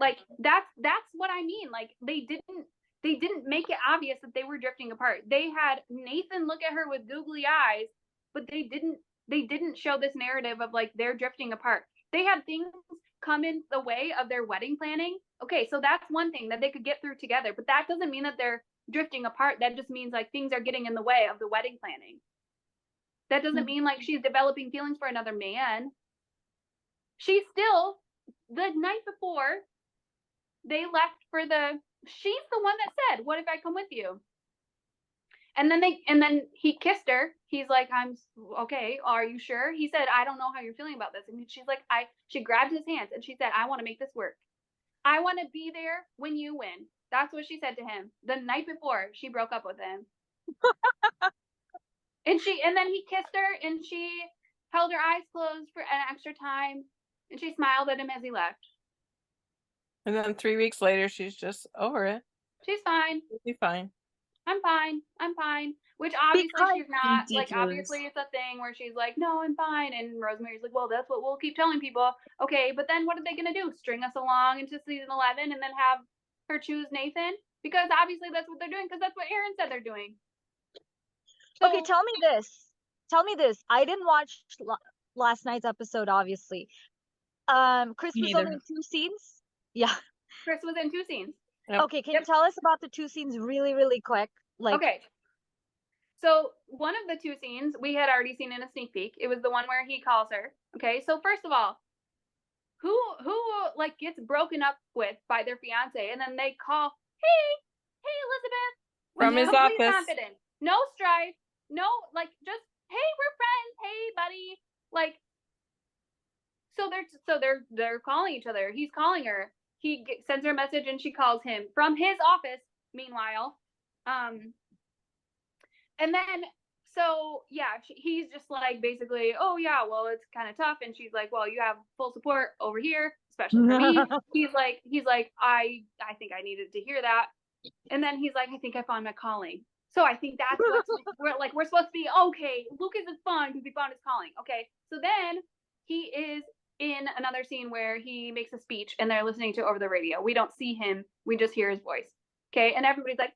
like, that's what I mean. Like, they didn't make it obvious that they were drifting apart. They had Nathan look at her with googly eyes, but they didn't show this narrative of like they're drifting apart. They had things come in the way of their wedding planning. Okay, so that's one thing that they could get through together, but that doesn't mean that they're drifting apart. That just means like things are getting in the way of the wedding planning. That doesn't mean like she's developing feelings for another man. She's still, the night before they left she's the one that said, "What if I come with you?" And then he kissed her. He's like, "I'm okay. Are you sure?" He said, "I don't know how you're feeling about this." And she's like, she grabbed his hands and she said, "I want to make this work. I want to be there when you win." That's what she said to him the night before she broke up with him. and then he kissed her and she held her eyes closed for an extra time and she smiled at him as he left. And then 3 weeks later, she's just over it. She's fine. She'll be fine. I'm fine. Which obviously she's not. Like, obviously it's a thing where she's like, "No, I'm fine." And Rosemary's like, "Well, that's what we'll keep telling people." Okay, but then what are they going to do? String us along into season 11 and then have her choose Nathan? Because obviously that's what they're doing, because that's what Aaron said they're doing. So, okay, tell me this. I didn't watch last night's episode, obviously. Chris was only in 2 scenes. Yeah. Chris was in 2 scenes. Yep. Okay, can you tell us about the 2 scenes really, really quick? Okay. So one of the 2 scenes we had already seen in a sneak peek. It was the one where he calls her. Okay, so first of all, who like gets broken up with by their fiance and then they call, hey Elizabeth, from his office. Confident. No strife, no, like, just, hey, we're friends, hey buddy, like. So they're calling each other. He's calling her. He sends her a message and she calls him from his office. Meanwhile, and then he's just like, basically, "Oh yeah, well, it's kind of tough." And she's like, "Well, you have full support over here, especially for me." He's like, I think I needed to hear that. And then he's like, "I think I found my calling." So I think that's what we're supposed to be. Okay, Lucas is fun because he found his calling. Okay, so then he is in another scene where he makes a speech and they're listening to over the radio. We don't see him. We just hear his voice. Okay. And everybody's like,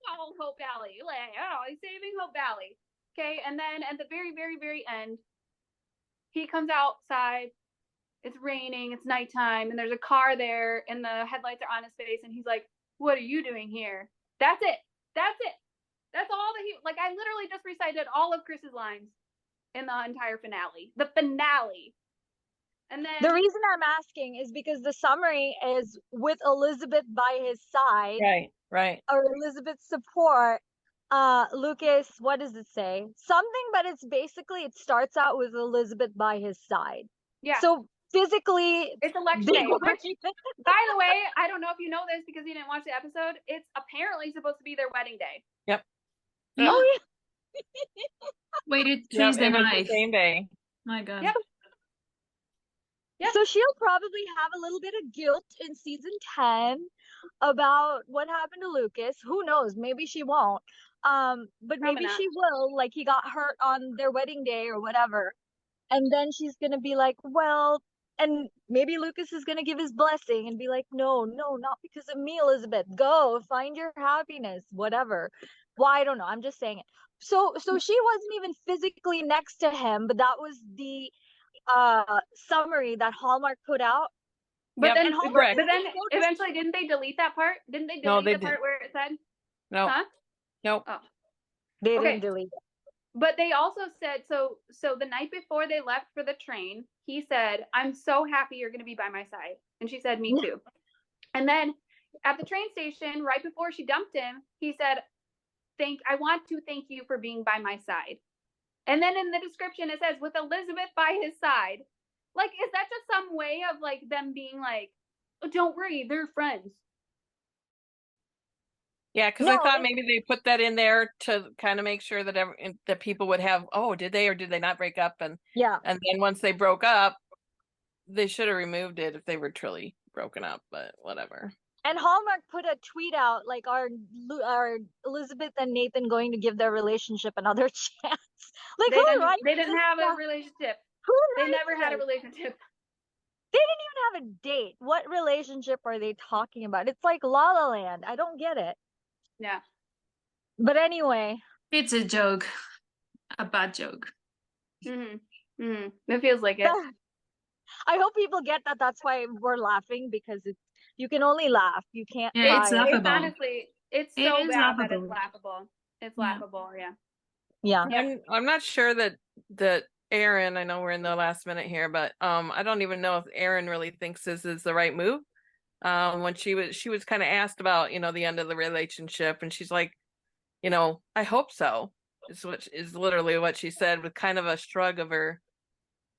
oh, Hope Valley, like, oh, he's saving Hope Valley. Okay, and then at the very, very, very end, he comes outside. It's raining. It's nighttime, and there's a car there, and the headlights are on his face, and he's like, "What are you doing here?" That's it. That's it. That's all that he like. I literally just recited all of Chris's lines in the entire finale. The finale. And then the reason I'm asking is because the summary is with Elizabeth by his side, Right. or Elizabeth's support. Lucas, what does it say? Something, but it's basically, it starts out with Elizabeth by his side. yeah. So physically, It's election day, which, by the way, I don't know if you know this because you didn't watch the episode. It's apparently supposed to be their wedding day. Yep. Oh yeah. Waited Yep, Tuesday it was night. the same day. My God. Yep. Yep. So she'll probably have a little bit of guilt in season 10 about what happened to Lucas. Who knows? Maybe she won't. But Probably maybe not. she will. Like, he got hurt on their wedding day or whatever. And then she's gonna be like, well, and maybe Lucas is gonna give his blessing and be like, no, not because of me, Elizabeth. Go find your happiness, whatever. Well, I don't know. I'm just saying it. So she wasn't even physically next to him, but that was the summary that Hallmark put out. But Yep, then, and Hallmark, but then eventually, didn't they delete that part? Didn't they delete No, they the part where it said? No. Huh? Nope. Oh. they Okay. didn't delete it. But they also said so the night before they left for the train, he said, "I'm so happy you're going to be by my side." And she said, "Me too." And then at the train station, right before she dumped him, he said, I want to thank you for being by my side." And then in the description it says, "with Elizabeth by his side." Like, is that just some way of like them being like, "Oh, don't worry, they're friends"? Yeah, because No, I thought maybe they put that in there to kind of make sure that that people would have, oh, did they or did they not break up? And yeah. and then once they broke up, they should have removed it if they were truly broken up. But whatever. And Hallmark put a tweet out like, are Elizabeth and Nathan going to give their relationship another chance? Like, They who didn't. writes They didn't this have stuff? a relationship. Who They writes never had a this? relationship. They didn't even have a date. What relationship are they talking about? It's like La La Land. I don't get it. Yeah. But anyway, It's a joke. A bad joke. It feels like it. I hope people get that. That's why we're laughing, because it's, you can only laugh. You can't Yeah, cry. it's laughable. It's honestly, it's It so is bad that it's laughable. laughable. It's Yeah. laughable. Yeah. Yeah. I'm not sure that Aaron, I know we're in the last minute here, but I don't even know if Aaron really thinks this is the right move. When she was kind of asked about, the end of the relationship, and she's like, I hope so. Is literally what she said, with kind of a shrug of her.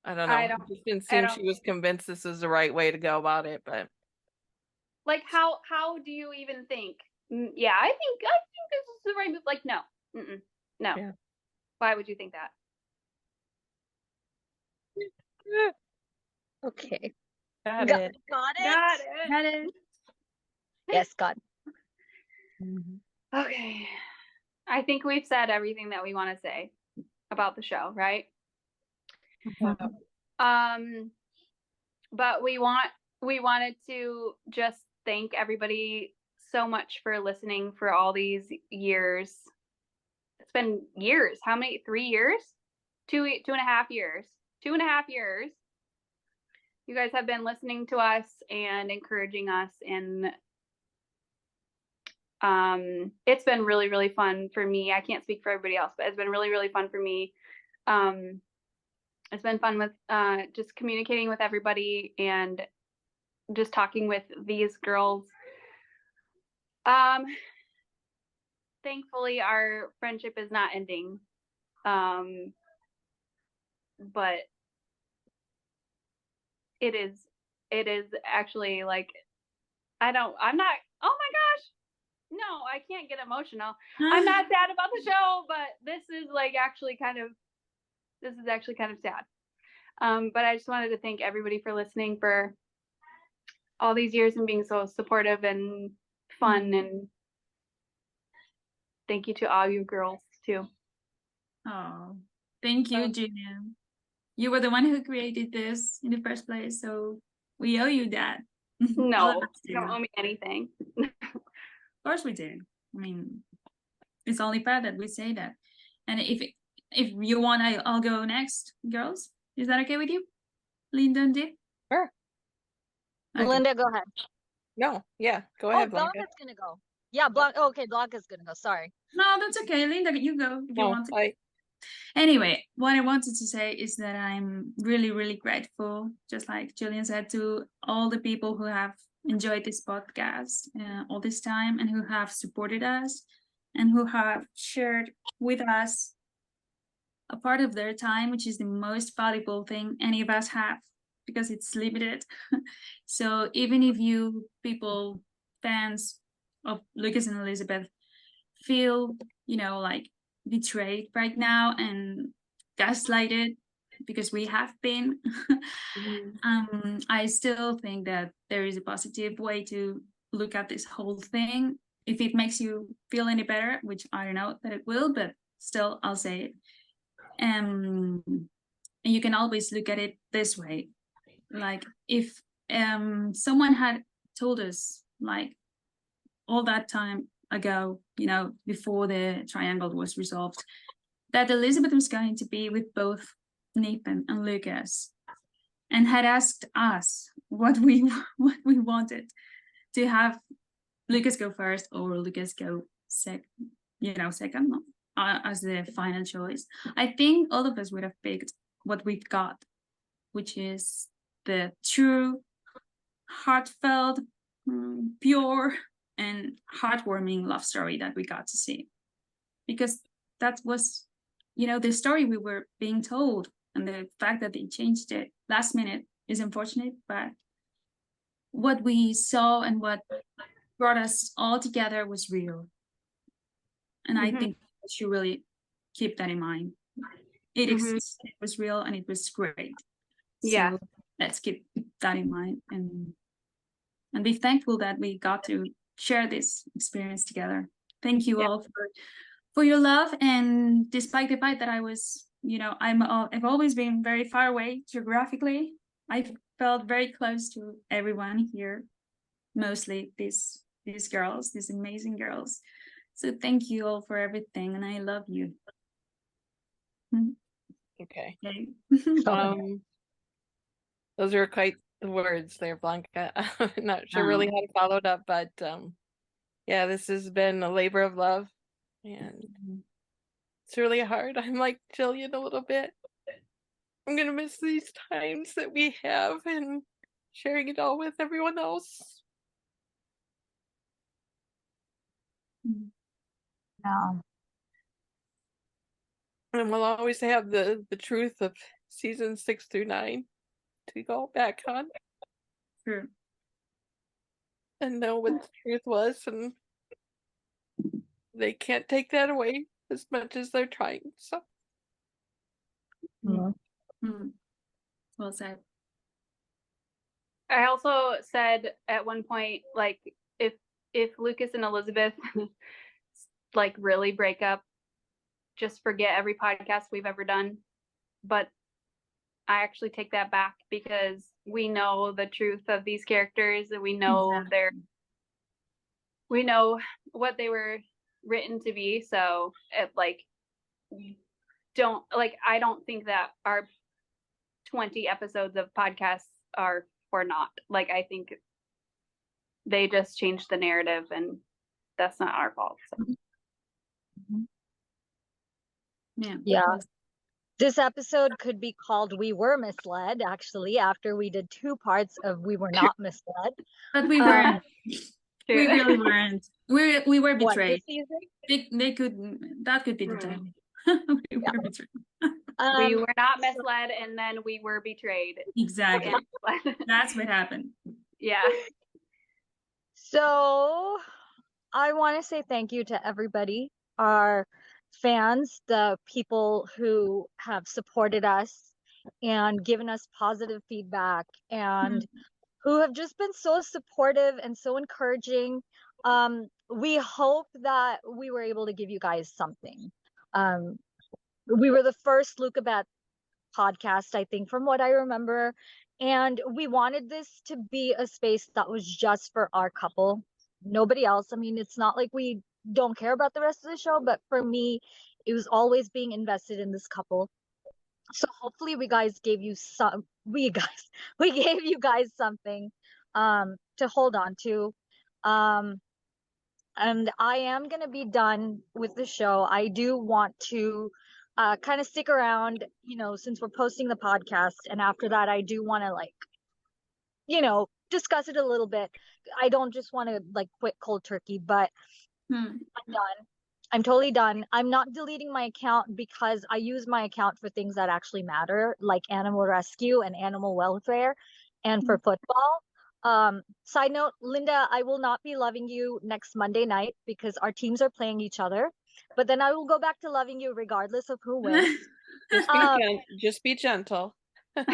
I don't know. It just didn't seem she was convinced this is the right way to go about it, but like, how do you even think? Yeah, I think this is the right move. Like, no, no. Yeah. Why would you think that? Okay. got Got it. Got it. Yes, got it. Mm-hmm. Okay. I think we've said everything that we want to say about the show, right? But we wanted to just thank everybody so much for listening for all these years. It's been years. How many? 3 years? 2.5 years. 2.5 years. You guys have been listening to us and encouraging us, and it's been really, really fun for me. I can't speak for everybody else, but it's been really, really fun for me. It's been fun with just communicating with everybody and just talking with these girls. Thankfully, our friendship is not ending. But it is actually like, I'm not, oh my gosh, no, I can't get emotional. I'm not sad about the show, but this is actually kind of sad. But I just wanted to thank everybody for listening for all these years and being so supportive and fun, and thank you to all you girls too. Oh, thank you, Gina. You were the one who created this in the first place, so we owe you that. No, you don't owe me anything. Of course we do. I mean, it's only fair that we say that. And if you want, I'll go next, girls. Is that okay with you, Linda and Div? Sure. Okay. Linda, go ahead. No, yeah, go Oh, ahead, Blanca. Blanca's gonna go. Yeah, Blanca. Okay, Blanca's gonna go. Sorry. No, that's okay, Linda. You go if you No, want to. Anyway, what I wanted to say is that I'm really, really grateful, just like Julian said, to all the people who have enjoyed this podcast all this time and who have supported us and who have shared with us a part of their time, which is the most valuable thing any of us have because it's limited. So even if you people, fans of Lucas and Elizabeth, feel, like betrayed right now and gaslighted, because we have been, I still think that there is a positive way to look at this whole thing. If it makes you feel any better, which I don't know that it will, but still I'll say it. And you can always look at it this way. Like if someone had told us, like, all that time ago, before the triangle was resolved, that Elizabeth was going to be with both Nathan and Lucas, and had asked us what we wanted, to have Lucas go first or Lucas go second, as the final choice. I think all of us would have picked what we've got, which is the true, heartfelt, pure, and heartwarming love story that we got to see. Because that was, the story we were being told, and the fact that they changed it last minute is unfortunate, but what we saw and what brought us all together was real. And I think we should really keep that in mind. It existed, it was real, and it was great. Yeah. So let's keep that in mind and be thankful that we got to share this experience together. Thank you all for your love. And despite the fact that I was, I've always been very far away geographically, I felt very close to everyone here, mostly these girls, these amazing girls. So thank you all for everything, and I love you. Okay. Okay. Those are quite the words there, Blanca. I'm not sure really how to follow it up, but yeah, this has been a labor of love, and it's really hard. I'm like Jillian a little bit. I'm gonna miss these times that we have and sharing it all with everyone else. Yeah. And we'll always have the truth of season 6 through 9 to go back on. True. And know what the truth was, and they can't take that away as much as they're trying. So Well said. I also said at one point, like, if Lucas and Elizabeth like really break up, just forget every podcast we've ever done. But I actually take that back, because we know the truth of these characters, and we know we know what they were written to be. So I don't think that our 20 episodes of podcasts are for naught. Like, I think they just changed the narrative, and that's not our fault. So. Yeah. This episode could be called "We Were Misled," actually, after we did 2 parts of "We Were Not Misled." But we weren't. We really weren't. We were betrayed. That could be the title. We were betrayed. We were not misled, and then we were betrayed. Exactly. That's what happened. Yeah. So I want to say thank you to everybody, our fans, the people who have supported us and given us positive feedback, and who have just been so supportive and so encouraging. We hope that we were able to give you guys something. We were the first Lucabet podcast, I think, from what I remember, and we wanted this to be a space that was just for our couple, nobody else. I mean, it's not like we don't care about the rest of the show, but for me, it was always being invested in this couple. So hopefully we gave you something to hold on to. Um and I am going to be done with the show. I do want to kind of stick around, since we're posting the podcast, and after that I do want to discuss it a little bit. I don't just want to quit cold turkey, but I'm done. I'm totally done. I'm not deleting my account because I use my account for things that actually matter, like animal rescue and animal welfare and for football. Side note, Linda, I will not be loving you next Monday night because our teams are playing each other. But then I will go back to loving you regardless of who wins. Just be gentle. But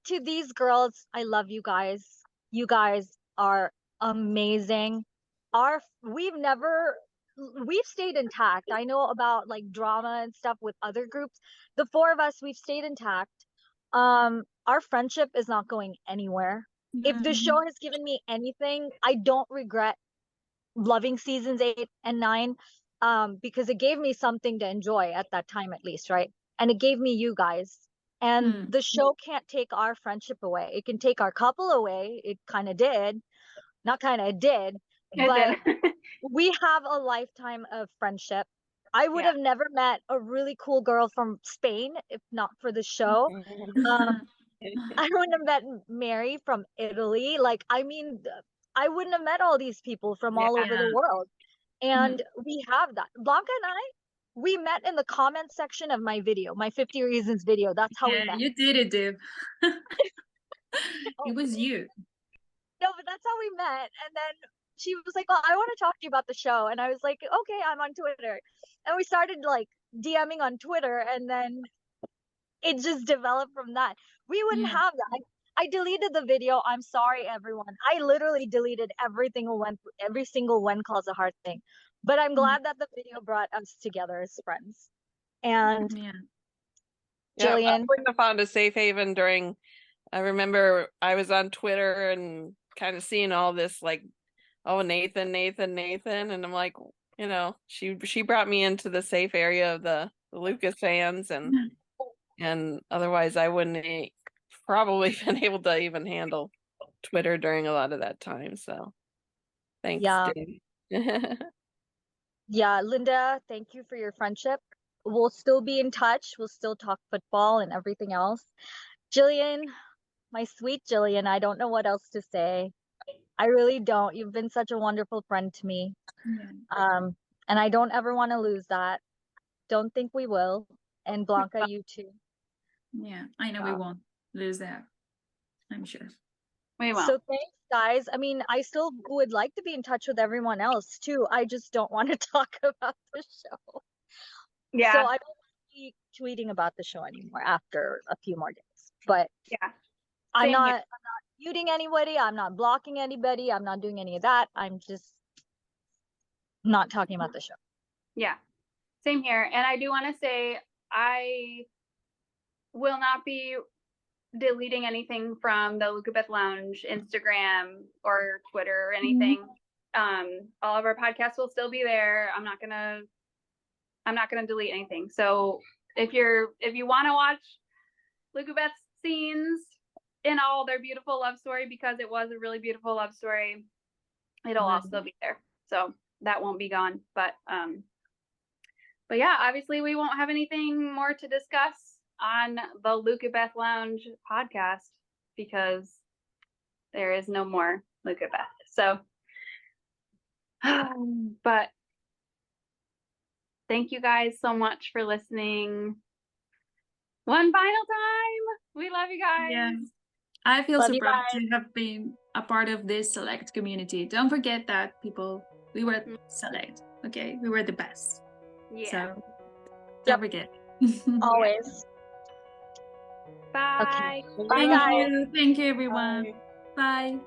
to these girls, I love you guys. You guys are amazing. We've stayed intact. I know about drama and stuff with other groups. The four of us, we've stayed intact. Our friendship is not going anywhere. If the show has given me anything, I don't regret loving seasons 8 and 9, because it gave me something to enjoy at that time, at least, right? And it gave me you guys. And the show can't take our friendship away. It can take our couple away. It kind of did. Not kind of, it did. But we have a lifetime of friendship. I would have never met a really cool girl from Spain if not for the show. I wouldn't have met Mary from Italy. I wouldn't have met all these people from all over the world. And we have that. Blanca and I, we met in the comment section of my video, my 50 Reasons video. That's how we met. You did it, dude. It was you. No, but that's how we met. And then she was like, well, I want to talk to you about the show. And I was like, okay, I'm on Twitter. And we started DMing on Twitter. And then it just developed from that. We wouldn't have that. I deleted the video. I'm sorry, everyone. I literally deleted every single When Calls a Heart thing. But I'm glad that the video brought us together as friends. And Jillian, I wouldn't have found a safe haven during. I remember I was on Twitter and kind of seeing all this oh, Nathan, and I'm like, she brought me into the safe area of the Lucas fans, and otherwise I wouldn't probably been able to even handle Twitter during a lot of that time. So thanks, Dave. Yeah, Linda, thank you for your friendship. We'll still be in touch. We'll still talk football and everything else. Jillian, my sweet Jillian, I don't know what else to say. I really don't. You've been such a wonderful friend to me. And I don't ever want to lose that. Don't think we will. And Blanca, you too. Yeah, I know we won't lose that. I'm sure. We won't. So thanks, guys. I mean, I still would like to be in touch with everyone else too. I just don't want to talk about the show. Yeah. So I don't want to be tweeting about the show anymore after a few more days. But I'm not muting anybody. I'm not blocking anybody. I'm not doing any of that. I'm just not talking about the show. Yeah. Same here. And I do want to say I will not be deleting anything from the Lucabeth Lounge Instagram or Twitter or anything. All of our podcasts will still be there. I'm not gonna delete anything. So if you want to watch Lucabeth's scenes in all their beautiful love story, because it was a really beautiful love story, it'll all still be there. So that won't be gone. But yeah, obviously we won't have anything more to discuss on the Lucabeth Lounge podcast because there is no more Lucabeth. So, but thank you guys so much for listening. One final time. We love you guys. Yeah. I feel Love so you proud guys. to have been a part of this select community. Don't forget that, people. We were select. Okay, we were the best. Yeah. So don't forget. Always. Bye. Okay. Bye, guys. Thank you, everyone. Bye.